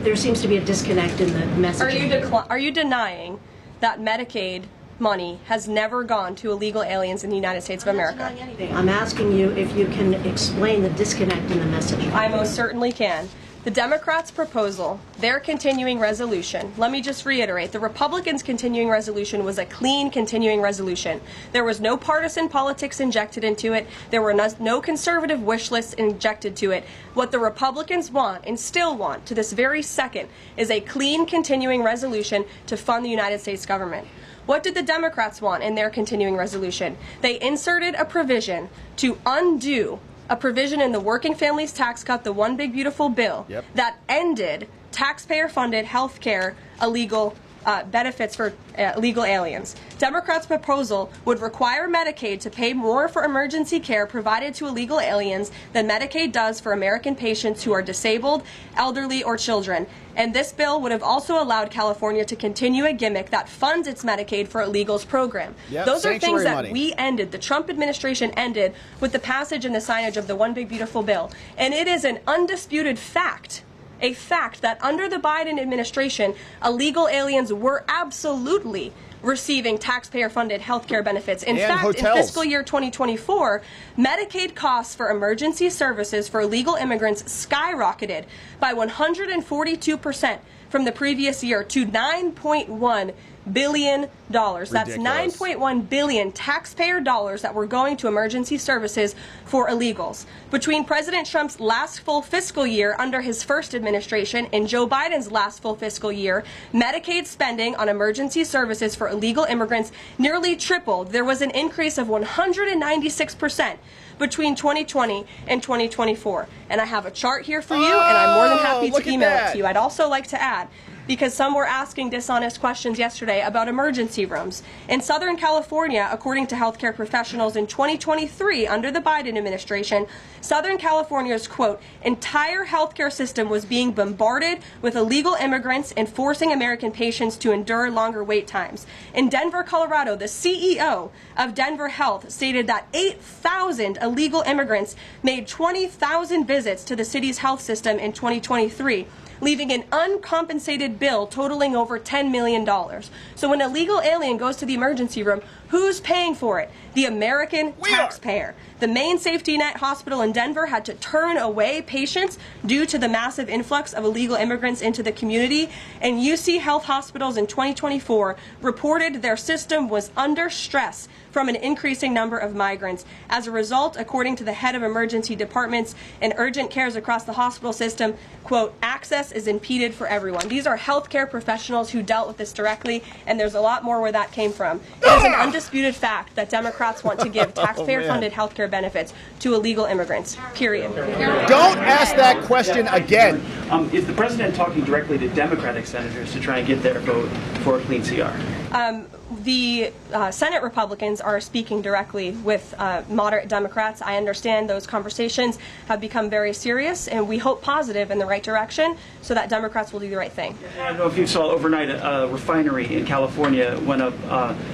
There seems to be a disconnect in the messaging. Are you denying that Medicaid money has never gone to illegal aliens in the United States of America? I'm asking you if you can explain the disconnect in the message. I most certainly can. The Democrats' proposal, their continuing resolution, let me just reiterate, the Republicans' continuing resolution was a clean continuing resolution. There was no partisan politics injected into it. There were no conservative wish lists injected to it. What the Republicans want, and still want to this very second, is a clean continuing resolution to fund the United States government. What did the Democrats want in their continuing resolution? They inserted a provision to undo a provision in the Working Families Tax Cut, the One Big Beautiful Bill, that ended taxpayer-funded health care illegal benefits for illegal aliens. Democrats' proposal would require Medicaid to pay more for emergency care provided to illegal aliens than Medicaid does for American patients who are disabled, elderly, or children. And this bill would have also allowed California to continue a gimmick that funds its Medicaid for illegals program. Yep, those are things that money. we ended, the Trump administration ended with the passage and the signage of the One Big Beautiful Bill. And it is an undisputed fact, a fact that under the Biden administration, illegal aliens were absolutely receiving taxpayer-funded health care benefits. In fact, hotels. in fiscal year 2024, Medicaid costs for emergency services for illegal immigrants skyrocketed by 142% from the previous year to $9.1 billion. That's $9.1 billion taxpayer dollars that were going to emergency services for illegals. Between President Trump's last full fiscal year under his first administration and Joe Biden's last full fiscal year, Medicaid spending on emergency services for illegal immigrants nearly tripled. There was an increase of 196% between 2020 and 2024. And I have a chart here for you, and I'm more than happy to email it to you. I'd also like to add, because some were asking dishonest questions yesterday about emergency rooms. In Southern California, according to healthcare professionals in 2023 under the Biden administration, Southern California's, quote, entire healthcare system was being bombarded with illegal immigrants and forcing American patients to endure longer wait times. In Denver, Colorado, the CEO of Denver Health stated that 8,000 illegal immigrants made 20,000 visits to the city's health system in 2023. Leaving an uncompensated bill totaling over $10 million. So when an illegal alien goes to the emergency room, who's paying for it? The American taxpayer. The main safety net hospital in Denver had to turn away patients due to the massive influx of illegal immigrants into the community. And UC Health Hospitals in 2024 reported their system was under stress from an increasing number of migrants. As a result, according to the head of emergency departments and urgent cares across the hospital system, quote, access is impeded for everyone. These are healthcare professionals who dealt with this directly, and there's a lot more where that came from. It is an undisputed fact that Democrats want to give taxpayer-funded healthcare benefits to illegal immigrants, period. Don't ask that question again. Is the president talking directly to Democratic senators to try and get their vote for a clean CR? The Senate Republicans are speaking directly with moderate Democrats. I understand those conversations have become very serious, and we hope positive in the right direction so that Democrats will do the right thing. I don't know if you saw overnight a refinery in California went up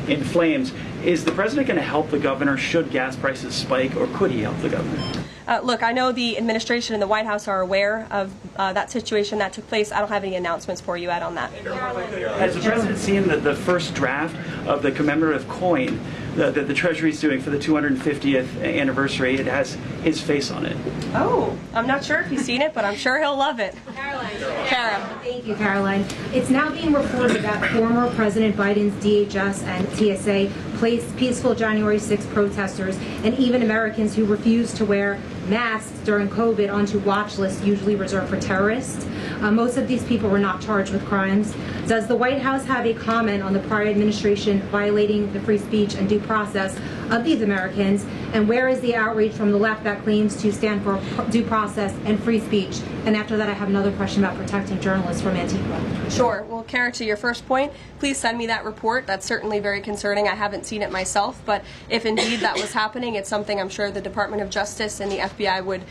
in flames. Is the president going to help the governor should gas prices spike, or could he help the governor? Look, I know the administration and the White House are aware of that situation that took place. I don't have any announcements for you, Ed, on that. Has the president seen the first draft of the commemorative coin that the Treasury is doing for the 250th anniversary? It has his face on it. Oh, I'm not sure if he's seen it, but I'm sure he'll love it. Kara. Thank you, Caroline. It's now being reported that former President Biden's DHS and TSA placed peaceful January 6 protesters and even Americans who refused to wear masks during COVID onto watch lists usually reserved for terrorists. Most of these people were not charged with crimes. Does the White House have a comment on the prior administration violating the free speech and due process of these Americans? And where is the outrage from the left that claims to stand for due process and free speech? And after that, I have another question about protecting journalists from Antifa. Sure. Well, Kara, to your first point, please send me that report. That's certainly very concerning. I haven't seen it myself, but if indeed that was happening, it's something I'm sure the Department of Justice and the FBI would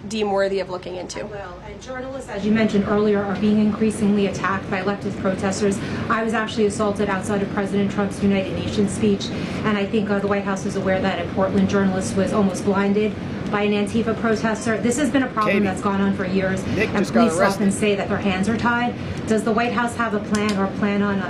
deem worthy of looking into. Well, and journalists, as you mentioned earlier, are being increasingly attacked by leftist protesters. I was actually assaulted outside of President Trump's United Nations speech, and I think the White House is aware that a Portland journalist was almost blinded by an Antifa protester. This has been a problem that's gone on for years, and police often say that their hands are tied. Does the White House have a plan or plan on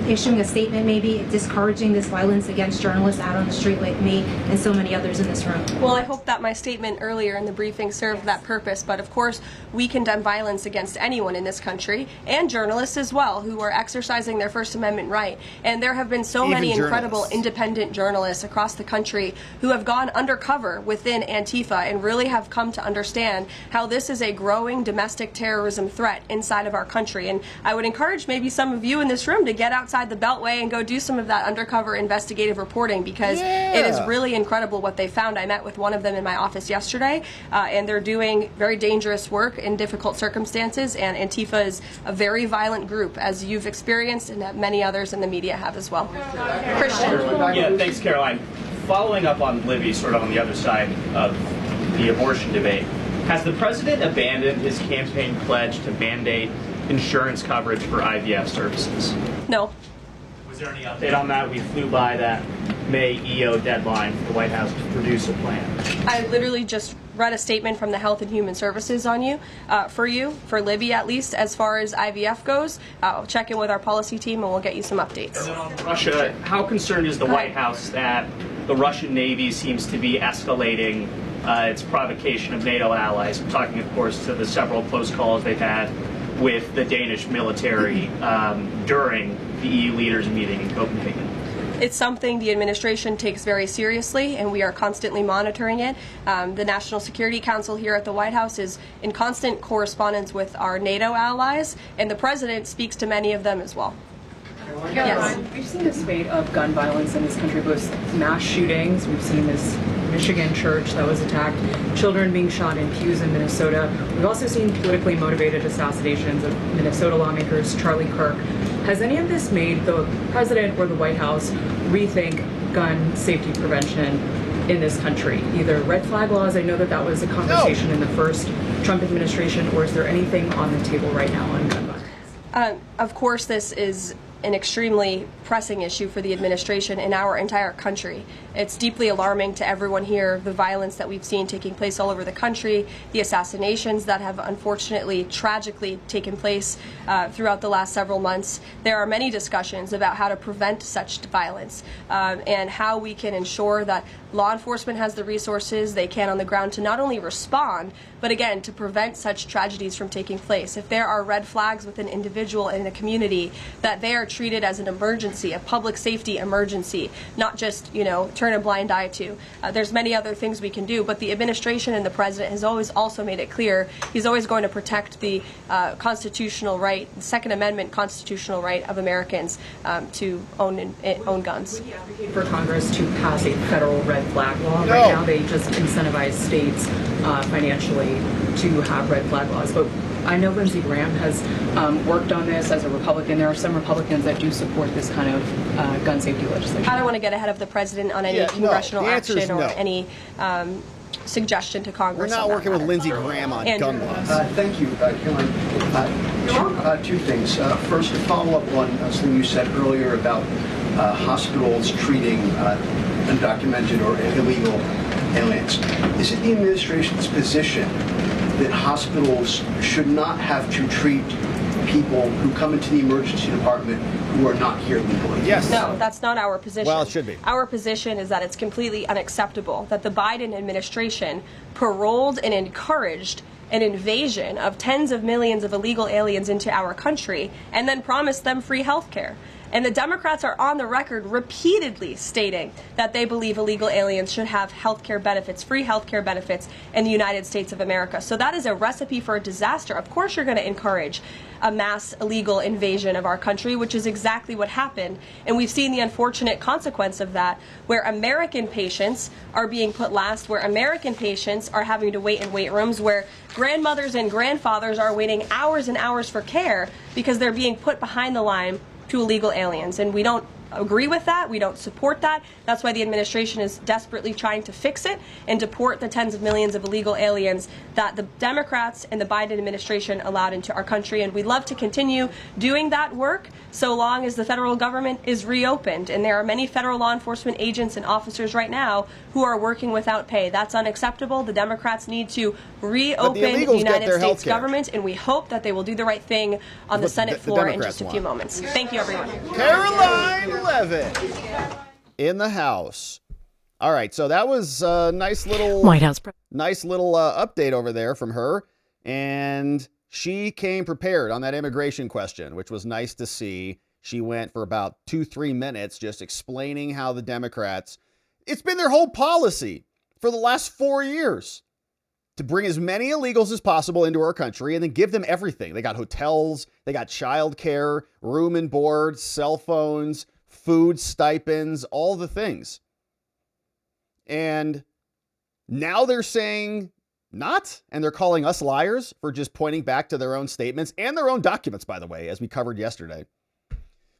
issuing a statement maybe discouraging this violence against journalists out on the street like me and so many others in this room? Well, I hope that my statement earlier in the briefing served that purpose, but of course we condemn violence against anyone in this country, and journalists as well, who are exercising their First Amendment right. And there have been so many incredible independent journalists across the country who have gone undercover within Antifa and really have come to understand how this is a growing domestic terrorism threat inside of our country. And I would encourage maybe some of you in this room to get outside inside the Beltway and go do some of that undercover investigative reporting, because it is really incredible what they found. I met with one of them in my office yesterday, and they're doing very dangerous work in difficult circumstances, and Antifa is a very violent group, as you've experienced and that many others in the media have as well. Christian. Yeah, thanks, Caroline. Following up on Libby, sort of on the other side of the abortion debate, has the president abandoned his campaign pledge to mandate insurance coverage for IVF services? No. Was there any update on that? We flew by that May EO deadline for the White House to produce a plan. I literally just read a statement from the Health and Human Services for Libby at least, as far as IVF goes. I'll check in with our policy team and we'll get you some updates. And then on Russia, how concerned is the White House that the Russian Navy seems to be escalating its provocation of NATO allies? I'm talking, of course, to the several close calls they've had with the Danish military during the EU leaders meeting in Copenhagen. It's something the administration takes very seriously, and we are constantly monitoring it. The National Security Council here at the White House is in constant correspondence with our NATO allies, and the president speaks to many of them as well. Yes. We've seen a spate of gun violence in this country, both mass shootings. We've seen this Michigan church that was attacked, children being shot in pews in Minnesota. We've also seen politically motivated assassinations of Minnesota lawmakers, Charlie Kirk. Has any of this made the president or the White House rethink gun safety prevention in this country? Either red flag laws, I know that was a conversation in the first Trump administration, or is there anything on the table right now on gun violence? Of course, this is an extremely pressing issue for the administration in our entire country. It's deeply alarming to everyone here, the violence that we've seen taking place all over the country, the assassinations that have unfortunately, tragically taken place throughout the last several months. There are many discussions about how to prevent such violence and how we can ensure that law enforcement has the resources they can on the ground to not only respond, but again, to prevent such tragedies from taking place. If there are red flags with an individual in a community, that they are treated as an emergency, a public safety emergency, not just, turn a blind eye to. There's many other things we can do, but the administration and the president has always also made it clear he's always going to protect the constitutional right, the Second Amendment constitutional right of Americans to own guns. Would you advocate for Congress to pass a federal red flag law? No. Right now they just incentivize states financially to have red flag laws, but I know Lindsey Graham has worked on this as a Republican. There are some Republicans that do support this kind of gun safety legislation. I don't want to get ahead of the president on any congressional action or any suggestion to Congress. We're not working with Lindsey Graham on gun laws. Thank you, Caroline. Two things. First, to follow up on something you said earlier about hospitals treating undocumented or illegal aliens. Is it the administration's position that hospitals should not have to treat people who come into the emergency department who are not here legally? Yes. No, that's not our position. Well, it should be. Our position is that it's completely unacceptable that the Biden administration paroled and encouraged an invasion of tens of millions of illegal aliens into our country and then promised them free health care. And the Democrats are on the record repeatedly stating that they believe illegal aliens should have health care benefits, free health care benefits in the United States of America. So that is a recipe for a disaster. Of course you're going to encourage a mass illegal invasion of our country, which is exactly what happened. And we've seen the unfortunate consequence of that, where American patients are being put last, where American patients are having to wait in wait rooms, where grandmothers and grandfathers are waiting hours and hours for care because they're being put behind the line to illegal aliens. And we don't agree with that. We don't support that. That's why the administration is desperately trying to fix it and deport the tens of millions of illegal aliens that the Democrats and the Biden administration allowed into our country. And we'd love to continue doing that work so long as the federal government is reopened. And there are many federal law enforcement agents and officers right now who are working without pay. That's unacceptable. The Democrats need to reopen the United States government, and we hope that they will do the right thing on the Senate floor in just a few moments. Thank you, everyone. Caroline Levitt in the House. All right, so that was a nice little White House update over there from her, and she came prepared on that immigration question, which was nice to see. She went for about 2-3 minutes just explaining how the Democrats, it's been their whole policy for the last 4 years. to bring as many illegals as possible into our country and then give them everything. They got hotels, they got childcare, room and board, cell phones, food stipends, all the things. And now they're saying not, and they're calling us liars for just pointing back to their own statements and their own documents, by the way, as we covered yesterday.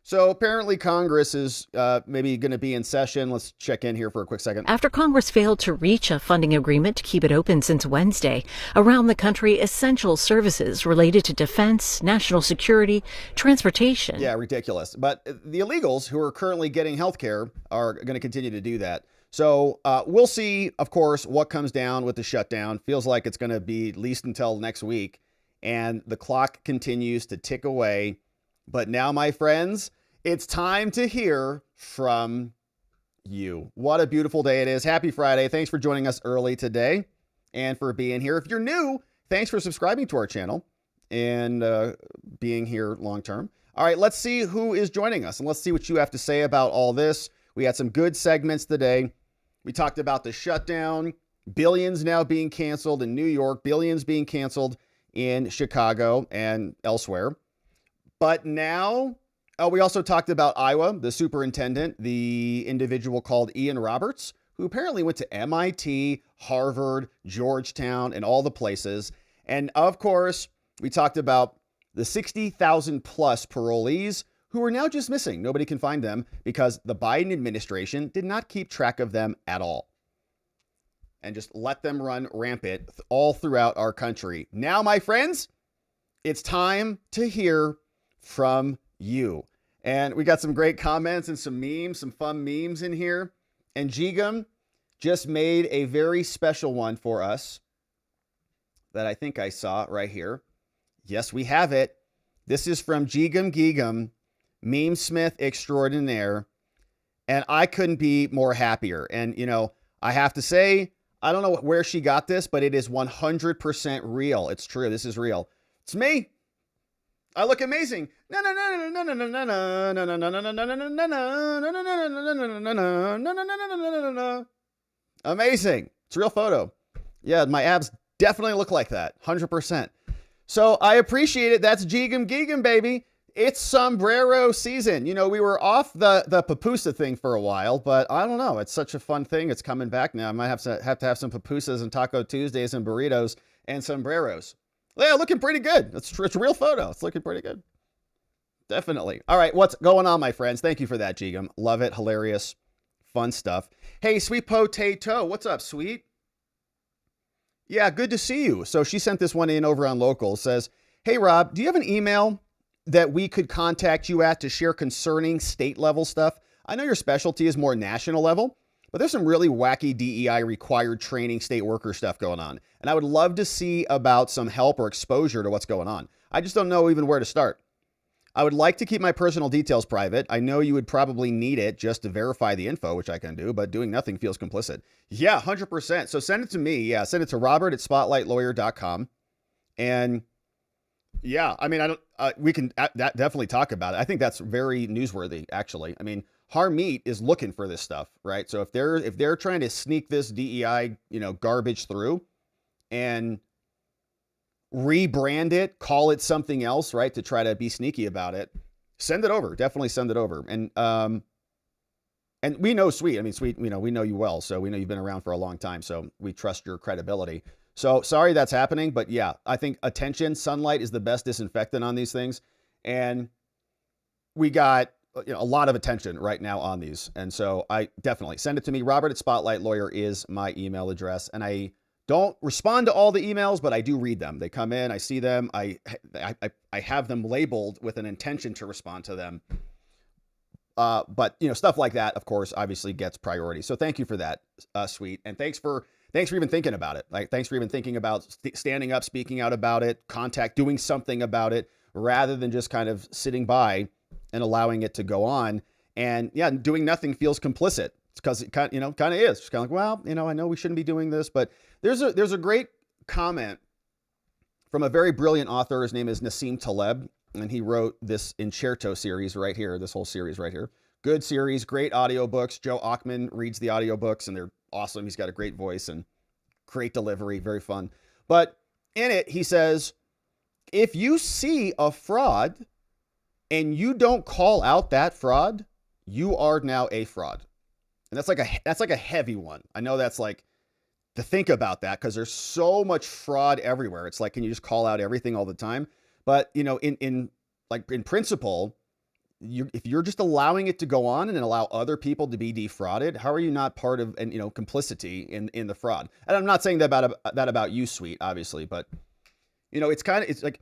So apparently Congress is maybe going to be in session. Let's check in here for a quick second. After Congress failed to reach a funding agreement to keep it open since Wednesday, around the country, essential services related to defense, national security, transportation. Yeah, ridiculous. But the illegals who are currently getting health care are going to continue to do that. So we'll see, of course, what comes down with the shutdown. Feels like it's going to be at least until next week. And the clock continues to tick away. But now, my friends, it's time to hear from you. What a beautiful day it is. Happy Friday. Thanks for joining us early today and for being here. If you're new, thanks for subscribing to our channel and being here long term. All right, let's see who is joining us and let's see what you have to say about all this. We had some good segments today. We talked about the shutdown, billions now being canceled in New York, billions being canceled in Chicago and elsewhere. But now, we also talked about Iowa, the superintendent, the individual called Ian Roberts, who apparently went to MIT, Harvard, Georgetown, and all the places. And of course, we talked about the 60,000 plus parolees who are now just missing. Nobody can find them because the Biden administration did not keep track of them at all and just let them run rampant all throughout our country. Now, my friends, it's time to hear from you. And we got some great comments and some memes, some fun memes in here. And Jigam just made a very special one for us that I think I saw right here. Yes, we have it. This is from Jigam Gigam, meme smith extraordinaire. And I couldn't be more happier. And, you know, I have to say, I don't know where she got this, but it is 100% real. It's true. This is real. It's me. I look amazing. Amazing. It's a real photo. Yeah, my abs definitely look like that. 100%. So I appreciate it. That's Jigam Gigam, baby. It's sombrero season. You know, we were off the pupusa thing for a while, but I don't know. It's such a fun thing. It's coming back now. I might have to have some pupusas and Taco Tuesdays and burritos and sombreros. Yeah, looking pretty good. It's a real photo. It's looking pretty good. Definitely. All right, what's going on, my friends? Thank you for that, Jigam. Love it. Hilarious. Fun stuff. Hey, Sweet Potato. What's up, Sweet? Yeah, good to see you. So she sent this one in over on Local. Says, hey, Rob, do you have an email that we could contact you at to share concerning state level stuff? I know your specialty is more national level, but there's some really wacky DEI required training state worker stuff going on. And I would love to see about some help or exposure to what's going on. I just don't know even where to start. I would like to keep my personal details private. I know you would probably need it just to verify the info, which I can do, but doing nothing feels complicit. Yeah, 100%. So send it to me. Yeah, send it to robert@spotlightlawyer.com. And yeah, I mean, we can definitely talk about it. I think that's very newsworthy, actually. I mean, Harmeet is looking for this stuff, right? So if they're trying to sneak this DEI, garbage through and rebrand it, call it something else, right? To try to be sneaky about it, send it over. Definitely send it over. And we know Sweet. I mean, Sweet, we know you well, so we know you've been around for a long time, so we trust your credibility. So sorry that's happening, but yeah, I think attention, sunlight is the best disinfectant on these things. And we got a lot of attention right now on these. And so I definitely send it to me. Robert@SpotlightLawyer is my email address. And I don't respond to all the emails, but I do read them. They come in, I see them. I have them labeled with an intention to respond to them. But stuff like that, of course, obviously gets priority. So thank you for that, Sweet. And thanks for even thinking about it. Like, thanks for even thinking about standing up, speaking out about it, doing something about it, rather than just kind of sitting by and allowing it to go on. And yeah, doing nothing feels complicit. It's because it kind of is. It's kind of like, well, I know we shouldn't be doing this, but there's a great comment from a very brilliant author. His name is Nassim Taleb, and he wrote this Incerto series right here, this whole series right here. Good series, great audiobooks. Joe Achman reads the audiobooks, and they're awesome. He's got a great voice and crate delivery, very fun. But in it, he says, if you see a fraud and you don't call out that fraud, you are now a fraud. And that's like a heavy one. I know that's like to think about that because there's so much fraud everywhere. It's like, can you just call out everything all the time? But in principle, if you're just allowing it to go on and allow other people to be defrauded, how are you not part of complicity in the fraud? And I'm not saying that about you, Sweet, obviously, but it's like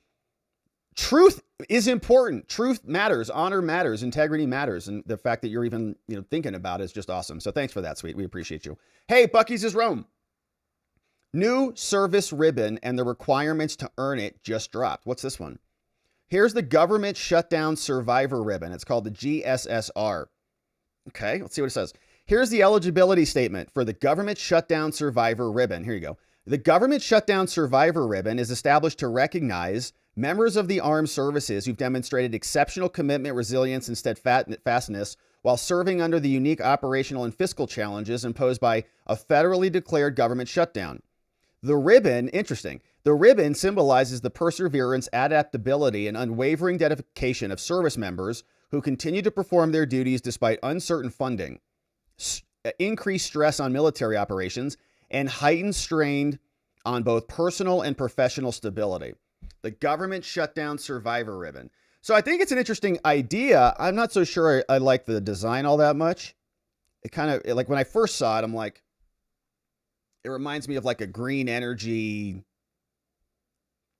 truth is important. Truth matters, honor matters, integrity matters, and the fact that you're even thinking about it is just awesome. So thanks for that, Sweet. We appreciate you. Hey, Buc-ee's is Rome. New service ribbon and the requirements to earn it just dropped. What's this one? Here's the government shutdown survivor ribbon. It's called the GSSR. Okay, let's see what it says. Here's the eligibility statement for the government shutdown survivor ribbon. Here you go. The government shutdown survivor ribbon is established to recognize members of the armed services who've demonstrated exceptional commitment, resilience, and steadfastness while serving under the unique operational and fiscal challenges imposed by a federally declared government shutdown. The ribbon, interesting, the ribbon symbolizes the perseverance, adaptability, and unwavering dedication of service members who continue to perform their duties despite uncertain funding, increased stress on military operations, and heightened strain on both personal and professional stability. The government shutdown survivor ribbon. So I think it's an interesting idea. I'm not so sure I like the design all that much. It kind of, like when I first saw it, I'm like, it reminds me of like a green energy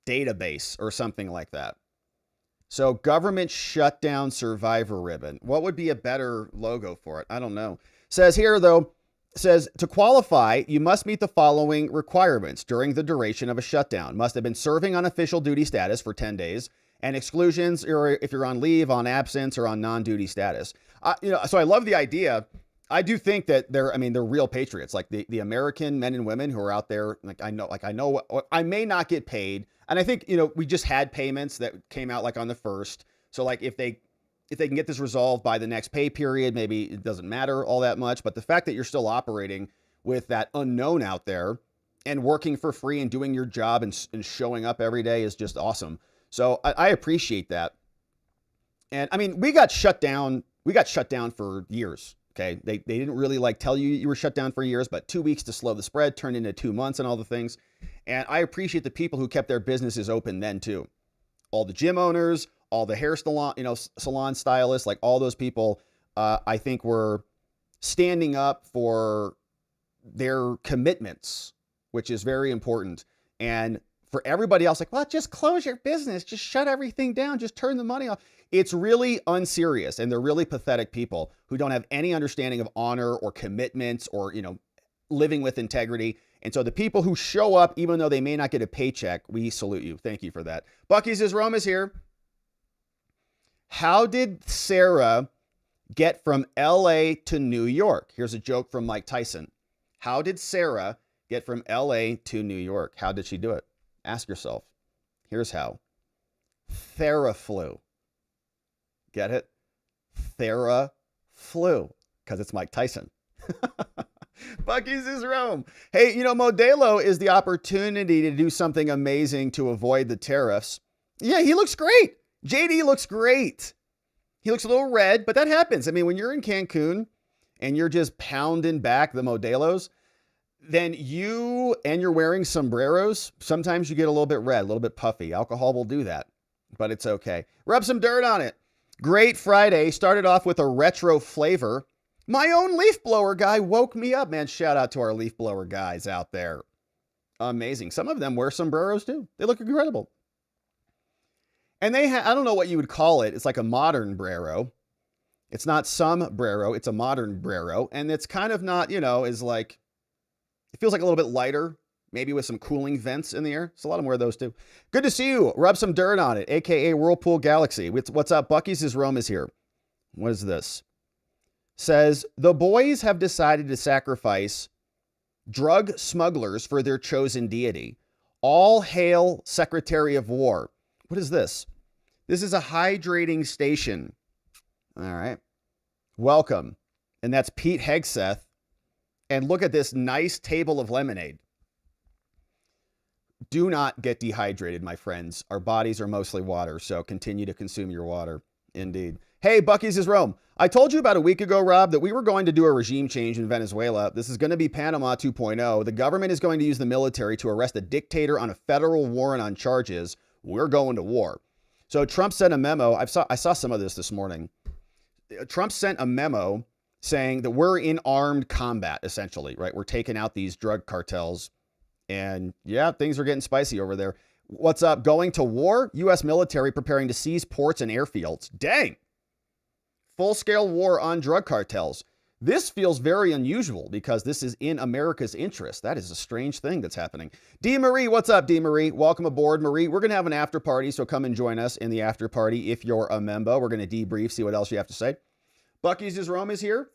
database or something like that. So government shutdown survivor ribbon. What would be a better logo for it? I don't know. Says here though, says to qualify, you must meet the following requirements during the duration of a shutdown. Must have been serving on official duty status for 10 days and exclusions or if you're on leave, on absence, or on non-duty status. So I love the idea. I do think that they're real patriots, like the American men and women who are out there. I know I may not get paid. And I think, we just had payments that came out like on the 1st. So like if they can get this resolved by the next pay period, maybe it doesn't matter all that much. But the fact that you're still operating with that unknown out there and working for free and doing your job and showing up every day is just awesome. So I appreciate that. And I mean, we got shut down for years. Okay. They didn't really tell you were shut down for years, but 2 weeks to slow the spread turned into 2 months and all the things. And I appreciate the people who kept their businesses open then too. All the gym owners, all the hair salon stylists, like all those people, I think were standing up for their commitments, which is very important. And for everybody else, like, well, just close your business, just shut everything down, just turn the money off. It's really unserious, and they're really pathetic people who don't have any understanding of honor or commitments or, living with integrity. And so the people who show up, even though they may not get a paycheck, we salute you. Thank you for that. Buc-ee's is Rome is here. How did Sarah get from LA to New York? Here's a joke from Mike Tyson. How did Sarah get from LA to New York? How did she do it? Ask yourself. Here's how. Theraflu. Get it? Theraflu. Because it's Mike Tyson. Buc-ee's is Rome. Hey, Modelo is the opportunity to do something amazing to avoid the tariffs. Yeah, he looks great. JD looks great. He looks a little red, but that happens. I mean, when you're in Cancun and you're just pounding back the Modelos, then you're wearing sombreros, sometimes you get a little bit red, a little bit puffy. Alcohol will do that, but it's okay. Rub some dirt on it. Great Friday. Started off with a retro flavor. My own leaf blower guy woke me up, man. Shout out to our leaf blower guys out there. Amazing. Some of them wear sombreros too. They look incredible. And they I don't know what you would call it. It's like a modern brero. It's not sombrero. It's a modern brero. And it's kind of not, is like, it feels like a little bit lighter, maybe with some cooling vents in the air. So a lot of them wear those too. Good to see you. Rub some dirt on it, AKA Whirlpool Galaxy. What's up? Buc-ee's is Rome is here. What is this? Says, the boys have decided to sacrifice drug smugglers for their chosen deity. All hail Secretary of War. What is this? This is a hydrating station. All right. Welcome. And that's Pete Hegseth. And look at this nice table of lemonade. Do not get dehydrated, my friends. Our bodies are mostly water, so continue to consume your water. Indeed. Hey, Bucky's is Rome. I told you about a week ago, Rob, that we were going to do a regime change in Venezuela. This is going to be Panama 2.0. The government is going to use the military to arrest a dictator on a federal warrant on charges. We're going to war. So Trump sent a memo. I saw some of this morning. Trump sent a memo saying that we're in armed combat, essentially, right? We're taking out these drug cartels. And yeah, things are getting spicy over there. What's up? Going to war? U.S. military preparing to seize ports and airfields. Dang. Full-scale war on drug cartels. This feels very unusual because this is in America's interest. That is a strange thing that's happening. D. Marie, what's up, D. Marie? Welcome aboard, Marie. We're going to have an after party, so come and join us in the after party if you're a member. We're going to debrief, see what else you have to say. Bucky's is Rome is here.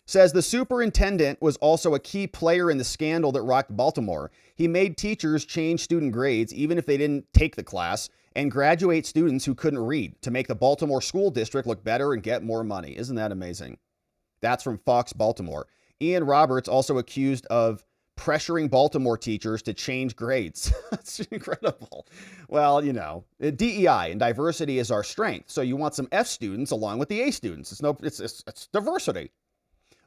Says the superintendent was also a key player in the scandal that rocked Baltimore. He made teachers change student grades even if they didn't take the class and graduate students who couldn't read to make the Baltimore school district look better and get more money. Isn't that amazing? That's from Fox Baltimore. Ian Roberts also accused of pressuring Baltimore teachers to change grades. That's incredible. Well, you know, DEI and diversity is our strength. So you want some F students along with the A students. It's diversity.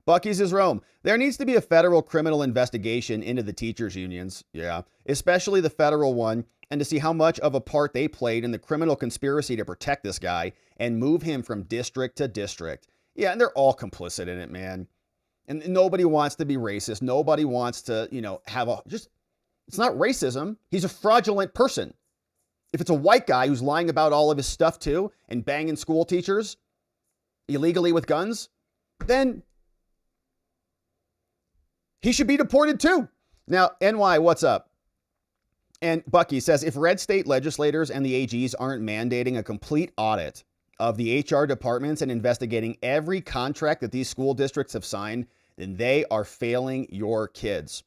Bucky's is Rome. There needs to be a federal criminal investigation into the teachers unions. Yeah, especially the federal one, and to see how much of a part they played in the criminal conspiracy to protect this guy and move him from district to district. Yeah, and they're all complicit in it, man. And nobody wants to be racist. Nobody wants to, have it's not racism. He's a fraudulent person. If it's a white guy who's lying about all of his stuff too and banging school teachers illegally with guns, then he should be deported too. Now, NY, what's up? And Bucky says, if red state legislators and the AGs aren't mandating a complete audit of the HR departments and investigating every contract that these school districts have signed, then they are failing your kids.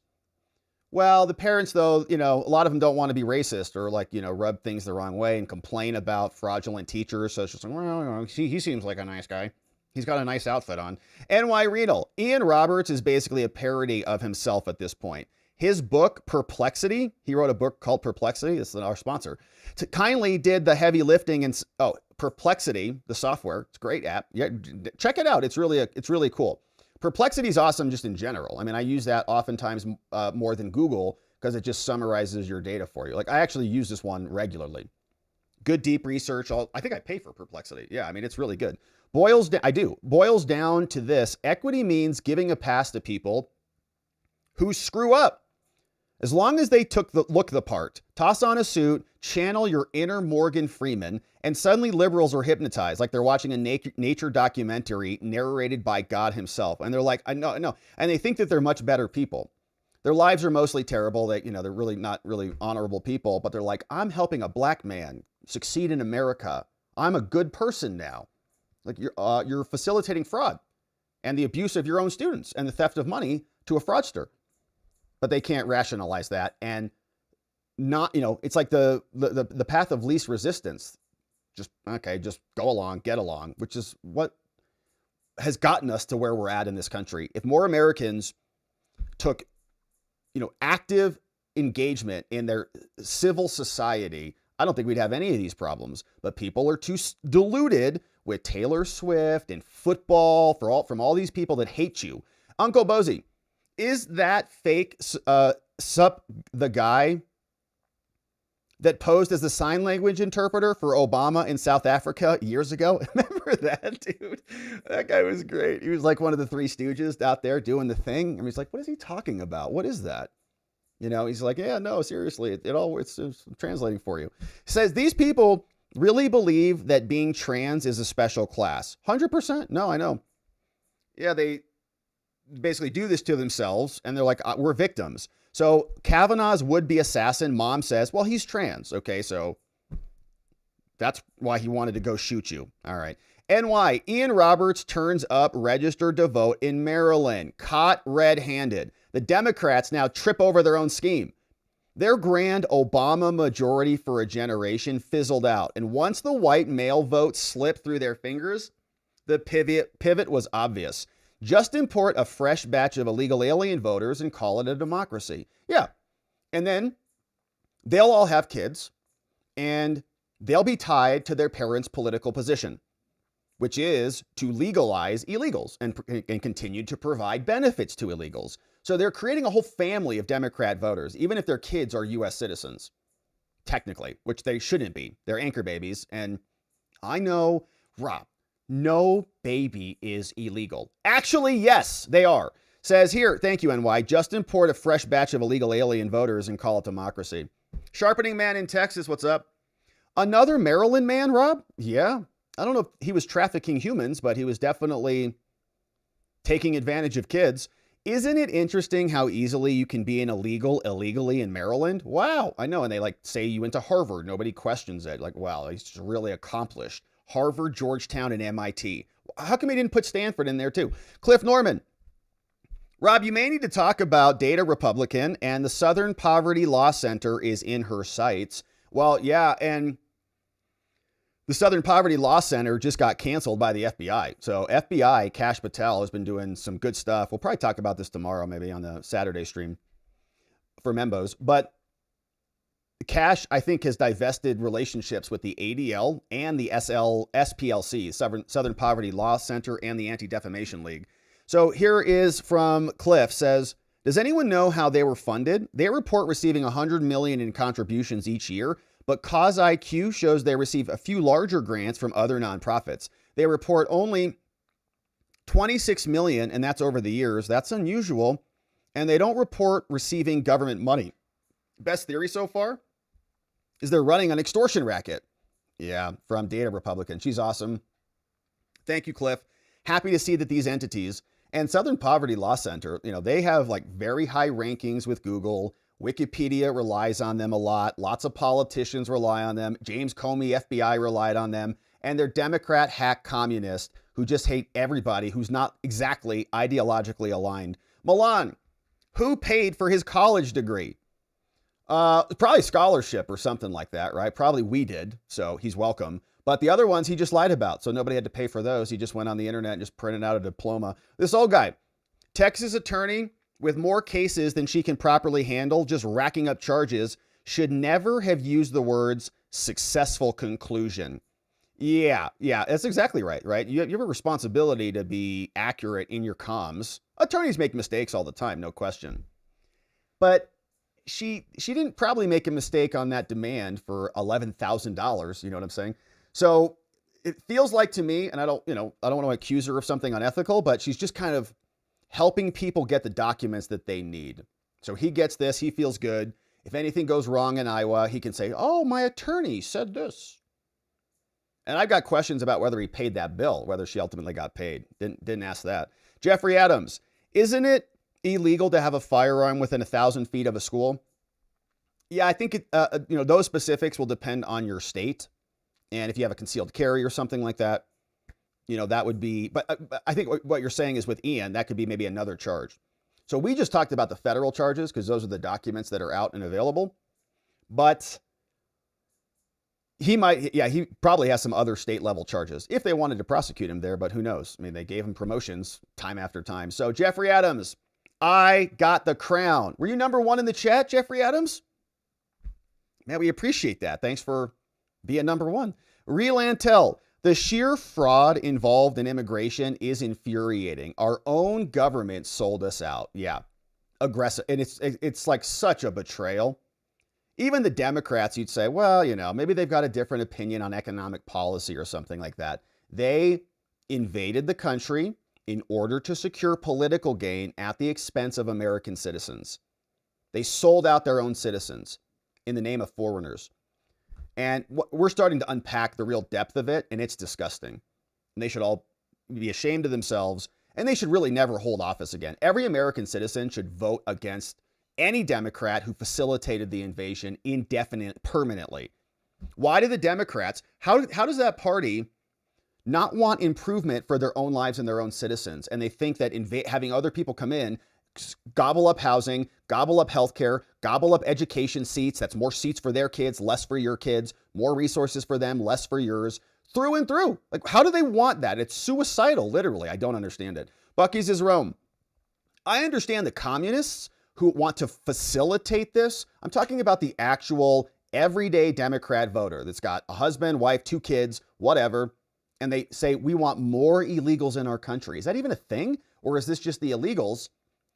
Well, the parents, though, a lot of them don't want to be racist or rub things the wrong way and complain about fraudulent teachers. So it's just like, well, he seems like a nice guy. He's got a nice outfit on. NY Renal. Ian Roberts is basically a parody of himself at this point. His book, Perplexity, he wrote a book called Perplexity. This is our sponsor. Kindly did the heavy lifting and Perplexity, the software. It's a great app. Yeah, check it out. It's really cool. Perplexity is awesome just in general. I mean, I use that oftentimes more than Google because it just summarizes your data for you. Like I actually use this one regularly. Good deep research. I think I pay for Perplexity. Yeah, I mean, it's really good. Boils down to this. Equity means giving a pass to people who screw up. As long as they look the part, toss on a suit, channel your inner Morgan Freeman, and suddenly liberals are hypnotized like they're watching a nature documentary narrated by God himself. And they're like, I know. And they think that they're much better people. Their lives are mostly terrible. They're really not really honorable people, but they're like, I'm helping a black man succeed in America. I'm a good person now. Like you're facilitating fraud and the abuse of your own students and the theft of money to a fraudster. But they can't rationalize that and not, it's like the path of least resistance. Just go along, get along, which is what has gotten us to where we're at in this country. If more Americans took, active engagement in their civil society, I don't think we'd have any of these problems. But people are too deluded with Taylor Swift and football from all these people that hate you. Uncle Bozy, is that fake Sup the guy that posed as the sign language interpreter for Obama in South Africa years ago? Remember that, dude? That guy was great. He was like one of the Three Stooges out there doing the thing. And he's like, what is he talking about? What is that? He's like, yeah, no, seriously, it's translating for you. He says these people really believe that being trans is a special class. 100%. No, I know. Yeah, they basically do this to themselves and they're like, we're victims. So Kavanaugh's would-be assassin mom says, well, he's trans. Okay, so that's why he wanted to go shoot you. All right. NY, Ian Roberts turns up registered to vote in Maryland, caught red-handed. The Democrats now trip over their own scheme. Their grand Obama majority for a generation fizzled out. And once the white male vote slipped through their fingers, the pivot was obvious. Just import a fresh batch of illegal alien voters and call it a democracy. Yeah. And then they'll all have kids, and they'll be tied to their parents' political position, which is to legalize illegals and continue to provide benefits to illegals. So they're creating a whole family of Democrat voters, even if their kids are U.S. citizens, technically, which they shouldn't be. They're anchor babies. And I know, Rob, no baby is illegal. Actually, yes, they are. Says here, thank you, NY, just import a fresh batch of illegal alien voters and call it democracy. Sharpening Man in Texas, what's up? Another Maryland man, Rob? Yeah. I don't know if he was trafficking humans, but he was definitely taking advantage of kids. Isn't it interesting how easily you can be an illegal illegally in Maryland? Wow, I know. And they like say you went to Harvard. Nobody questions it. Like, wow, he's just really accomplished. Harvard, Georgetown, and MIT. How come he didn't put Stanford in there too? Cliff Norman. Rob, you may need to talk about Data Republican, and the Southern Poverty Law Center is in her sights. Well, yeah, and the Southern Poverty Law Center just got canceled by the FBI. So FBI, Kash Patel, has been doing some good stuff. We'll probably talk about this tomorrow, maybe on the Saturday stream for membos. But Kash, I think, has divested relationships with the ADL and the SPLC, Southern Poverty Law Center, and the Anti-Defamation League. So here is from Cliff, says, does anyone know how they were funded? They report receiving $100 million in contributions each year, but Cause IQ shows they receive a few larger grants from other nonprofits. They report only $26 million, and that's over the years. That's unusual. And they don't report receiving government money. Best theory so far is they're running an extortion racket. Yeah, from Data Republican. She's awesome. Thank you, Cliff. Happy to see that these entities and Southern Poverty Law Center, they have like very high rankings with Google. Wikipedia relies on them a lot. Lots of politicians rely on them. James Comey, FBI relied on them. And they're Democrat hack communists who just hate everybody who's not exactly ideologically aligned. Milan, who paid for his college degree? Probably scholarship or something like that, right? Probably we did, so he's welcome. But the other ones he just lied about, so nobody had to pay for those. He just went on the internet and just printed out a diploma. This old guy, Texas attorney with more cases than she can properly handle, just racking up charges, should never have used the words successful conclusion. Yeah, that's exactly right? You have a responsibility to be accurate in your comms. Attorneys make mistakes all the time, no question. But she didn't probably make a mistake on that demand for $11,000, you know what I'm saying? So it feels like to me, and I don't want to accuse her of something unethical, but she's just kind of helping people get the documents that they need. So he gets this, he feels good. If anything goes wrong in Iowa, he can say, oh, my attorney said this. And I've got questions about whether he paid that bill, whether she ultimately got paid. Didn't ask that. Jeffrey Adams, isn't it illegal to have a firearm within 1,000 feet of a school? Yeah, I think those specifics will depend on your state. And if you have a concealed carry or something like that, that would be, but I think what you're saying is with Ian, that could be maybe another charge. So we just talked about the federal charges because those are the documents that are out and available. But he probably has some other state level charges if they wanted to prosecute him there, but who knows? I mean, they gave him promotions time after time. So Jeffrey Adams, I got the crown. Were you number one in the chat, Jeffrey Adams? Man, we appreciate that. Thanks for being number one. Real Antel, the sheer fraud involved in immigration is infuriating. Our own government sold us out. Yeah, aggressive. And it's like such a betrayal. Even the Democrats, you'd say, well, maybe they've got a different opinion on economic policy or something like that. They invaded the country in order to secure political gain at the expense of American citizens. They sold out their own citizens in the name of foreigners. And we're starting to unpack the real depth of it, and it's disgusting. And they should all be ashamed of themselves, and they should really never hold office again. Every American citizen should vote against any Democrat who facilitated the invasion permanently. Why do the Democrats, how does that party not want improvement for their own lives and their own citizens? And they think that having other people come in, gobble up housing, gobble up healthcare, gobble up education seats. That's more seats for their kids, less for your kids, more resources for them, less for yours, through and through. Like, how do they want that? It's suicidal, literally. I don't understand it. Bucky's is Rome. I understand the communists who want to facilitate this. I'm talking about the actual everyday Democrat voter that's got a husband, wife, 2 kids, whatever, and they say, we want more illegals in our country. Is that even a thing? Or is this just the illegals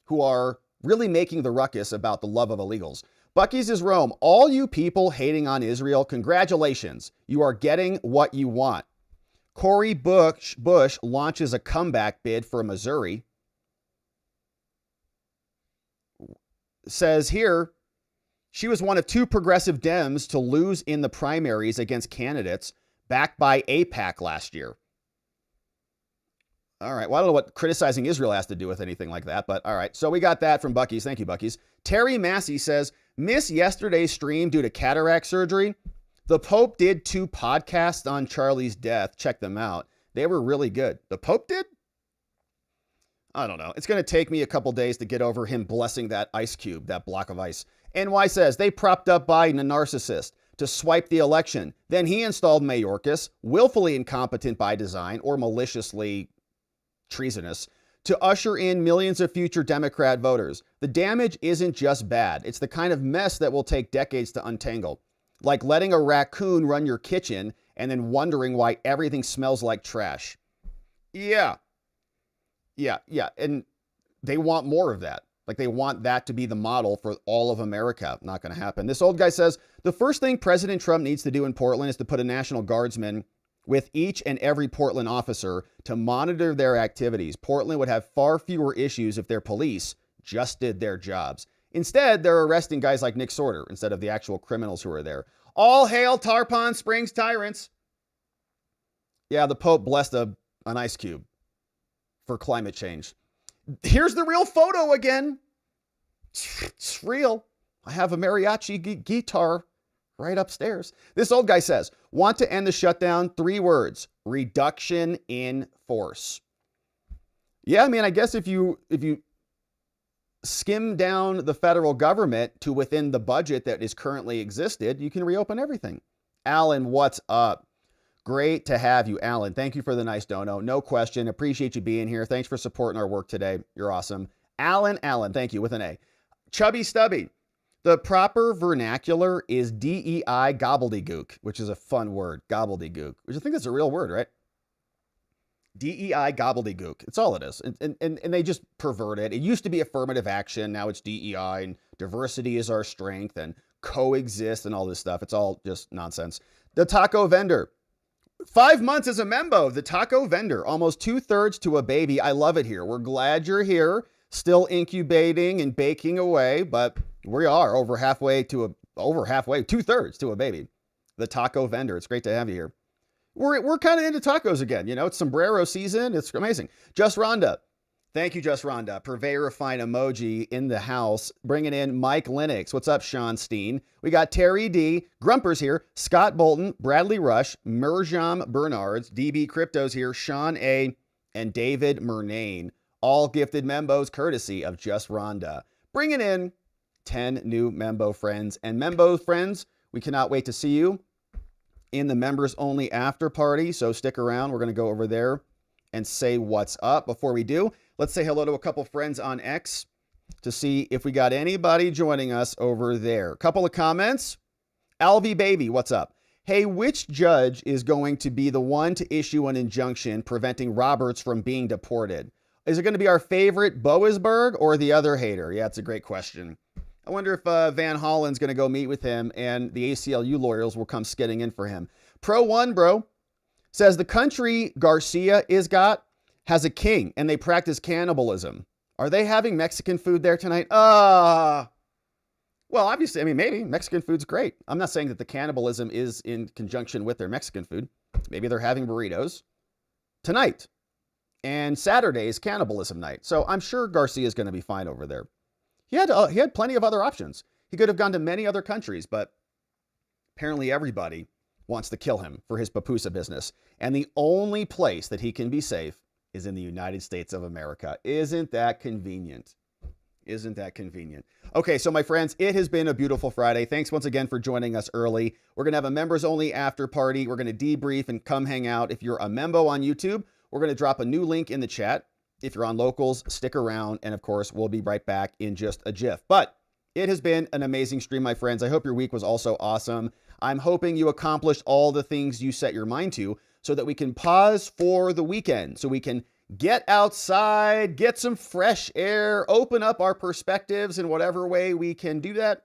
who are really making the ruckus about the love of illegals? Bucky's is Rome. All you people hating on Israel, congratulations. You are getting what you want. Cory Bush launches a comeback bid for Missouri. Says here, she was one of 2 progressive Dems to lose in the primaries against candidates backed by AIPAC last year. All right. Well, I don't know what criticizing Israel has to do with anything like that, but all right. So we got that from Bucky's. Thank you, Bucky's. Terry Massey says, miss yesterday's stream due to cataract surgery. The Pope did 2 podcasts on Charlie's death. Check them out. They were really good. The Pope did? I don't know. It's going to take me a couple days to get over him blessing that ice cube, that block of ice. NY says, they propped up Biden, a narcissist, to swipe the election. Then he installed Mayorkas, willfully incompetent by design or maliciously treasonous, to usher in millions of future Democrat voters. The damage isn't just bad. It's the kind of mess that will take decades to untangle. Like letting a raccoon run your kitchen and then wondering why everything smells like trash. Yeah. And they want more of that. Like they want that to be the model for all of America. Not going to happen. This old guy says, the first thing President Trump needs to do in Portland is to put a National Guardsman with each and every Portland officer to monitor their activities. Portland would have far fewer issues if their police just did their jobs. Instead, they're arresting guys like Nick Sorter instead of the actual criminals who are there. All hail Tarpon Springs tyrants. Yeah, the Pope blessed an ice cube for climate change. Here's the real photo again. It's real. I have a mariachi guitar right upstairs. This old guy says, want to end the shutdown? 3 words, reduction in force. Yeah, I mean, I guess if you skim down the federal government to within the budget that is currently existed, you can reopen everything. Alan, what's up? Great to have you, Alan. Thank you for the nice dono. No question. Appreciate you being here. Thanks for supporting our work today. You're awesome. Alan, thank you with an A. Chubby Stubby. The proper vernacular is DEI gobbledygook, which is a fun word. Gobbledygook, which I think that's a real word, right? DEI gobbledygook. It's all it is. And they just pervert it. It used to be affirmative action. Now it's DEI and diversity is our strength and coexist and all this stuff. It's all just nonsense. The taco vendor. 5 months as a member of the taco vendor. Almost 2/3 to a baby. I love it here. We're glad you're here. Still incubating and baking away, but we are over halfway, 2/3 to a baby. The taco vendor. It's great to have you here. We're kind of into tacos again. You know, it's sombrero season. It's amazing. Just Rhonda. Thank you, Just Rhonda. Purveyor of fine emoji in the house. Bringing in Mike Lennox. What's up, Sean Steen? We got Terry D. Grumpers here. Scott Bolton. Bradley Rush. Merjam Bernards. DB Cryptos here. Sean A. And David Murnane. All gifted membos courtesy of Just Rhonda. Bringing in 10 new Membo friends. And Membo friends, we cannot wait to see you in the members only after party. So stick around. We're going to go over there and say what's up. Before we do, let's say hello to a couple friends on X to see if we got anybody joining us over there. Couple of comments. Alvy Baby, what's up? Hey, which judge is going to be the one to issue an injunction preventing Roberts from being deported? Is it going to be our favorite Boasberg or the other hater? Yeah, it's a great question. I wonder if Van Hollen's going to go meet with him and the ACLU lawyers will come skidding in for him. Pro One, bro, says the country Garcia has a king and they practice cannibalism. Are they having Mexican food there tonight? Well, obviously, I mean, maybe Mexican food's great. I'm not saying that the cannibalism is in conjunction with their Mexican food. Maybe they're having burritos tonight. And Saturday is cannibalism night. So I'm sure Garcia is going to be fine over there. He had plenty of other options. He could have gone to many other countries, but apparently everybody wants to kill him for his papusa business. And the only place that he can be safe is in the United States of America. Isn't that convenient? Isn't that convenient? Okay, so my friends, it has been a beautiful Friday. Thanks once again for joining us early. We're going to have a members only after party. We're going to debrief and come hang out. If you're a membo on YouTube, we're going to drop a new link in the chat. If you're on locals, stick around. And of course, we'll be right back in just a jiff. But it has been an amazing stream, my friends. I hope your week was also awesome. I'm hoping you accomplished all the things you set your mind to so that we can pause for the weekend, so we can get outside, get some fresh air, open up our perspectives in whatever way we can do that.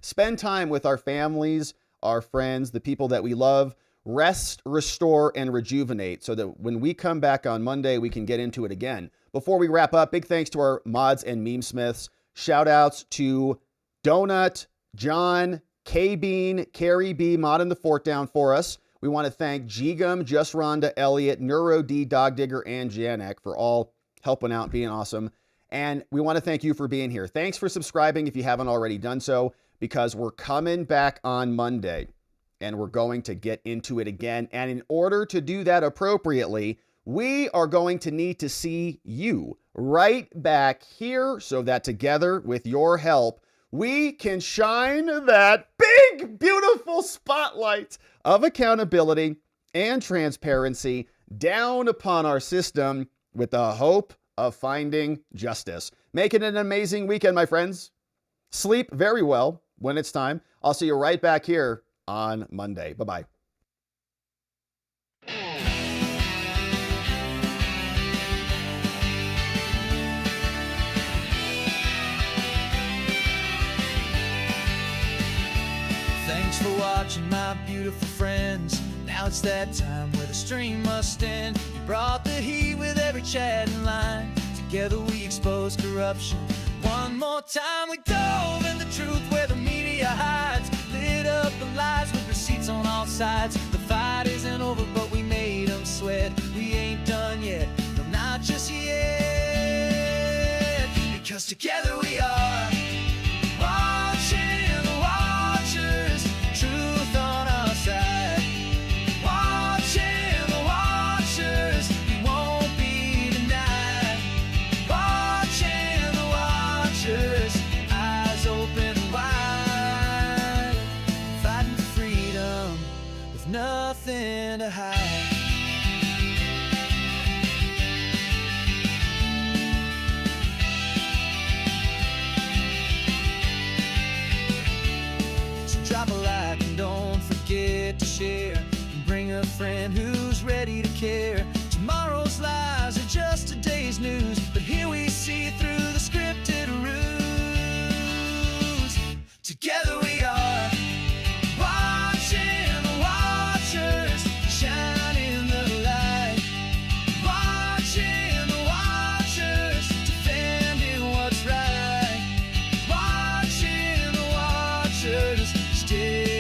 Spend time with our families, our friends, the people that we love. Rest, restore, and rejuvenate so that when we come back on Monday, we can get into it again. Before we wrap up, big thanks to our mods and meme smiths. Shout outs to Donut, John, K-Bean, Carrie B, modding the fort down for us. We want to thank G-Gum, Just Rhonda, Elliot, Neuro D, Dog Digger, and Janek for all helping out, being awesome. And we want to thank you for being here. Thanks for subscribing if you haven't already done so, because we're coming back on Monday and we're going to get into it again. And in order to do that appropriately, we are going to need to see you right back here so that together with your help, we can shine that big, beautiful spotlight of accountability and transparency down upon our system with the hope of finding justice. Make it an amazing weekend, my friends. Sleep very well when it's time. I'll see you right back here on Monday. Bye-bye. Thanks for watching, my beautiful friends. Now it's that time where the stream must end. You brought the heat with every chatting line. Together we expose corruption. One more time we dove in the truth where the media hides. Lit up the lies with receipts on all sides. The fight isn't over, but we made them sweat. We ain't done yet, no, not just yet. Because together we are watching the watchers. Truth on our side. Watching the watchers. We won't be denied. Watching the watchers. Eyes open wide. Fighting for freedom with nothing to hide. Drop a like and don't forget to share. And bring a friend who's ready to care. Tomorrow's lies are just today's news, but here we see through the scripted ruse. Together we are watching the watchers shine in the light. Watching the watchers defending what's right. Watching the watchers stay